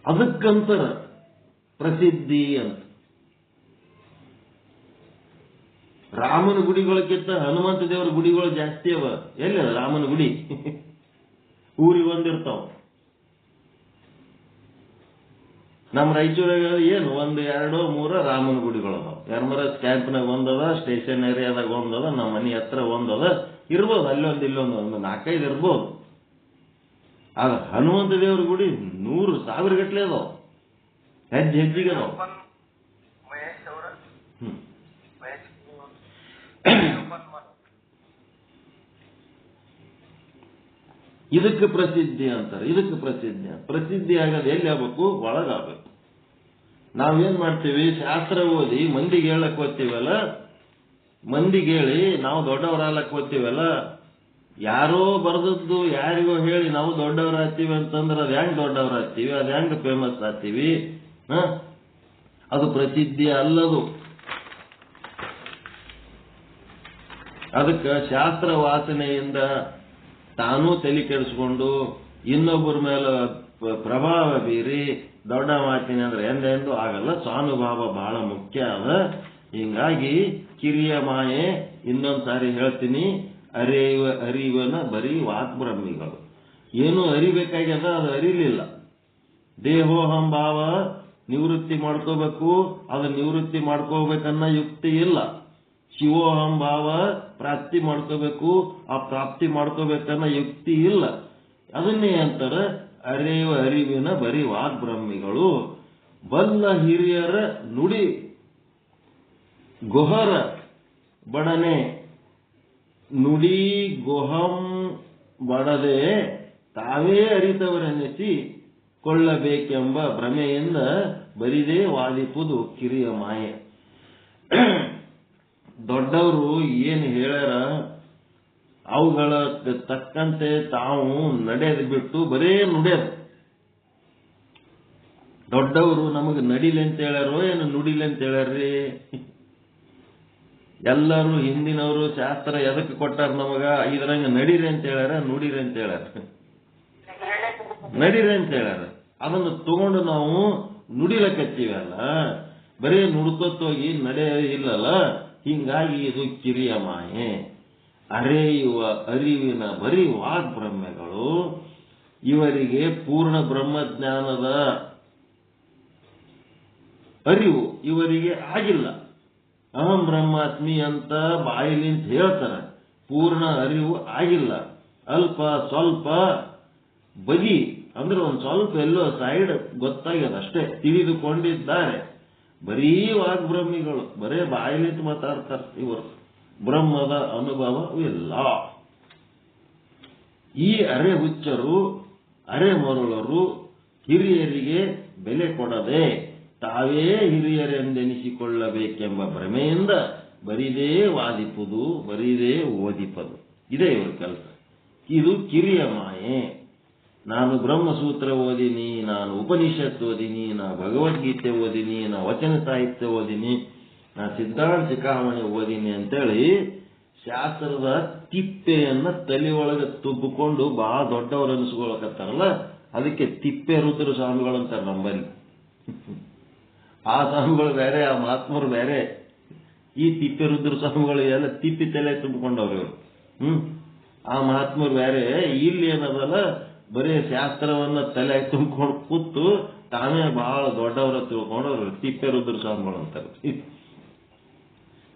ಅದಕ್ಕಂತರ ಪ್ರಸಿದ್ಧಿ ಅಂತ. ರಾಮನ ಗುಡಿಗಳಕ್ಕಿಂತ ಹನುಮಂತ ದೇವರ ಗುಡಿಗಳು ಜಾಸ್ತಿ ಅವ. ಎಲ್ಲಿ ರಾಮನ ಗುಡಿ ಊರಿಗೆ ಒಂದಿರ್ತಾವ. ನಮ್ಮ ರಾಯಚೂರಾಗ ಏನು 1, 2, 3 ರಾಮನ ಗುಡಿಗಳು ಅದಾವ. ಯರ್ಮರಸ್ ಕ್ಯಾಂಪ್ನಾಗ ಒಂದದ, ಸ್ಟೇಷನ್ ಏರಿಯಾದಾಗ ಒಂದದ, ನಮ್ಮ ಮನೆ ಹತ್ರ ಒಂದದ, ಇರ್ಬೋದು ಅಲ್ಲೊಂದು ಇಲ್ಲೊಂದು 4-5 ಇರ್ಬೋದು. ಆಗ ಹನುಮಂತ ದೇವರ ಗುಡಿ 100,000 ಗಟ್ಲೆ ಅದಾವ, ಹೆಜ್ಜೆಗೆ ಅದಾವ. ಇದಕ್ಕೆ ಪ್ರಸಿದ್ಧಿ ಅಂತಾರೆ. ಇದಕ್ಕೆ ಪ್ರಸಿದ್ಧಿ ಆಗೋದು ಎಲ್ಲಿ ಆಗ್ಬೇಕು? ಒಳಗಾಗಬೇಕು. ನಾವೇನ್ ಮಾಡ್ತೀವಿ, ಶಾಸ್ತ್ರ ಓದಿ ಮಂದಿಗೆ ಹೇಳಕ್ ಹೋಗ್ತೀವಲ್ಲ, ಮಂದಿಗೆ ಹೇಳಿ ನಾವು ದೊಡ್ಡವರಾಗ್ಲಕ್ ಹೋಗ್ತೀವಲ್ಲ, ಯಾರೋ ಬರ್ದದ್ದು ಯಾರಿಗೋ ಹೇಳಿ ನಾವು ದೊಡ್ಡವರಾಗ್ತೀವಿ ಅಂತಂದ್ರೆ ಅದು ಹೆಂಗ್ ದೊಡ್ಡವರಾಗ್ತೀವಿ, ಅದು ಹೆಂಗ್ ಫೇಮಸ್ ಆಗ್ತೀವಿ? ಅದು ಪ್ರಸಿದ್ಧಿ ಅಲ್ಲದು. ಅದಕ್ಕೆ ಶಾಸ್ತ್ರ ವಾಸನೆಯಿಂದ ತಾನೂ ತಲೆ ಕೆಡಿಸ್ಕೊಂಡು ಇನ್ನೊಬ್ಬರ ಮೇಲೆ ಪ್ರಭಾವ ಬೀರಿ ದೊಡ್ಡ ಮಾತಿನ ಅಂದ್ರೆ ಎಂದೆಂದು ಆಗಲ್ಲ. ಸ್ವಾನುಭಾವ ಬಹಳ ಮುಖ್ಯ ಅದ. ಹಿಂಗಾಗಿ ಕಿರಿಯ ಮಾಯೆ, ಇನ್ನೊಂದ್ಸಾರಿ ಹೇಳ್ತೀನಿ, ಅರಿವನ ಬರೀ ವಾಕ್ಬ್ರಹ್ಮಿಗಳು. ಏನು ಅರಿಬೇಕಾಗ್ಯದ ಅದು ಅರಿಲಿಲ್ಲ. ದೇಹೋಹಂ ಭಾವ ನಿವೃತ್ತಿ ಮಾಡ್ಕೋಬೇಕು, ಅದು ನಿವೃತ್ತಿ ಮಾಡ್ಕೋಬೇಕನ್ನ ಯುಕ್ತಿ ಇಲ್ಲ. ಶಿವೋಹಂ ಭಾವ ಪ್ರಾಪ್ತಿ ಮಾಡ್ಕೋಬೇಕು, ಆ ಪ್ರಾಪ್ತಿ ಮಾಡ್ಕೋಬೇಕನ್ನ ಯುಕ್ತಿ ಇಲ್ಲ. ಅದನ್ನೇ ಅಂತಾರೆ ಅರಿವಿನ ಬರೀ ವಾಗ್ಬ್ರಹ್ಮಿಗಳು. ಬಲ್ಲ ಹಿರಿಯರ ನುಡಿ ಗೊಹರ ಬಡನೆ, ನುಡಿ ಗೊಹಂ ಬಡದೆ ತಾವೇ ಅರಿತವರೆನ್ನಿಸಿ ಕೊಳ್ಳಬೇಕೆಂಬ ಭ್ರಮೆಯಿಂದ ಬರಿದೇ ವಾದಿಪುದು ಕಿರಿಯ ಮಾಯೆ. ದೊಡ್ಡವರು ಏನು ಹೇಳ್ಯಾರ ಅವುಗಳ ತಕ್ಕಂತೆ ತಾವು ನಡೆದು ಬಿಟ್ಟು ಬರೇ ನುಡಿಯೋದು. ದೊಡ್ಡವರು ನಮಗೆ ನಡಿಲಿ ಅಂತ ಹೇಳ್ಯಾರೋ ಏನು ನುಡಿಲಿ ಅಂತ ಹೇಳ್ಯಾರ್ರಿ? ಎಲ್ಲರೂ ಹಿಂದಿನವರು ಶಾಸ್ತ್ರ ಎದಕ್ಕೆ ಕೊಟ್ಟಾರ ನಮಗ? ಇದ್ರಂಗ ನಡೀರಿ ಅಂತ ಹೇಳ್ಯಾರ, ನುಡಿರಿ ಅಂತ ಹೇಳ್ಯಾರ? ನಡೀರಿ ಅಂತ ಹೇಳ್ಯಾರ. ಅದನ್ನು ತಗೊಂಡು ನಾವು ನುಡಿಲಕತ್ತೀವಲ್ಲ, ಬರೀ ನುಡ್ಕೊತ್ತೋಗಿ ನಡೆ ಇಲ್ಲಲ್ಲ. ಹಿಂಗಾಗಿ ಇದು ಕಿರಿಯ ಮಾಯೆ, ಅರೆಯುವ ಅರಿವಿನ ಬರೀ ವಾಗ್ಬ್ರಹ್ಮೆಗಳು. ಇವರಿಗೆ ಪೂರ್ಣ ಬ್ರಹ್ಮಜ್ಞಾನದ ಅರಿವು ಇವರಿಗೆ ಆಗಿಲ್ಲ. ಅಹಂ ಬ್ರಹ್ಮಾಸ್ಮಿ ಅಂತ ಬಾಯಿಲಿಂತ ಹೇಳ್ತಾರೆ, ಪೂರ್ಣ ಅರಿವು ಆಗಿಲ್ಲ. ಅಲ್ಪ ಸ್ವಲ್ಪ ಬದಿ ಅಂದ್ರೆ ಒಂದು ಸ್ವಲ್ಪ ಎಲ್ಲೋ ಸೈಡ್ ಗೊತ್ತಾಗ್ಯದ ಅಷ್ಟೇ, ತಿಳಿದುಕೊಂಡಿದ್ದಾರೆ. ಬರೀ ವಾಗ್ಬ್ರಹ್ಮಿಗಳು, ಬರೇ ಬಾಯಿಲಿಂತ ಮಾತಾಡ್ತಾರೆ. ಇವರು ಬ್ರಹ್ಮದ ಅನುಭವವಿಲ್ಲ. ಈ ಅರೆ ಹುಚ್ಚರು, ಅರೆ ಮರುಳರು ಹಿರಿಯರಿಗೆ ಬೆಲೆ ಕೊಡದೆ ತಾವೇ ಹಿರಿಯರೆಂದೆನಿಸಿಕೊಳ್ಳಬೇಕೆಂಬ ಭ್ರಮೆಯಿಂದ ಬರಿದೇ ವಾದಿಪುದು, ಬರಿದೇ ಓದಿಪದು. ಇದೇ ಇವ್ರ ಕೆಲಸ. ಇದು ಕಿರಿಯ ಮಾಯೆ. ನಾನು ಬ್ರಹ್ಮಸೂತ್ರ ಓದಿನಿ, ನಾನು ಉಪನಿಷತ್ ಓದಿನಿ, ನಾ ಭಗವದ್ಗೀತೆ ಓದಿನಿ, ನಾ ವಚನ ಸಾಹಿತ್ಯ ಓದಿನಿ, ನಾ ಸಿದ್ಧಾಂತ ಶಿಖಾಮಣಿ ಓದಿನಿ ಅಂತೇಳಿ ಶಾಸ್ತ್ರದ ತಿಪ್ಪೆಯನ್ನ ತಲೆ ಒಳಗೆ ತುಬ್ಬಿಕೊಂಡು ಬಹಳ ದೊಡ್ಡವರು ಅನಿಸ್ಕೊಳಕತ್ತಾರಲ್ಲ, ಅದಕ್ಕೆ ತಿಪ್ಪೆ ರುದ್ರ ಸ್ವಾಮಿಗಳು ಅಂತಾರೆ ನಮ್ಮಲ್ಲಿ. ಆ ಸ್ವಾಮಿಗಳು ಬೇರೆ, ಆ ಮಹಾತ್ಮರು ಬೇರೆ. ಈ ತಿಪ್ಪೆ ರುದ್ರ ಸ್ವಾಮಿಗಳು ಎಲ್ಲ ತಿಪ್ಪಿ ತಲೆ ತುಂಬಿಕೊಂಡವ್ರು ಇವರು. ಆ ಮಹಾತ್ಮರು ಬೇರೆ. ಇಲ್ಲಿ ಏನದಲ್ಲ, ಬರೀ ಶಾಸ್ತ್ರವನ್ನ ತಲೆ ತುಂಬಿಕೊಂಡು ಕೂತು ತಾವೇ ಬಹಳ ದೊಡ್ಡವರ ತಿಳ್ಕೊಂಡವ್ರು ತಿಪ್ಪೆ ರುದ್ರ ಸ್ವಾಮಿಗಳು ಅಂತಾರೆ.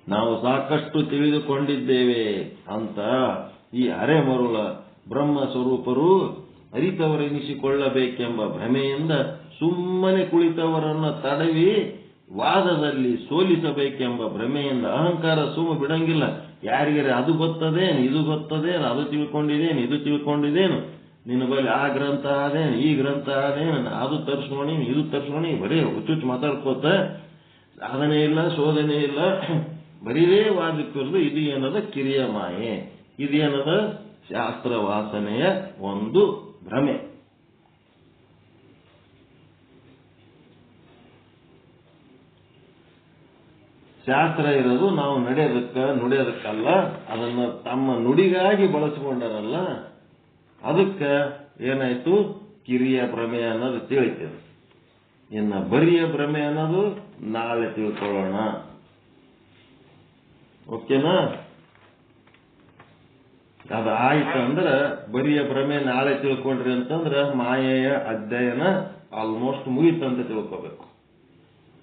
ನಾವು ಸಾಕಷ್ಟು ತಿಳಿದುಕೊಂಡಿದ್ದೇವೆ ಅಂತ ಈ ಅರೆ ಮರುಳ ಬ್ರಹ್ಮ ಸ್ವರೂಪರು ಅರಿತವರೆನಿಸಿಕೊಳ್ಳಬೇಕೆಂಬ ಭ್ರಮೆಯಿಂದ ಸುಮ್ಮನೆ ಕುಳಿತವರನ್ನ ತಡವಿ ವಾದದಲ್ಲಿ ಸೋಲಿಸಬೇಕೆಂಬ ಭ್ರಮೆಯಿಂದ ಅಹಂಕಾರ ಸುಮ್ಮ ಬಿಡಂಗಿಲ್ಲ. ಯಾರಿಗಾರೆ ಅದು ಗೊತ್ತದೇನು, ಇದು ಗೊತ್ತದೇನು, ಅದು ತಿಳ್ಕೊಂಡಿದೇನು, ಇದು ತಿಳ್ಕೊಂಡಿದೇನು, ನಿನ್ನ ಬಳಿ ಆ ಗ್ರಂಥ ಅದೇನು, ಈ ಗ್ರಂಥ ಅದೇನು, ಅದು ತರ್ಸ್ಕೊಣಿ, ಇದು ತರ್ಸ್ಕೊಣಿ, ಬರೀ ಹುಚ್ಚುಚ್ಚು ಮಾತಾಡ್ಕೋತ ಸಾಧನೆ ಇಲ್ಲ, ಶೋಧನೆ ಇಲ್ಲ, ಬರೀದೇ ವಾದಕ್ಕಿರೋದು. ಇದು ಏನದ ಕಿರಿಯ ಮಾಯೆ, ಇದೇನದ ಶಾಸ್ತ್ರ ವಾಸನೆಯ ಒಂದು ಭ್ರಮೆ. ಶಾಸ್ತ್ರ ಇರೋದು ನಾವು ನುಡಿಯೋದಕ್ಕಲ್ಲ, ಅದನ್ನ ತಮ್ಮ ನುಡಿಗಾಗಿ ಬಳಸಿಕೊಂಡರಲ್ಲ, ಅದಕ್ಕೆ ಏನಾಯ್ತು, ಕಿರಿಯ ಭ್ರಮೆ ಅನ್ನೋದು ತಿಳಿತದೆ. ಇನ್ನು ಬರಿಯ ಭ್ರಮೆ ಅನ್ನೋದು ನಾಳೆ ತಿಳ್ಕೊಳ್ಳೋಣ. ಓಕೆನಾ? ಅದು ಆಯ್ತು ಅಂದ್ರೆ ಬರಿಯ ಭ್ರಮೆ ನಾಳೆ ತಿಳ್ಕೊಂಡ್ರಿ ಅಂತಂದ್ರೆ ಮಾಯೆಯ ಅಧ್ಯಯನ ಆಲ್ಮೋಸ್ಟ್ ಮುಗಿತಂತ ತಿಳ್ಕೋಬೇಕು.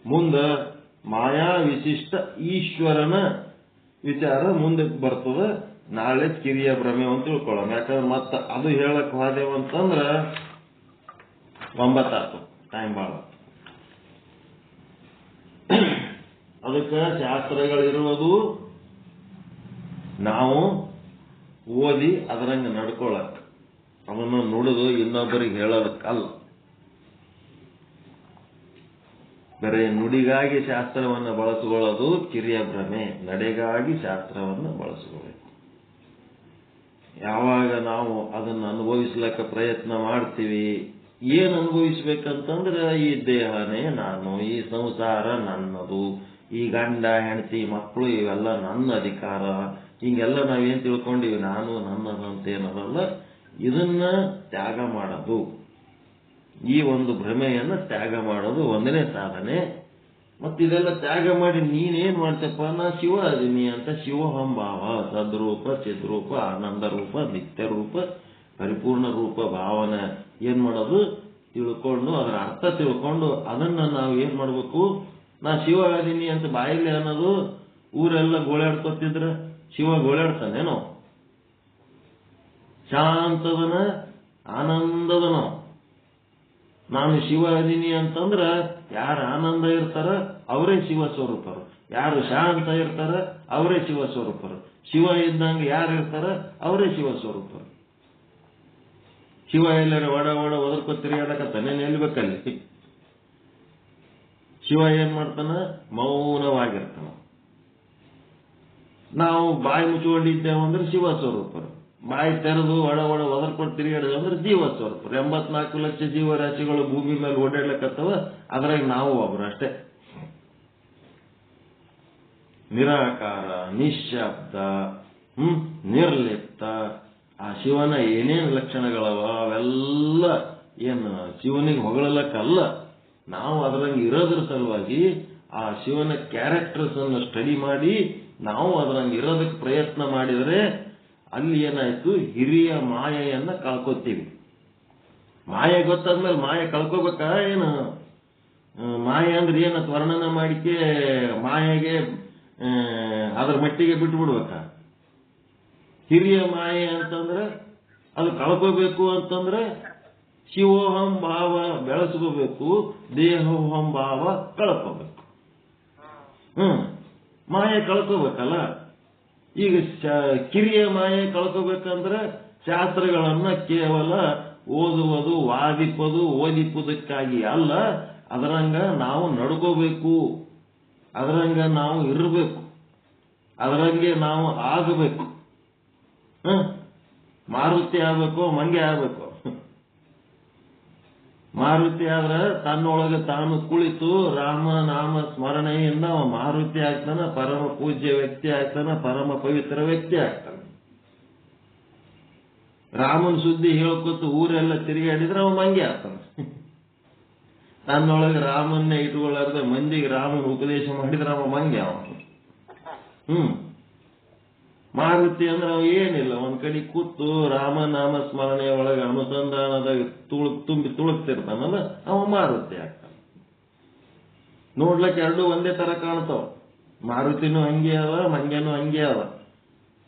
ಮುಂದೆ ಮಾಯಾ ವಿಶಿಷ್ಟ ಈಶ್ವರನ ವಿಚಾರ ಮುಂದಕ್ಕೆ ಬರ್ತದೆ. ನಾಳೆ ಕಿರಿಯ ಭ್ರಮೆ ಅಂತ ತಿಳ್ಕೊಳ್ಳೋಣ. ಯಾಕಂದ್ರೆ ಮತ್ತೆ ಅದು ಹೇಳಕ್ ಹೋದೇವಂತಂದ್ರೆ 9 ಆಯ್ತು, ಟೈಮ್ ಭಾಳ. ಅದಕ್ಕೆ ಶಾಸ್ತ್ರಗಳಿರುವುದು ನಾವು ಓದಿ ಅದರಂಗೆ ನಡ್ಕೊಳಕ್, ಅದನ್ನು ನುಡಿದು ಇನ್ನೊಬ್ಬರಿಗೆ ಹೇಳೋದಕ್ಕಲ್ಲ. ಬರೀ ನುಡಿಗಾಗಿ ಶಾಸ್ತ್ರವನ್ನು ಬಳಸಿಕೊಳ್ಳೋದು ಕಿರಿಯ ಭ್ರಮೆ, ನಡೆಗಾಗಿ ಶಾಸ್ತ್ರವನ್ನು ಬಳಸಿಕೊಳ್ಳಬೇಕು. ಯಾವಾಗ ನಾವು ಅದನ್ನು ಅನುಭವಿಸ್ಲಿಕ್ಕೆ ಪ್ರಯತ್ನ ಮಾಡ್ತೀವಿ, ಏನು ಅನುಭವಿಸ್ಬೇಕಂತಂದ್ರೆ ಈ ದೇಹನೇ ನಾನು, ಈ ಸಂಸಾರ ನನ್ನದು, ಈ ಗಂಡ ಹೆಂಡತಿ ಮಕ್ಕಳು ಇವೆಲ್ಲ ನನ್ನ ಅಧಿಕಾರ, ಹಿಂಗೆಲ್ಲ ನಾವೇನ್ ತಿಳ್ಕೊಂಡಿವಿ, ನಾನು ನನ್ನದಂತೇನಲ್ಲ, ಇದನ್ನ ತ್ಯಾಗ ಮಾಡೋದು. ಈ ಒಂದು ಭ್ರಮೆಯನ್ನ ತ್ಯಾಗ ಮಾಡೋದು ಒಂದನೇ ಸಾಧನೆ. ಮತ್ತಿದೆಲ್ಲ ತ್ಯಾಗ ಮಾಡಿ ನೀನೇನ್ ಮಾಡ್ತಪ್ಪ, ನಾ ಶಿವ ಅದೀನಿ ಅಂತ ಶಿವೋಹಂಭಾವ, ಸದ್ರೂಪ, ಚಿದ್ರೂಪ, ಆನಂದ ರೂಪ, ನಿತ್ಯ ರೂಪ, ಪರಿಪೂರ್ಣ ರೂಪ ಭಾವನೆ ಏನ್ ಮಾಡೋದು, ತಿಳ್ಕೊಂಡು ಅದರ ಅರ್ಥ ತಿಳ್ಕೊಂಡು ಅದನ್ನ ನಾವು ಏನ್ ಮಾಡ್ಬೇಕು, ನಾ ಶಿವ ಅದೀನಿ ಅಂತ ಬಾಯಿಲೆ ಅನ್ನೋದು. ಊರೆಲ್ಲ ಗೋಳಾಡ್ಕೊತಿದ್ರ ಶಿವ ಗೋಳಾಡ್ತಾನೇನೋ? ಶಾಂತದನ, ಆನಂದದನ. ನಾನು ಶಿವ ಅದೀನಿ ಅಂತಂದ್ರ ಯಾರು ಆನಂದ ಇರ್ತಾರ ಅವರೇ ಶಿವ ಸ್ವರೂಪರು, ಯಾರು ಶಾಂತ ಇರ್ತಾರ ಅವರೇ ಶಿವ ಸ್ವರೂಪರು. ಶಿವ ಇದ್ದಂಗೆ ಯಾರು ಇರ್ತಾರ ಅವರೇ ಶಿವ ಸ್ವರೂಪರು. ಶಿವ ಎಲ್ಲರ ಒಡ ಒದರ್ಕೊ ತಿರುಗಾಡಕತ್ತಾನೆ, ನಿಲ್ಬೇಕಲ್ಲಿ. ಶಿವ ಏನ್ ಮಾಡ್ತಾನ, ಮೌನವಾಗಿರ್ತಾನ. ನಾವು ಬಾಯಿ ಮುಚ್ಕೊಂಡಿದ್ದೇವಂದ್ರೆ ಶಿವ ಸ್ವರೂಪರು, ಬಾಯಿ ತೆರೆದು ಒಡ ಒದರ್ಕೊಂಡು ತಿರುಗಾಡಿದ್ರು ಅಂದ್ರೆ ಜೀವಸ್ವರೂಪರು. 84 ಲಕ್ಷ ಜೀವರಾಶಿಗಳು ಭೂಮಿ ಮೇಲೆ ಓಡಾಡ್ಲಕ್ಕತ್ತವ, ಅದ್ರಾಗ ನಾವು ಒಬ್ರು ಅಷ್ಟೇ. ನಿರಾಕಾರ, ನಿಶ್ಶಬ್ದ, ನಿರ್ಲಿಪ್ತ, ಆ ಶಿವನ ಏನೇನು ಲಕ್ಷಣಗಳವ ಅವೆಲ್ಲ ಏನು ಶಿವನಿಗೆ ಹೊಗಳಲಕ್ಕಲ್ಲ, ನಾವು ಅದರಂಗೆ ಇರೋದ್ರ ಸಲುವಾಗಿ ಆ ಶಿವನ ಕ್ಯಾರೆಕ್ಟರ್ಸ್ ಅನ್ನು ಸ್ಟಡಿ ಮಾಡಿ ನಾವು ಅದರಂಗೆ ಇರೋದಕ್ಕೆ ಪ್ರಯತ್ನ ಮಾಡಿದರೆ ಅಲ್ಲಿ ಏನಾಯ್ತು, ಹಿರಿಯ ಮಾಯೆಯನ್ನ ಕಳ್ಕೊತೀವಿ. ಮಾಯೆ ಗೊತ್ತಾದ್ಮೇಲೆ ಮಾಯೆ ಕಳ್ಕೋಬೇಕಾ ಏನು? ಮಾಯೆ ಅಂದ್ರೆ ಏನಂತ ವರ್ಣನೆ ಮಾಡಿಕೆ ಮಾಯೆಗೆ ಅದ್ರ ಮಟ್ಟಿಗೆ ಬಿಟ್ಟು ಬಿಡ್ಬೇಕ? ಹಿರಿಯ ಮಾಯೆ ಅಂತಂದ್ರೆ ಅದು ಕಳ್ಕೋಬೇಕು ಅಂತಂದ್ರೆ ಶಿವೋಹಂ ಭಾವ ಬೆಳೆಸ್ಕೋಬೇಕು, ದೇಹೋಹಂ ಭಾವ ಕಳ್ಕೋಬೇಕು. ಮಾಯೆ ಕಳ್ಕೋಬೇಕಲ್ಲ. ಈಗ ಕಿರಿಯ ಮಾಯೆ ಕಳ್ಕೋಬೇಕಂದ್ರೆ ಶಾಸ್ತ್ರಗಳನ್ನ ಕೇವಲ ಓದುವುದು, ಓದಿಪುದಕ್ಕಾಗಿ ಅಲ್ಲ, ಅದರಂಗ ನಾವು ನಡ್ಕೋಬೇಕು, ಅದರಂಗ ನಾವು ಇರಬೇಕು, ಅದರಂಗೆ ನಾವು ಆಗಬೇಕು. ಮಾರುತಿ ಆಗ್ಬೇಕು, ಮಂಗೆ ಆಗ್ಬೇಕು. ಮಾರುತಿ ಆದ್ರೆ ತನ್ನೊಳಗೆ ತಾನು ಕುಳಿತು ರಾಮನಾಮ ಸ್ಮರಣೆಯಿಂದ ಮಾರುತಿ ಆಗ್ತಾನ, ಪರಮ ಪೂಜ್ಯ ವ್ಯಕ್ತಿ ಆಗ್ತಾನ, ಪರಮ ಪವಿತ್ರ ವ್ಯಕ್ತಿ ಆಗ್ತಾನೆ. ರಾಮನ ಸುದ್ದಿ ಹೇಳ್ಕೊತ ಊರೆಲ್ಲ ತಿರುಗಾಡಿದ್ರೆ ಅವ ಮಂಗೆ ಆಗ್ತಾನೆ. ತನ್ನೊಳಗೆ ರಾಮನ್ನೇ ಇಟ್ಕೊಳ್ಳಾರ್ದೆ ಮಂದಿಗೆ ರಾಮನ ಉಪದೇಶ ಮಾಡಿದ್ರೆ ಅವ ಮಂಗೆ ಅವನು. ಮಾರುತಿ ಅಂದ್ರೆ ಅವ ಏನಿಲ್ಲ, ಒಂದ್ ಕಡೆ ಕೂತು ರಾಮನಾಮ ಸ್ಮರಣೆಯ ಒಳಗೆ ಅನುಸಂಧಾನದಾಗ ತುಂಬಿ ತುಳುಕ್ತಿರ್ತಾನಲ್ಲ, ಅವ ಮಾರುತಿ ಆಗ್ತಾನೆ. ನೋಡ್ಲಕ್ಕೆ ಎರಡು ಒಂದೇ ತರ ಕಾಣ್ತಾವ. ಮಾರುತಿನೂ ಹಂಗೆ ಅದ, ಮಂಗ್ಯನೂ ಹಂಗೆ ಅದ.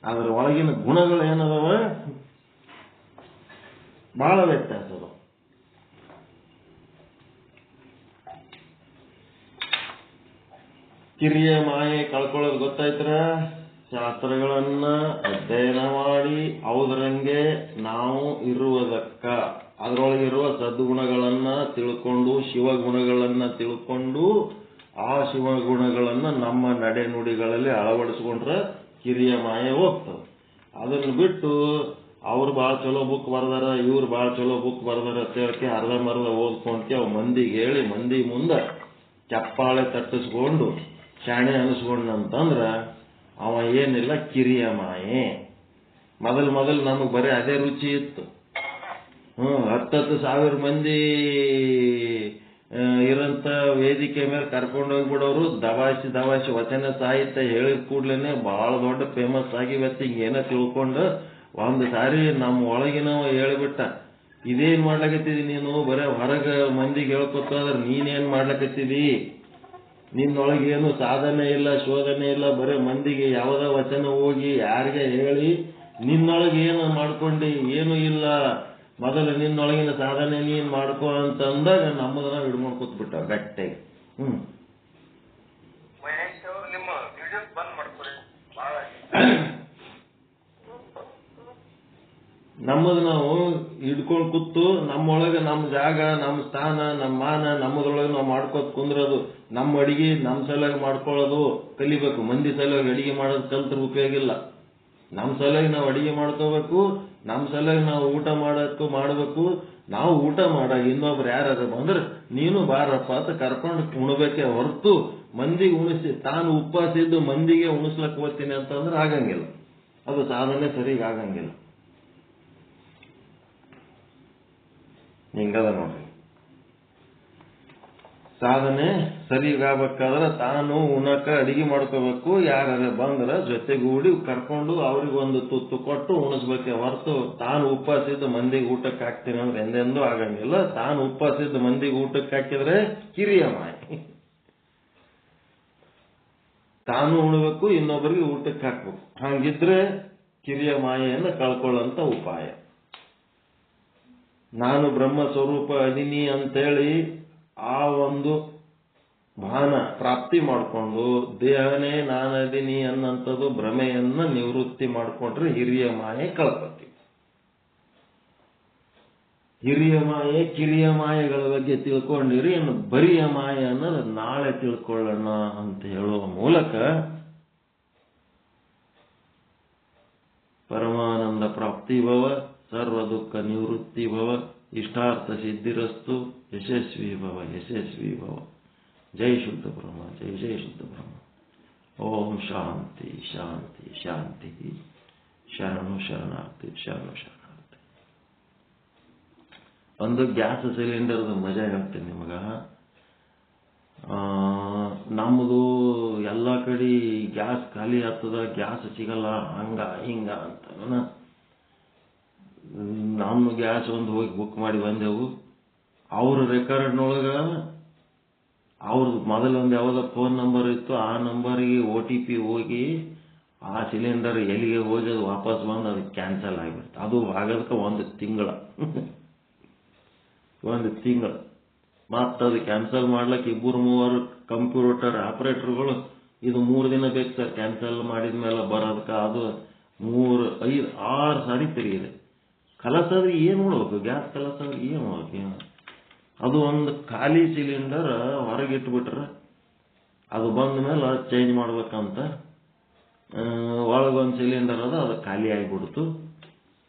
ಅದ್ರ ಒಳಗಿನ ಗುಣಗಳು ಏನದವ ಬಹಳ ವ್ಯತ್ಯಾಸ ಅದ. ಕಿರಿಯ ಮಾಯೆ ಕಳ್ಕೊಳ್ಳೋದು ಗೊತ್ತಾಯ್ತರ? ಶಾಸ್ತ್ರಗಳನ್ನ ಅಧ್ಯಯನ ಮಾಡಿ ಅವದರಂಗೆ ನಾವು ಇರುವುದಕ್ಕ, ಅದರೊಳಗಿರುವ ಸದ್ಗುಣಗಳನ್ನ ತಿಳ್ಕೊಂಡು, ಶಿವಗುಣಗಳನ್ನ ತಿಳ್ಕೊಂಡು, ಆ ಶಿವಗುಣಗಳನ್ನ ನಮ್ಮ ನಡೆ ನುಡಿಗಳಲ್ಲಿ ಅಳವಡಿಸ್ಕೊಂಡ್ರೆ ಕಿರಿಯ ಮಾಯೆ ಹೋಗ್ತದೆ. ಅದನ್ನು ಬಿಟ್ಟು ಅವ್ರು ಭಾಳ ಚಲೋ ಬುಕ್ ಬರ್ದಾರ, ಇವ್ರು ಭಾಳ ಚಲೋ ಬುಕ್ ಬರ್ದಾರ ಅಂತ ಹೇಳಕ್ಕೆ ಅರ್ಧಂಬರ್ಧ ಓದ್ಕೊಂಡ್ಕೆ ಅವ್ ಮಂದಿಗೆ ಹೇಳಿ ಮಂದಿ ಮುಂದೆ ಚಪ್ಪಾಳೆ ತಟ್ಟಿಸ್ಕೊಂಡು ಶಾಣೆ ಅನಿಸ್ಕೊಂಡಂತಂದ್ರ ಅವ ಏನಿಲ್ಲ, ಕಿರಿಯ ಮಾಯೆ. ಮೊದಲು ನಮಗ್ ಬರೀ ಅದೇ ರುಚಿ ಇತ್ತು. 10,000 ಮಂದಿ ಇರಂತ ವೇದಿಕೆ ಮೇಲೆ ಕರ್ಕೊಂಡೋಗ್ಬಿಡೋರು, ದವಾಸಿ ವಚನ ಸಾಹಿತ್ಯ ಹೇಳಿದ ಕೂಡ್ಲೇನೆ ಬಹಳ ದೊಡ್ಡ ಫೇಮಸ್ ಆಗಿವತ್ತು. ಹಿಂಗೇನ ತಿಳ್ಕೊಂಡು ಒಂದು ಸಾರಿ ನಮ್ಮ ಒಳಗಿನವ ಹೇಳ್ಬಿಟ್ಟ, ಇದೇನ್ ಮಾಡ್ಲಕತ್ತಿದಿ ನೀನು, ಬರೇ ಹೊರಗ ಮಂದಿಗೆ ಹೇಳ್ಕೊತಾದ್ರೆ ನೀನೇನ್ ಮಾಡ್ಲಕತ್ತಿದಿ, ನಿನ್ನೊಳಗೇನು ಸಾಧನೆ ಇಲ್ಲ, ಶೋಧನೆ ಇಲ್ಲ, ಬರೀ ಮಂದಿಗೆ ಯಾವುದ ವಚನ ಹೋಗಿ ಯಾರಿಗೆ ಹೇಳಿ ನಿನ್ನೊಳಗೆ ಏನು ಮಾಡ್ಕೊಂಡು ಏನು ಇಲ್ಲ, ಮೊದಲು ನಿನ್ನೊಳಗಿನ ಸಾಧನೆ ನೀನ್ ಮಾಡ್ಕೋ ಅಂತ ಅಂದಾಗ ನಮ್ಮದನ್ನ ಹಿಡ್ಕೊಂಡು ಕೂತ್ಬಿಟ್ಟ ಗಟ್ಟೆಗೆ. ನಮ್ಮದು ನಾವು ಹಿಡ್ಕೊಂಡು ಕೂತು ನಮ್ಮೊಳಗೆ ನಮ್ಮ ಜಾಗ, ನಮ್ಮ ಸ್ಥಾನ, ನಮ್ಮ ಮಾನ ನಮ್ಮದ್ರೊಳಗೆ ನಾವು ಮಾಡ್ಕೋತ ಕುಂದ್ರೋದು, ನಮ್ಮ ಅಡಿಗೆ ನಮ್ಮ ಸಲುವಾಗಿ ಮಾಡ್ಕೊಳ್ಳೋದು ಕಲಿಬೇಕು. ಮಂದಿ ಸಲುವಾಗಿ ಅಡಿಗೆ ಮಾಡೋದು ಕಲ್ತ್ರ ಉಪಯೋಗ ಇಲ್ಲ. ನಮ್ಮ ಸಲುವಾಗಿ ನಾವು ಅಡಿಗೆ ಮಾಡ್ಕೋಬೇಕು, ನಮ್ಮ ಸಲುವಾಗಿ ನಾವು ಊಟ ಮಾಡಬೇಕು. ನಾವು ಊಟ ಮಾಡಾಗ ಇನ್ನೊಬ್ರು ಯಾರು ಬಂದ್ರೆ ನೀನು ಬಾರಪ್ಪ ಅಂತ ಕರ್ಕೊಂಡು ಉಣ್ಬೇಕೆ ಹೊರತು ಮಂದಿಗೆ ಉಣಿಸಿ ತಾನು ಉಪವಾಸ ಇದ್ದು ಮಂದಿಗೆ ಉಣಿಸ್ಲಕ್ ಹೋಗ್ತೀನಿ ಅಂತಂದ್ರೆ ಆಗಂಗಿಲ್ಲ. ಅದು ಸಾಧನೆ ಸರಿಗ ಆಗಂಗಿಲ್ಲ. ಹಿಂಗದ ನೋಡ್ರಿ, ಸಾಧನೆ ಸರಿಗಾಗಬೇಕಾದ್ರೆ ತಾನು ಉಣಕ ಅಡಿಗೆ ಮಾಡ್ಕೋಬೇಕು. ಯಾರ ಬಂದ್ರ ಜೊತೆಗೂಡಿ ಕರ್ಕೊಂಡು ಅವ್ರಿಗೊಂದು ತುತ್ತು ಕೊಟ್ಟು ಉಣಿಸ್ಬೇಕೆ ಹೊರತು ತಾನು ಉಪವಾಸಿದ್ದು ಮಂದಿಗೆ ಊಟಕ್ಕೆ ಹಾಕ್ತೀನಿ ಅಂದ್ರೆ ಎಂದೆಂದೂ ಆಗಂಗಿಲ್ಲ. ತಾನು ಉಪವಾಸಿದ್ದು ಮಂದಿಗೆ ಊಟಕ್ಕೆ ಹಾಕಿದ್ರೆ ಕಿರಿಯ ಮಾಯ. ತಾನು ಉಣಬೇಕು, ಇನ್ನೊಬ್ಬರಿಗೆ ಊಟಕ್ಕೆ ಹಾಕ್ಬೇಕು. ಹಂಗಿದ್ರೆ ಕಿರಿಯ ಮಾಯೆಯನ್ನು ಕಳ್ಕೊಳ್ಳಂತ ಉಪಾಯ. ನಾನು ಬ್ರಹ್ಮ ಸ್ವರೂಪ ಅದೀನಿ ಅಂತೇಳಿ ಆ ಒಂದು ಭಾನ ಪ್ರಾಪ್ತಿ ಮಾಡಿಕೊಂಡು ದೇಹನೇ ನಾನದೀನಿ ಅನ್ನಂಥದ್ದು ಭ್ರಮೆಯನ್ನ ನಿವೃತ್ತಿ ಮಾಡಿಕೊಂಡ್ರೆ ಹಿರಿಯ ಮಾಯೆ ಕಳ್ಕೊತೀವಿ. ಹಿರಿಯ ಮಾಯೆ ಕಿರಿಯ ಮಾಯೆಗಳ ಬಗ್ಗೆ ತಿಳ್ಕೊಂಡಿರಿ. ಇನ್ನು ಬರಿಯ ಮಾಯೆ ಅನ್ನೋದು ನಾಳೆ ತಿಳ್ಕೊಳ್ಳೋಣ ಅಂತ ಹೇಳುವ ಮೂಲಕ ಪರಮಾನಂದ ಪ್ರಾಪ್ತಿ ಭವ, ಸರ್ವ ದುಃಖ ನಿವೃತ್ತಿ ಭವ, ಇಷ್ಟಾರ್ಥ ಸಿದ್ಧಿರಸ್ತು, ಯಶಸ್ವಿ ಭವ, ಯಶಸ್ವಿ ಭವ. ಜೈ ಶುದ್ಧ ಬ್ರಹ್ಮ, ಜೈ ಜೈ ಶುದ್ಧ ಬ್ರಹ್ಮ. ಓಂ ಶಾಂತಿ ಶಾಂತಿ ಶಾಂತಿ. ಶರಣು ಶರಣಾರ್ಥಿ, ಶರಣು ಶರಣಾರ್ಥಿ. ಒಂದು ಗ್ಯಾಸ್ ಸಿಲಿಂಡರ್ದು ಮಜಾ ಹೇಳ್ತೀನಿ ನಿಮಗ. ನಮ್ಮದು ಎಲ್ಲ ಕಡೆ ಗ್ಯಾಸ್ ಖಾಲಿ ಆಗ್ತದ, ಗ್ಯಾಸ್ ಸಿಗಲ್ಲ, ಹಂಗ ಹಿಂಗ ಅಂತ. ನಮ್ಮ ಗ್ಯಾಸ್ ಒಂದು ಹೋಗಿ ಬುಕ್ ಮಾಡಿ ಬಂದೆವು. ಅವ್ರ ರೆಕಾರ್ಡ್ನೊಳಗ ಅವ್ರದ್ದು ಮೊದಲೊಂದು ಯಾವುದೋ ಫೋನ್ ನಂಬರ್ ಇತ್ತು, ಆ ನಂಬರ್ಗೆ OTP ಹೋಗಿ ಆ ಸಿಲಿಂಡರ್ ಎಲ್ಲಿಗೆ ಹೋಗಿ ಅದು ವಾಪಸ್ ಬಂದು ಅದು ಕ್ಯಾನ್ಸಲ್ ಆಗಿಬಿಡ್ತು. ಅದು ಆಗೋದಕ್ಕೆ ಒಂದು ತಿಂಗಳ ಮತ್ತೆ ಅದು ಕ್ಯಾನ್ಸಲ್ ಮಾಡ್ಲಿಕ್ಕೆ 2-3 ಕಂಪ್ಯೂಟರ್ ಆಪರೇಟರ್ಗಳು ಇದು 3 ದಿನ ಬೇಕು ಸರ್ ಕ್ಯಾನ್ಸಲ್ ಮಾಡಿದ ಮೇಲೆ ಬರೋದಕ್ಕೆ. ಅದು 3, 5, 6 ಸಾರಿ ತಿರುಗಿದೆ. ಕಲಸದ್ರೆ ಏನು ಮಾಡ್ಬೇಕು? ಗ್ಯಾಸ್ ಕಲಸದ್ರೆ ಏನು ಮಾಡ್ಬೇಕು? ಅದು ಒಂದು ಖಾಲಿ ಸಿಲಿಂಡರ್ ಹೊರಗಿಟ್ಬಿಟ್ರೆ ಅದು ಬಂದ ಮೇಲೆ ಚೇಂಜ್ ಮಾಡ್ಬೇಕಂತ ಒಳಗೊಂದು ಸಿಲಿಂಡರ್ ಅದು ಖಾಲಿ ಆಗಿಬಿಡ್ತು.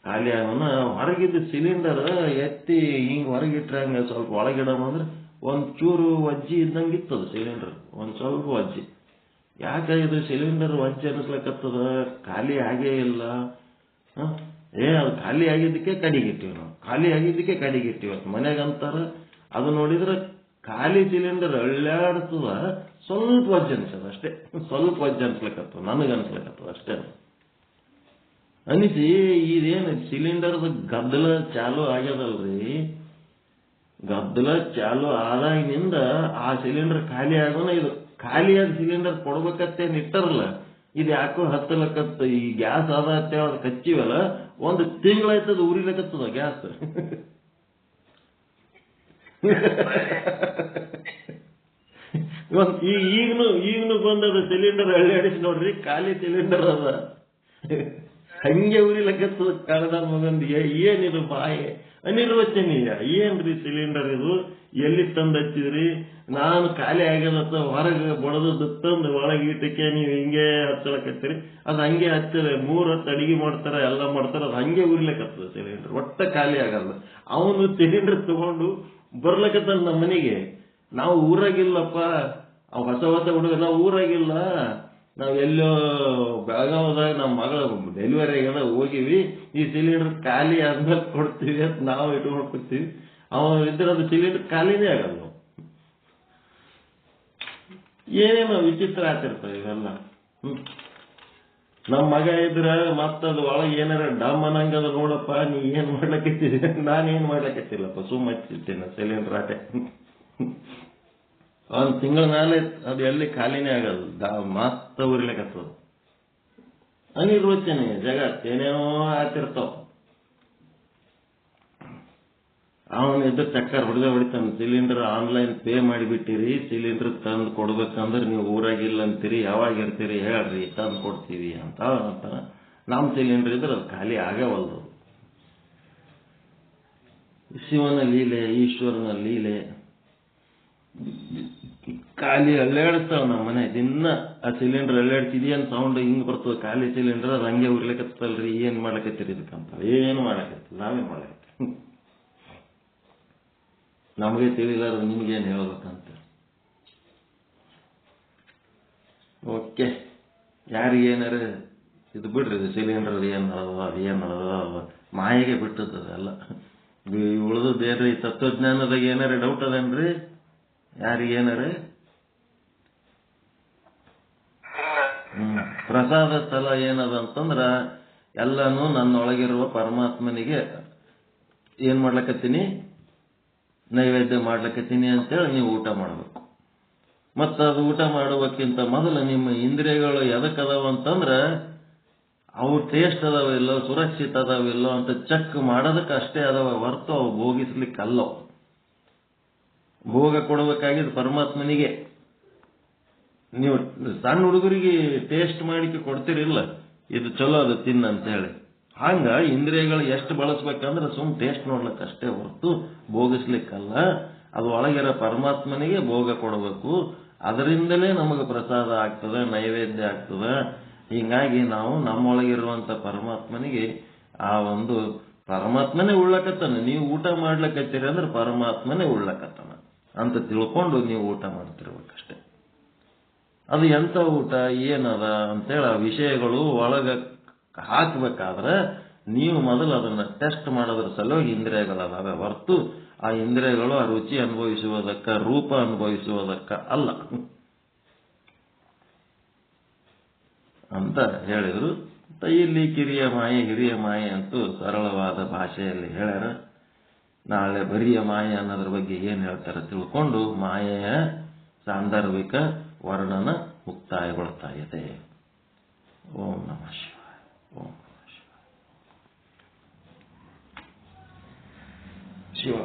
ಖಾಲಿ ಆಗೋಣ ಹೊರಗಿದ್ದ ಸಿಲಿಂಡರ್ ಎತ್ತಿ ಹಿಂಗೆ ಹೊರಗಿಟ್ರೆ ಹಂಗೆ ಸ್ವಲ್ಪ ಒಳಗಿಡಂದ್ರೆ ಒಂದು ಚೂರು ವಜ್ಜಿ ಇದ್ದಂಗೆ ಇತ್ತದ ಸಿಲಿಂಡರ್, ಒಂದು ಸ್ವಲ್ಪ ವಜ್ಜಿ. ಯಾಕೆ ಇದು ಸಿಲಿಂಡರ್ ವಜ್ಜಿ ಅನಿಸ್ಲಕ್ಕತ್ತದ? ಖಾಲಿ ಆಗೇ ಇಲ್ಲ. ಅದು ಖಾಲಿ ಆಗಿದ್ದಕ್ಕೆ ಕಡಿಗಿಟ್ಟಿವಿ ನಾವು, ಖಾಲಿ ಆಗಿದ್ದಕ್ಕೆ ಕಡಿಗಿಟ್ಟಿವಿ ಅಂತ ಮನೆಗೆ ಅಂತಾರೆ. ಅದು ನೋಡಿದ್ರೆ ಖಾಲಿ ಸಿಲಿಂಡರ್ ಅಳ್ಳಾಡ್ತದ, ಸ್ವಲ್ಪ ವಜ್ಜೆ ಅನ್ಸದ ಅಷ್ಟೇ, ಸ್ವಲ್ಪ ವಜ್ಜೆ ಅನ್ಸ್ಲಕ್ಕತ್ತದ, ನನಗೆ ಅನ್ಸ್ಲಕ್ಕತ್ತದ ಅಷ್ಟೇ ಅನಿಸಿ. ಇದೇನು ಸಿಲಿಂಡರ್ದ ಗದ್ದಲ ಚಾಲು ಆಗ್ಯದಲ್ರಿ, ಗದ್ದಲ ಚಾಲು ಆದಾಗಿನಿಂದ ಆ ಸಿಲಿಂಡರ್ ಖಾಲಿ ಆಗೋಣ. ಇದು ಖಾಲಿಯಾದ ಸಿಲಿಂಡರ್ ಕೊಡ್ಬೇಕತ್ತೇನು ಇಟ್ಟಾರಲ್ಲ, ಇದು ಯಾಕೋ ಹತ್ತಲಕ್ಕತ್ತ. ಈ ಗ್ಯಾಸ್ ಆದ ಅಂತೇಳಿ ಅದು ಕಚ್ಚಿವಲ್ಲ, ಒಂದು ತಿಂಗಳಾಯ್ತದ ಉರಿಲಕ್ಕತ್ತದ ಗ್ಯಾಸ್. ಈಗನು ಬಂದದ ಸಿಲಿಂಡರ್ ಅಳ್ಳಾಡಿಸಿ ನೋಡ್ರಿ, ಖಾಲಿ ಸಿಲಿಂಡರ್ ಅದ ಹಂಗೆ ಉರಿಲಕ್ಕತ್ತದ. ಕಳೆದ ಮಗಂದಿಗೆ ಏನಿದು ಬಾಯೆ ಅನಿರ್ವಚನೀಯ. ಏನ್ರಿ ಸಿಲಿಂಡರ್ ಇದು? ಎಲ್ಲಿ ತಂದು ಹಚ್ಚಿದ್ರಿ? ನಾನು ಖಾಲಿ ಆಗ್ಯದತ್ತ ಹೊರಗೆ ಬಡದು ತಂದು ಒಳಗೆ ಇಟ್ಟಕ್ಕೆ ನೀವು ಹಿಂಗೆ ಹಚ್ಚಲಕತ್ತೀರಿ. ಅದು ಹಂಗೆ ಹಚ್ಚಿದ್ರೆ 3 ಹೊತ್ತು ಅಡಿಗೆ ಮಾಡ್ತಾರೆ, ಎಲ್ಲ ಮಾಡ್ತಾರೆ, ಅದು ಹಂಗೆ ಉರಿಲಕ್ಕತ್ತದ ಸಿಲಿಂಡರ್, ಒಟ್ಟ ಖಾಲಿ ಆಗಲ್ಲ. ಅವನು ಸಿಲಿಂಡರ್ ತಗೊಂಡು ಬರ್ಲಕತ್ತ ನಮ್ಮ ಮನೆಗೆ. ನಾವು ಊರಾಗಿಲ್ಲಪ್ಪ, ಅವ್ ಹೊಸ ಹುಡುಗ, ನಾವು ಊರಾಗಿಲ್ಲ, ನಾವ್ ಎಲ್ಲೋ ಬೆಳಗಾವದಾಗ ನಮ್ಮ ಮಗಳ ಡೆಲಿವರಿ ಆಗ್ಯದ, ಹೋಗಿವಿ, ಈ ಸಿಲಿಂಡರ್ ಖಾಲಿ ಆದ್ಮೇಲೆ ಕೊಡ್ತೀವಿ ಅಂತ ನಾವು ಇಟ್ಕೊಡ್ತೀವಿ. ಅವ ಇದ್ರೆ ಅದು ಸಿಲಿಂಡರ್ ಖಾಲಿನೇ ಆಗಲ್ಲ. ಏನೇನೋ ವಿಚಿತ್ರ ಆಗ್ತಿರ್ತವೆ ಇವೆಲ್ಲ. ನಮ್ಮ ಮಗ ಇದ್ರ ಮತ್ತದು ಒಳಗೆ ಏನಾರ ಡಮ್ ಅನ್ನಂಗದ, ನೋಡಪ್ಪ ನೀ ಏನ್ ಮಾಡ್ಲಕತ್ತೀರಿ? ನಾನೇನ್ ಮಾಡ್ಲಕತ್ತಿಲ್ಲಪ್ಪ, ಸುಮ್ಮ ಹಚ್ಚಿರ್ತೇನೆ ಸಿಲಿಂಡರ್ ಆಟೆ. ಒಂದು ತಿಂಗಳ ಮೇಲೆ ಅದು ಎಲ್ಲಿ ಖಾಲಿನೇ ಆಗಲ್ಲ, ಮತ್ತ ಉರಿಲಕತ್ತದ. ಅನಿರ್ವಚನೀಯ ಜಗತ್ ಏನೇನೋ ಆಗ್ತಿರ್ತಾವ. ಅವನಿದ್ದ ಚಕ್ಕರ್ ಹೊಡಿತಾನೆ. ಸಿಲಿಂಡರ್ ಆನ್ಲೈನ್ ಪೇ ಮಾಡಿಬಿಟ್ಟಿರಿ, ಸಿಲಿಂಡರ್ ತಂದು ಕೊಡ್ಬೇಕಂದ್ರೆ ನೀವು ಊರಾಗಿಲ್ಲ ಅಂತೀರಿ, ಯಾವಾಗ ಇರ್ತೀರಿ ಹೇಳ್ರಿ, ತಂದು ಕೊಡ್ತೀವಿ ಅಂತ. ನಮ್ಮ ಸಿಲಿಂಡರ್ ಇದ್ರೆ ಅದು ಖಾಲಿ ಆಗವಲ್ದು. ಶಿವನ ಲೀಲೆ, ಈಶ್ವರನ ಲೀಲೆ. ಖಾಲಿ ಅಳ್ಳಾಡಿಸ್ತಾವ ನಮ್ಮ ಮನೆ ದಿನ. ಆ ಸಿಲಿಂಡರ್ ಅಳ್ಳಾಡ್ತಿದ್ಯನ್ ಸೌಂಡ್ ಹಿಂಗ್ ಬರ್ತದ, ಖಾಲಿ ಸಿಲಿಂಡರ್ ಅದು ಹಂಗೆ ಉರ್ಲಿಕತ್ತಲ್ರಿ, ಏನ್ ಮಾಡ್ಲಕತ್ತೀರಿ ಇದಕ್ಕಂತ. ಏನು ಮಾಡಕತ್ತಿಲ್ಲ, ನಾವೇ ಮಾಡಕತ್ತೀವಿ. ನಮಗೆ ತಿಳಿಲಾರ ನಿಮ್ಗೇನು ಹೇಳ್ಬೇಕಂತ. ಓಕೆ, ಯಾರಿಗೇನಾರ ಇದು ಬಿಡ್ರಿ, ಇದು ಸಿಲಿಂಡರ್ ಏನ್ ನಡೆದ, ಅದು ಏನ್ ನಡೆದ, ಮಾಯಿಗೆ ಬಿಟ್ಟದಲ್ಲ. ಉಳಿದದ್ದೇನ್ರಿ ತತ್ವಜ್ಞಾನದಾಗ ಏನಾರ ಡೌಟ್ ಅದೇನ್ರಿ? ಯಾರಿಗೇನಾರ? ಪ್ರಸಾದ ಸ್ಥಳ ಏನದ ಅಂತಂದ್ರ ಎಲ್ಲಾನು ನನ್ನೊಳಗಿರುವ ಪರಮಾತ್ಮನಿಗೆ ಏನ್ ಮಾಡ್ಲಕತ್ತೀನಿ, ನೈವೇದ್ಯ ಮಾಡ್ಲಕತ್ತೀನಿ ಅಂತೇಳಿ ನೀವು ಊಟ ಮಾಡ್ಬೇಕು. ಮತ್ತ ಅದು ಊಟ ಮಾಡುವಕ್ಕಿಂತ ಮೊದಲು ನಿಮ್ಮ ಇಂದ್ರಿಯಗಳು ಎದಕ್ಕದಾವ ಅಂತಂದ್ರ ಅವು ಟೇಸ್ಟ್ ಅದಾವಿಲ್ಲೋ, ಸುರಕ್ಷಿತ ಅದಾವಿಲ್ಲೋ ಅಂತ ಚೆಕ್ ಮಾಡೋದಕ್ಕೆ ಅಷ್ಟೇ ಅದಾವ ಹೊರತು ಅವು ಭೋಗಿಸ್ಲಿಕ್ಕಲ್ಲ. ಭೋಗ ಕೊಡಬೇಕಾಗಿದ್ದು ಪರಮಾತ್ಮನಿಗೆ. ನೀವು ಸಣ್ಣ ಹುಡುಗರಿಗೆ ಟೇಸ್ಟ್ ಮಾಡಿಕೆ ಕೊಡ್ತಿರಿಲ್ಲ, ಇದು ಚಲೋ ಅದು ತಿನ್ನಂತ ಹೇಳಿ. ಹಂಗ ಇಂದ್ರಿಯಗಳು ಎಷ್ಟು ಬಳಸ್ಬೇಕಂದ್ರೆ ಸುಮ್ ಟೇಸ್ಟ್ ನೋಡ್ಲಿಕ್ಕೆ ಅಷ್ಟೇ ಹೊರತು ಭೋಗಿಸ್ಲಿಕ್ಕಲ್ಲ. ಅದು ಒಳಗಿರೋ ಪರಮಾತ್ಮನಿಗೆ ಭೋಗ ಕೊಡಬೇಕು. ಅದರಿಂದಲೇ ನಮಗೆ ಪ್ರಸಾದ ಆಗ್ತದೆ, ನೈವೇದ್ಯ ಆಗ್ತದೆ. ಹೀಗಾಗಿ ನಾವು ನಮ್ಮೊಳಗಿರುವಂತ ಪರಮಾತ್ಮನಿಗೆ ಆ ಒಂದು ಪರಮಾತ್ಮನೇ ಉಳ್ಳಕತ್ತಾನ. ನೀವು ಊಟ ಮಾಡ್ಲಕತ್ತೀರಿ ಅಂದ್ರೆ ಪರಮಾತ್ಮನೇ ಉಳ್ಳಕತ್ತಾನ ಅಂತ ತಿಳ್ಕೊಂಡು ನೀವು ಊಟ ಮಾಡ್ತಿರ್ಬೇಕಷ್ಟೆ. ಅದು ಎಂತ ಊಟ ಏನದ ಅಂತೇಳಿ ಆ ವಿಷಯಗಳು ಒಳಗ ಹಾಕ್ಬೇಕಾದ್ರೆ ನೀವು ಮೊದಲು ಅದನ್ನ ಟೆಸ್ಟ್ ಮಾಡೋದ್ರ ಸಲುವಾಗಿ ಇಂದ್ರಿಯಗಳದಾವೆ ಹೊರತು ಆ ಇಂದ್ರಿಯಗಳು ಆ ರುಚಿ ಅನುಭವಿಸುವುದಕ್ಕ ರೂಪ ಅನುಭವಿಸುವುದಕ್ಕ ಅಲ್ಲ ಅಂತ ಹೇಳಿದ್ರು. ಇಲ್ಲಿ ಕಿರಿಯ ಮಾಯೆ ಹಿರಿಯ ಮಾಯೆ ಅಂತೂ ಸರಳವಾದ ಭಾಷೆಯಲ್ಲಿ ಹೇಳ್ಯಾರ. ನಾಳೆ ಬರಿಯ ಮಾಯೆ ಅನ್ನೋದ್ರ ಬಗ್ಗೆ ಏನ್ ಹೇಳ್ತಾರೆ ತಿಳ್ಕೊಂಡು ಮಾಯೆಯ ಸಾಂದರ್ಭಿಕ ವರ್ಣನ ಮುಕ್ತಾಯಗೊಳ್ತಾ ಇದೆ. ಓಂ ನಮಃ ಶಿವಾಯ. ಓಂ ನಮಃ ಶಿವಾಯ. ಶಿವ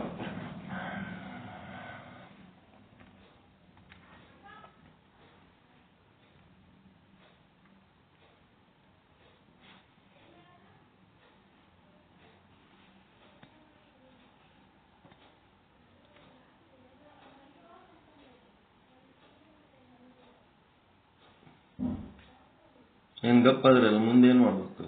ಏನ್ ಗಪ್ಪಾದ್ರಲ್ಲ ಮುಂದೇನ್ ಮಾಡ್ಬೇಕು?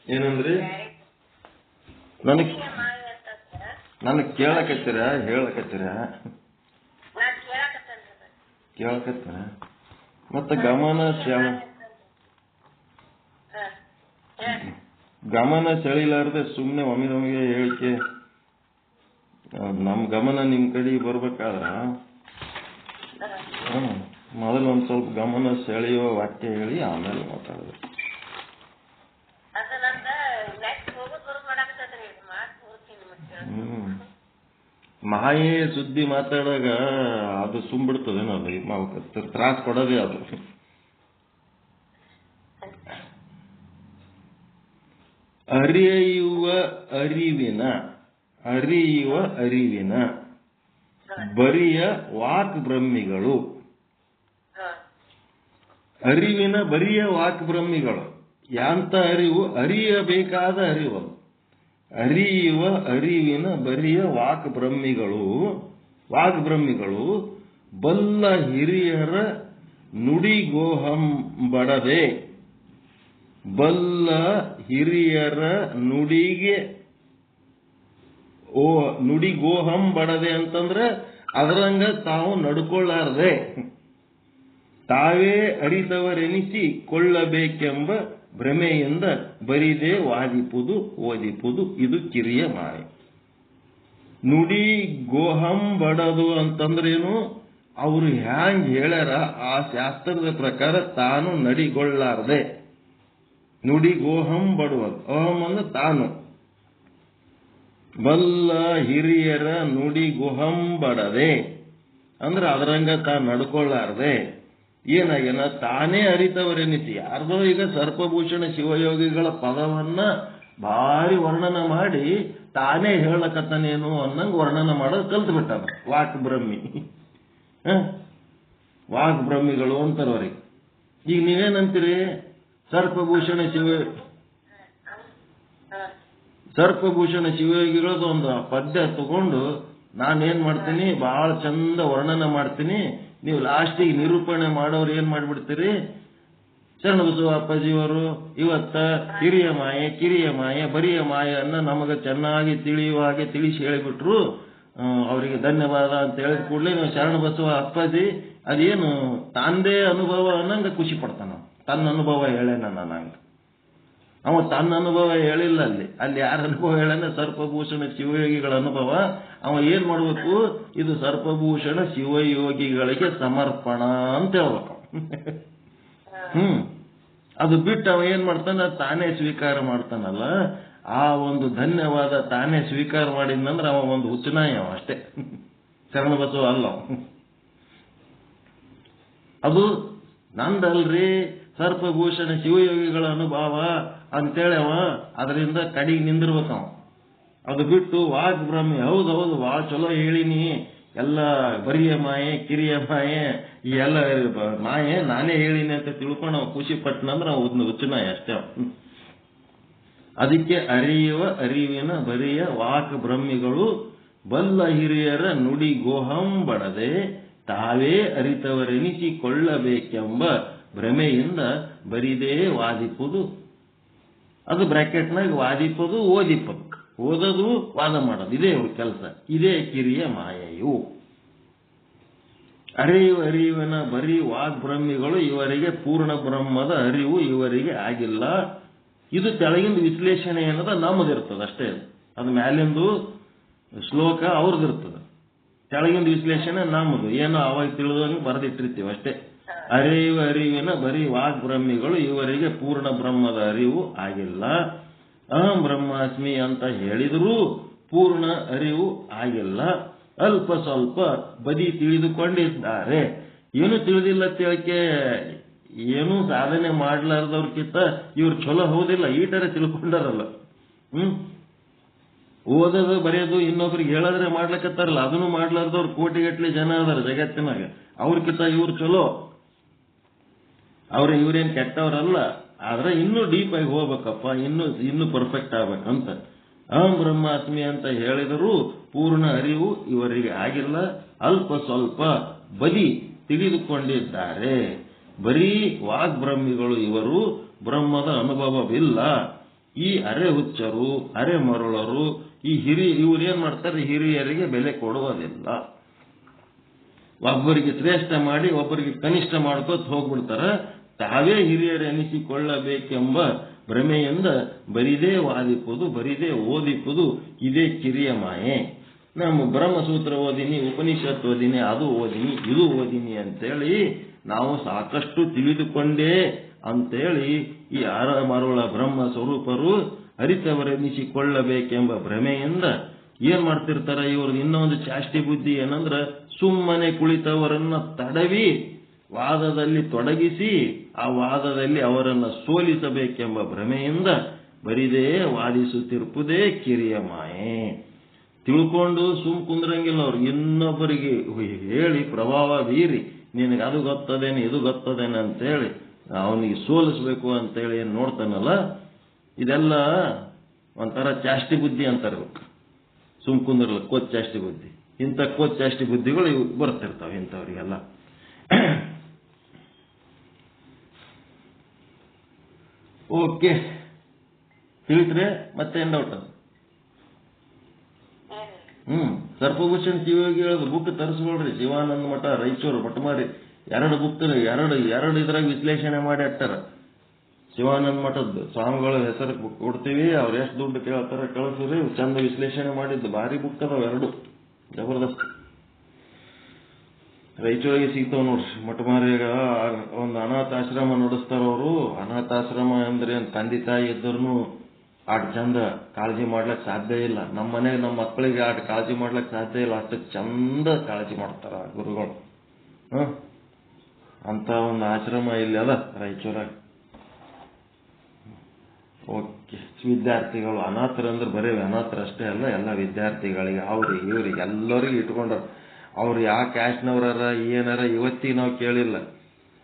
ಏನಂದ್ರಿ? ನನಗ್ ಕೇಳಕತ್ತೀರ ಹೇಳಕತ್ತೀರ? ಕೇಳಕತ್ತೀರ ಮತ್ತ ಗಮನ ಸೆಳಿಲಾರ್ದೆ ಸುಮ್ನೆ ಒಮ್ಮಿಗೆ ಹೇಳಿಕೆ ನಮ್ ಗಮನ ನಿಮ್ ಕಡೆ ಬರ್ಬೇಕಾದ್ರ ಮೊದಲು ಒಂದ್ ಸ್ವಲ್ಪ ಗಮನ ಸೆಳೆಯುವ ವಾಕ್ಯ ಹೇಳಿ ಆಮೇಲೆ ಮಾತಾಡೋದು. ಮಾಯೆ ಸುದ್ದಿ ಮಾತಾಡಾಗ ಅದು ಸುಂಬಿಡ್ತದೇನೋ, ಅದು ತ್ರಾಸ ಕೊಡೋದೇ ಅದು. ಅರಿಯುವ ಅರಿವಿನ ಬರಿಯ ವಾಕ್ ಬ್ರಹ್ಮಿಗಳು. ಅರಿವಿನ ಬರಿಯ ವಾಕ್ ಬ್ರಹ್ಮಿಗಳು ಯಾಂತ ಅರಿವು? ಅರಿಯಬೇಕಾದ ಅರಿವು. ಅರಿಯುವ ಅರಿವಿನ ಬರಿಯ ವಾಕ್ ಬ್ರಹ್ಮಿಗಳು ಬಲ್ಲ ಹಿರಿಯರ ನುಡಿಗೋಹಂಬಡದೆ. ಬಲ್ಲ ಹಿರಿಯರ ನುಡಿಗೋಹಂಬಡದೆ ಅಂತಂದ್ರೆ ಅದರಂಗ ತಾವು ನಡ್ಕೊಳ್ಳಾರ್ದೆ ತಾವೇ ಅರಿತವರೆನಿಸಿ ಕೊಳ್ಳಬೇಕೆಂಬ ಭ್ರಮೆಯಿಂದ ಬರಿದೆ ವಾದಿಪುದು ಓದಿಪುದು ಇದು ಕಿರಿಯ ಮಾಯೆ. ನುಡಿ ಗೋಹಂಬಡದು ಅಂತಂದ್ರೇನು? ಅವರು ಹ್ಯಾಂಗ್ ಹೇಳ್ಯಾರ ಆ ಶಾಸ್ತ್ರದ ಪ್ರಕಾರ ತಾನು ನಡಿಗೊಳ್ಳಾರ್ದೆ. ನುಡಿ ಗೋಹಂಬಡುವುದು, ಅಹಂ ಅಂದ್ರೆ ತಾನು. ಬಲ್ಲ ಹಿರಿಯರ ನುಡಿ ಗುಹಂಬಡದೆ ಅಂದ್ರೆ ಅದರಂಗ ತಾನು ನಡ್ಕೊಳ್ಳಾರ್ದೆ ಏನಾಗ್ಯನ ತಾನೇ ಅರಿತವರೆನಿಸಿ. ಯಾರ್ದೋ ಈಗ ಸರ್ಪಭೂಷಣ ಶಿವಯೋಗಿಗಳ ಪದವನ್ನ ಭಾರಿ ವರ್ಣನ ಮಾಡಿ ತಾನೇ ಹೇಳಕತ್ತನೇನು ಅನ್ನಂಗ್ ವರ್ಣನ ಮಾಡೋದು ಕಲ್ತು ಬಿಟ್ಟಾನ ವಾಕ್ ಬ್ರಹ್ಮಿಗಳು ಅಂತಾರವ್ರಿಗೆ. ಈಗ ನೀವೇನಂತೀರಿ? ಸರ್ಪಭೂಷಣ ಶಿವಯೋಗಿಗಳದ್ದು ಒಂದು ಪದ್ಯ ತಗೊಂಡು ನಾನೇನ್ ಮಾಡ್ತೀನಿ, ಬಹಳ ಚಂದ ವರ್ಣನ ಮಾಡ್ತೀನಿ, ನೀವು ಲಾಸ್ಟಿಗೆ ನಿರೂಪಣೆ ಮಾಡೋರು ಏನ್ ಮಾಡ್ಬಿಡ್ತೀರಿ? ಶರಣಬಸವ ಅಪ್ಪಾಜಿಯವರು ಇವತ್ತ ಹಿರಿಯ ಮಾಯೆ ಕಿರಿಯ ಮಾಯೆ ಬರಿಯ ಮಾಯನ್ನ ನಮಗ ಚೆನ್ನಾಗಿ ತಿಳಿಯುವ ಹಾಗೆ ತಿಳಿಸಿ ಹೇಳಿಬಿಟ್ರು, ಅವರಿಗೆ ಧನ್ಯವಾದ ಅಂತ ಹೇಳಿದ ಕೂಡಲೇ ನಾವು ಶರಣಬಸವ ಅಪ್ಪಾಜಿ ಅದೇನು ತಂದೆ ಅನುಭವ ಅನ್ನಂಗ ಖುಷಿ ಪಡ್ತಾನ. ತನ್ನ ಅನುಭವ ಹೇಳೇನ ನಂಗ. ಅವ ತನ್ನ ಅನುಭವ ಹೇಳಿಲ್ಲ. ಅಲ್ಲಿ ಯಾರ ಅನುಭವ ಹೇಳನ? ಸರ್ಪಭೂಷಣ ಶಿವಯೋಗಿಗಳ ಅನುಭವ. ಅವ ಏನ್ ಮಾಡ್ಬೇಕು? ಇದು ಸರ್ಪಭೂಷಣ ಶಿವಯೋಗಿಗಳಿಗೆ ಸಮರ್ಪಣ ಅಂತ ಹೇಳ್ಬೇಕು. ಅದು ಬಿಟ್ಟು ಅವ ಏನ್ ಮಾಡ್ತಾನ? ತಾನೇ ಸ್ವೀಕಾರ ಮಾಡ್ತಾನಲ್ಲ, ಆ ಒಂದು ಧನ್ಯವಾದ ತಾನೇ ಸ್ವೀಕಾರ ಮಾಡಿದ್ನಂದ್ರೆ ಅವ ಒಂದು ಹುಚ್ಚನಾಯ ಅಷ್ಟೇ, ಶರಣಬಸವ ಅಲ್ಲ. ಅದು ನಂದಲ್ರಿ, ಸರ್ಪಭೂಷಣ ಶಿವಯೋಗಿಗಳ ಅನುಭವ ಅಂತೇಳಿ ಅವ ಅದರಿಂದ ಕಡೆಗೆ ನಿಂದಿರ್ಬೇಕವ. ಅದು ಬಿಟ್ಟು ವಾಗ್ ಬ್ರಹ್ಮಿ ಹೌದೌದು ಭಾಳ ಚಲೋ ಹೇಳಿನಿ, ಎಲ್ಲ ಬರಿಯ ಮಾಯೆ ಕಿರಿಯ ಮಾಯೆ ಈ ಎಲ್ಲ ಮಾಯೆ ನಾನೇ ಹೇಳಿನಿ ಅಂತ ತಿಳ್ಕೊಂಡು ನಾವು ಖುಷಿ ಪಟ್ಟನಂದ್ರೆ ನಾವು ಹುಚ್ಚನಾಯ ಅಷ್ಟೇ. ಅದಕ್ಕೆ ಅರಿವಿನ ಬರಿಯ ವಾಕ್ ಬ್ರಹ್ಮಿಗಳು ಬಲ್ಲ ಹಿರಿಯರ ನುಡಿ ಗೋಹಂಬಡದೆ ತಾವೇ ಅರಿತವರೆನಿಸಿಕೊಳ್ಳಬೇಕೆಂಬ ಭ್ರಮೆಯಿಂದ ಬರಿದೇ ವಾದಿಪುದು. ಅದು ಬ್ರಾಕೆಟ್ನಾಗ ವಾದಿಪದು ಓದಿಪದು, ಓದೋದು ವಾದ ಮಾಡೋದು, ಇದೇ ಅವ್ರ ಕೆಲಸ, ಇದೇ ಕಿರಿಯ ಮಾಯೆಯು. ಅರಿವಿನ ಬರೀ ವಾಗ್ಬ್ರಹ್ಮಿಗಳು ಇವರಿಗೆ ಪೂರ್ಣ ಬ್ರಹ್ಮದ ಅರಿವು ಇವರಿಗೆ ಆಗಿಲ್ಲ. ಇದು ತೆಳಗಿಂದ ವಿಶ್ಲೇಷಣೆ ಅನ್ನೋದು ನಮ್ಮದಿರ್ತದೆ ಅಷ್ಟೇ. ಅದು ಮ್ಯಾಲಿಂದು ಶ್ಲೋಕ ಅವ್ರದ್ದಿರ್ತದೆ, ತೆಳಗಿಂದ ವಿಶ್ಲೇಷಣೆ ನಮ್ಮದು, ಏನೋ ಅವಾಗ ತಿಳಿದಂಗೆ ಬರೆದಿಟ್ಟಿರ್ತೀವಿ ಅಷ್ಟೇ. ಅರಿವಿನ ಬರೀ ವಾಗ್ಬ್ರಹ್ಮಿಗಳು ಇವರಿಗೆ ಪೂರ್ಣ ಬ್ರಹ್ಮದ ಅರಿವು ಆಗಿಲ್ಲ. ಅಹಂ ಬ್ರಹ್ಮಾಸ್ಮಿ ಅಂತ ಹೇಳಿದರೂ ಪೂರ್ಣ ಅರಿವು ಆಗಿಲ್ಲ. ಅಲ್ಪ ಸ್ವಲ್ಪ ಬದಿ ತಿಳಿದುಕೊಂಡಿದ್ದಾರೆ. ಏನು ತಿಳಿದಿಲ್ಲ ತಿಳಕೆ, ಏನೂ ಸಾಧನೆ ಮಾಡ್ಲಾರ್ದವ್ರಕ್ಕಿಂತ ಇವ್ರು ಚಲೋ ಹೌದಿಲ್ಲ, ಈಟರೆ ತಿಳ್ಕೊಂಡಾರಲ್ಲ. ಓದೋದು ಬರೆಯೋದು ಇನ್ನೊಬ್ರಿಗೆ ಹೇಳೋದ್ರೆ ಮಾಡ್ಲಕತ್ತಾರಲ್ಲ, ಅದನ್ನು ಮಾಡ್ಲಾರ್ದವ್ರು ಕೋಟಿಗಟ್ಟಲೆ ಜನ ಅದಾರ ಜಗತ್ತಿನಾಗ. ಅವ್ರಕ್ಕಿಂತ ಇವ್ರು ಚಲೋ, ಇವ್ರೇನ್ ಕೆಟ್ಟವ್ರಲ್ಲ, ಆದ್ರೆ ಇನ್ನೂ ಡೀಪ್ ಆಗಿ ಹೋಗ್ಬೇಕಪ್ಪ, ಇನ್ನೂ ಪರ್ಫೆಕ್ಟ್ ಆಗ್ಬೇಕಂತ. ಅಹಂ ಬ್ರಹ್ಮಾಸ್ಮಿ ಅಂತ ಹೇಳಿದರೂ ಪೂರ್ಣ ಅರಿವು ಇವರಿಗೆ ಆಗಿಲ್ಲ. ಅಲ್ಪ ಸ್ವಲ್ಪ ಬದಿ ತಿಳಿದುಕೊಂಡಿದ್ದಾರೆ. ಬರೀ ವಾಗ್ಬ್ರಹ್ಮಿಗಳು ಇವರು, ಬ್ರಹ್ಮದ ಅನುಭವವಿಲ್ಲ. ಈ ಅರೆ ಹುಚ್ಚರು, ಅರೆ ಮರುಳರು, ಈ ಇವ್ರೇನ್ ಮಾಡ್ತಾರೆ, ಹಿರಿಯರಿಗೆ ಬೆಲೆ ಕೊಡುವುದಿಲ್ಲ. ಒಬ್ಬರಿಗೆ ಶ್ರೇಷ್ಠ ಮಾಡಿ ಒಬ್ಬರಿಗೆ ಕನಿಷ್ಠ ಮಾಡ್ಕೋತ ಹೋಗ್ಬಿಡ್ತಾರ. ತಾವೇ ಹಿರಿಯರೆನಿಸಿಕೊಳ್ಳಬೇಕೆಂಬ ಭ್ರಮೆಯಿಂದ ಬರಿದೇ ವಾದಿಪುದು, ಬರಿದೇ ಓದಿಪುದು, ಇದೇ ಕಿರಿಯ ಮಾಯೆ. ನಮ್ಮ ಬ್ರಹ್ಮಸೂತ್ರ ಓದಿನಿ, ಉಪನಿಷತ್ ಓದಿನಿ, ಅದು ಓದಿನಿ, ಇದು ಓದಿನಿ ಅಂತೇಳಿ ನಾವು ಸಾಕಷ್ಟು ತಿಳಿದುಕೊಂಡೇ ಅಂತೇಳಿ ಈ ಮರುಳ ಬ್ರಹ್ಮ ಸ್ವರೂಪರು ಅರಿತವರೆನಿಸಿಕೊಳ್ಳಬೇಕೆಂಬ ಭ್ರಮೆಯಿಂದ ಏನ್ ಮಾಡ್ತಿರ್ತಾರೆ ಇವ್ರದ್ದು ಇನ್ನೊಂದು ಚಾಷ್ಟಿ ಬುದ್ಧಿ ಏನಂದ್ರ, ಸುಮ್ಮನೆ ಕುಳಿತವರನ್ನ ತಡವಿ ವಾದದಲ್ಲಿ ತೊಡಗಿಸಿ ಆ ವಾದದಲ್ಲಿ ಅವರನ್ನ ಸೋಲಿಸಬೇಕೆಂಬ ಭ್ರಮೆಯಿಂದ ಬರಿದೇ ವಾದಿಸುತ್ತಿರುವುದೇ ಕಿರಿಯ ಮಾಯೆ. ತಿಳ್ಕೊಂಡು ಸುಮ್ ಕುಂದ್ರಂಗಿಲ್ಲ ಅವ್ರು, ಇನ್ನೊಬ್ಬರಿಗೆ ಹೇಳಿ ಪ್ರಭಾವ ಬೀರಿ ನಿನಗೆ ಅದು ಗೊತ್ತದೇನೆ ಇದು ಗೊತ್ತದೇನೆ ಅಂತೇಳಿ ಅವನಿಗೆ ಸೋಲಿಸ್ಬೇಕು ಅಂತೇಳಿ ಏನ್ ನೋಡ್ತಾನಲ್ಲ, ಇದೆಲ್ಲ ಒಂಥರ ಚಾಷ್ಟಿ ಬುದ್ಧಿ ಅಂತಾರೆ. ಸುಮ್ ಕುಂದ್ರಲ್ಲ ಕೋಚ್ ಚಾಷ್ಟಿ ಬುದ್ಧಿ. ಇಂಥ ಕೋಚ್ ಚಾಷ್ಟಿ ಬುದ್ಧಿಗಳು ಇವು ಬರ್ತಿರ್ತಾವೆ ಇಂಥವ್ರಿಗೆಲ್ಲ. ಓಕೆ, ತಿಳಿತ್ರೆ ಮತ್ತೇನ್ ಡೌಟ್? ಸರ್ಪಭೂಷಣ್ ಶಿವಯೋಗಿ ಹೇಳೋದು ಬುಕ್ ತರಿಸ್ಕೊಳ್ರಿ. ಶಿವಾನಂದ ಮಠ ರಾಯಚೂರು ಮಠಮಾರಿ 2 ಬುಕ್ ಎರಡು ಇದ್ರಾಗ ವಿಶ್ಲೇಷಣೆ ಮಾಡಿ ಹಾಕ್ತಾರ. ಶಿವಾನಂದ ಮಠದ ಸ್ವಾಮಿಗಳ ಹೆಸರು ಕೊಡ್ತೀವಿ, ಅವ್ರು ಎಷ್ಟು ದುಡ್ಡು ಕೇಳ್ತಾರ ಕಳಿಸ್ರಿ, ಚಂದ ವಿಶ್ಲೇಷಣೆ ಮಾಡಿದ್ದು ಭಾರಿ ಬುಕ್ ಅದಾವ 2 ಜಬರ್ದಸ್ತ್. ರಾಯಚೂರಿಗೆ ಸಿಗ್ತಾವ ನೋಡ್ರಿ. ಮಠಮಾರಿಗ ಒಂದು ಅನಾಥಾಶ್ರಮ ನಡೆಸ್ತಾರ ಅವರು. ಅನಾಥಾಶ್ರಮ ಅಂದ್ರೆ ತಂದೆ ತಾಯಿ ಇದ್ದರ್ನು ಆಟ ಚಂದ ಕಾಳಜಿ ಮಾಡ್ಲಕ್ ಸಾಧ್ಯ ಇಲ್ಲ. ನಮ್ಮ ಮನೆಗೆ ನಮ್ಮ ಮಕ್ಕಳಿಗೆ ಆಟ ಕಾಳಜಿ ಮಾಡ್ಲಕ್ ಸಾಧ್ಯ ಇಲ್ಲ, ಅಷ್ಟು ಚಂದ ಕಾಳಜಿ ಮಾಡ್ತಾರ ಗುರುಗಳು. ಅಂತ ಒಂದು ಆಶ್ರಮ ಇಲ್ಲಿ ಅದ ರಾಯಚೂರಾಗ. ಓಕೆ, ವಿದ್ಯಾರ್ಥಿಗಳು ಅನಾಥರಂದ್ರೆ ಬರೀ ಅನಾಥರಷ್ಟೇ ಅಲ್ಲ, ಎಲ್ಲ ವಿದ್ಯಾರ್ಥಿಗಳಿಗೆ ಅವ್ರಿಗೆ ಇವ್ರಿಗೆ ಎಲ್ಲರಿಗೂ ಇಟ್ಕೊಂಡ್ರ. ಅವ್ರು ಯಾವ ಕ್ಯಾಸ್ಟ್ನವ್ರಾರ ಏನಾರ ಇವತ್ತಿಗೆ ನಾವು ಕೇಳಿಲ್ಲ.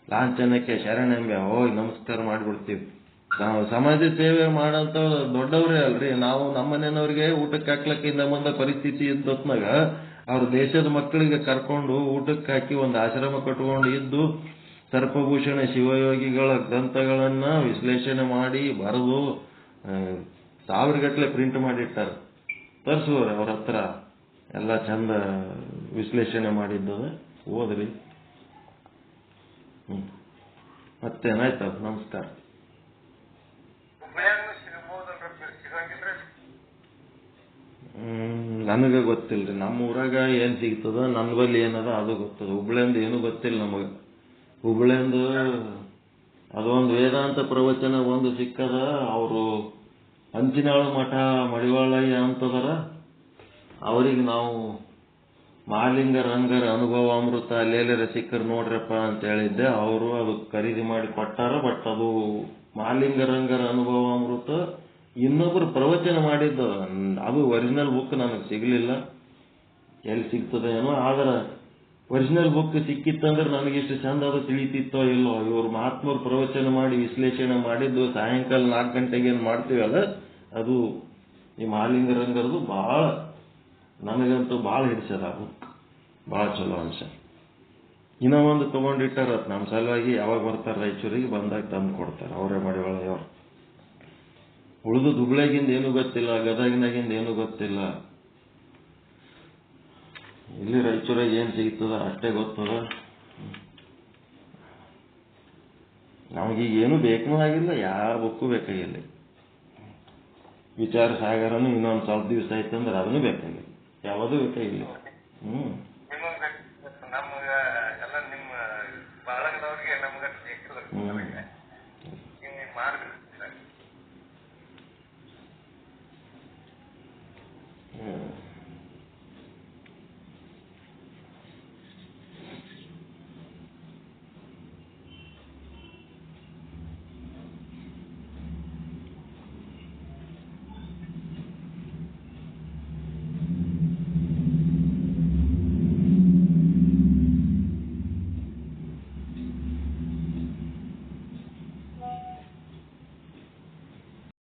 ಲಾಂಛನಕ್ಕೆ ಶರಣೆಂಬೆ ಹೋಗಿ ನಮಸ್ಕಾರ ಮಾಡಿಬಿಡ್ತೀವಿ. ನಾವು ಸಮಾಜ ಸೇವೆ ಮಾಡೋಂಥ ದೊಡ್ಡವ್ರೇ ಅಲ್ರಿ ನಾವು. ನಮ್ಮನೆಯವ್ರಿಗೆ ಊಟಕ್ಕೆ ಹಾಕ್ಲಕ್ಕೆ ಇಂದ ಮುಂದೆ ಪರಿಸ್ಥಿತಿ ಇದ್ದೊತ್ನಾಗ ಅವ್ರ ದೇಶದ ಮಕ್ಕಳಿಗೆ ಕರ್ಕೊಂಡು ಊಟಕ್ಕೆ ಹಾಕಿ ಒಂದು ಆಶ್ರಮ ಕಟ್ಕೊಂಡು ಇದ್ದು ಸರ್ಪಭೂಷಣ ಶಿವಯೋಗಿಗಳ ಗ್ರಂಥಗಳನ್ನ ವಿಶ್ಲೇಷಣೆ ಮಾಡಿ ಬರೆದು 1000 ಗಟ್ಟಲೆ ಪ್ರಿಂಟ್ ಮಾಡಿಟ್ಟಾರ. ತರಿಸುವ್ರಿ ಅವ್ರ ಹತ್ರ ಎಲ್ಲ ಚಂದ ವಿಶ್ಲೇಷಣೆ ಮಾಡಿದ್ದದ, ಓದ್ರಿ. ಮತ್ತೇನಾಯ್ತ? ನಮಸ್ಕಾರ. ನನಗೆ ಗೊತ್ತಿಲ್ರಿ. ನಮ್ಮ ಊರಾಗ ಏನ್ ಸಿಗ್ತದ, ನನ್ನ ಬಲ್ಲಿ ಏನದ ಅದು ಗೊತ್ತದ. ಹುಬ್ಳಿಂದ ಏನು ಗೊತ್ತಿಲ್ಲ ನಮಗೆ. ಹುಬ್ಳಿಂದ ಅದೊಂದು ವೇದಾಂತ ಪ್ರವಚನ ಒಂದು ಸಿಕ್ಕದ. ಅವರು ಹಂಚಿನಾಳು ಮಠ ಮಡಿವಾಳಯ್ಯ ಅಂತದಾರ. ಅವ್ರಿಗೆ ನಾವು ಮಹಾಲಿಂಗ ರಂಗರ ಅನುಭವಾಮೃತ ಅಲ್ಲೆಲ್ಲ ರಸಿಕರು ನೋಡ್ರಪ್ಪ ಅಂತ ಹೇಳಿದ್ದೆ. ಅವರು ಅದು ಖರೀದಿ ಮಾಡಿ ಕೊಟ್ಟಾರ. ಬಟ್ ಅದು ಮಹಾಲಿಂಗ ರಂಗರ ಅನುಭವಾಮೃತ ಇನ್ನೊಬ್ರು ಪ್ರವಚನ ಮಾಡಿದ್ದ. ಅದು ಒರಿಜಿನಲ್ ಬುಕ್ ನನಗೆ ಸಿಗಲಿಲ್ಲ, ಎಲ್ಲಿ ಸಿಗ್ತದೆ ಏನೋ. ಆದ್ರೆ ಒರಿಜಿನಲ್ ಬುಕ್ ಸಿಕ್ಕಿತ್ತಂದ್ರೆ ನನಗಿಷ್ಟು ಚಂದ ಅದು ತಿಳಿತಿತ್ತೋ ಇಲ್ಲೋ. ಇವರು ಮಹಾತ್ಮರು ಪ್ರವಚನ ಮಾಡಿ ವಿಶ್ಲೇಷಣೆ ಮಾಡಿದ್ದು ಸಾಯಂಕಾಲ 4 ಗಂಟೆಗೆ ಏನು ಮಾಡ್ತೀವಲ್ಲ, ಅದು ಈ ಮಹಾಲಿಂಗ ರಂಗರದು ಭಾಳ, ನನಗಂತೂ ಭಾಳ ಹಿಡಿಸದ. ಆ ಬುಕ್ ಭಾಳ ಚಲೋ ಅನ್ಸ. ಇನ್ನೂ ಒಂದು ತೊಗೊಂಡಿಟ್ಟಾರ ನಮ್ಮ ಸಲುವಾಗಿ. ಯಾವಾಗ ಬರ್ತಾರೆ ರಾಯಚೂರಿಗೆ ಬಂದಾಗ ತಂದು ಕೊಡ್ತಾರೆ. ಅವರೇ ಮಾಡಿ ಒಳ್ಳೆಯವ್ರು. ಉಳಿದು ಹುಬ್ಳ್ಯಾಗಿಂದ ಏನೂ ಗೊತ್ತಿಲ್ಲ, ಗದಗಿನಾಗಿಂದ ಏನೂ ಗೊತ್ತಿಲ್ಲ. ಇಲ್ಲಿ ರಾಯಚೂರಾಗ ಏನು ಸಿಗ್ತದ ಅಷ್ಟೇ ಗೊತ್ತದ. ನಮಗೀಗ ಏನೂ ಬೇಕೂ ಆಗಿಲ್ಲ, ಯಾವ ಬುಕ್ಕು ಬೇಕಾಗಿಲ್ಲ. ವಿಚಾರ ಸಾಗರನು ಇನ್ನೊಂದು ಸ್ವಲ್ಪ ದಿವಸ ಆಯ್ತಂದ್ರೆ ಅದನ್ನು ಬೇಕಾಗಿಲ್ಲ, ಯಾವುದೂ ಬೇಕಾಗಿಲ್ಲ.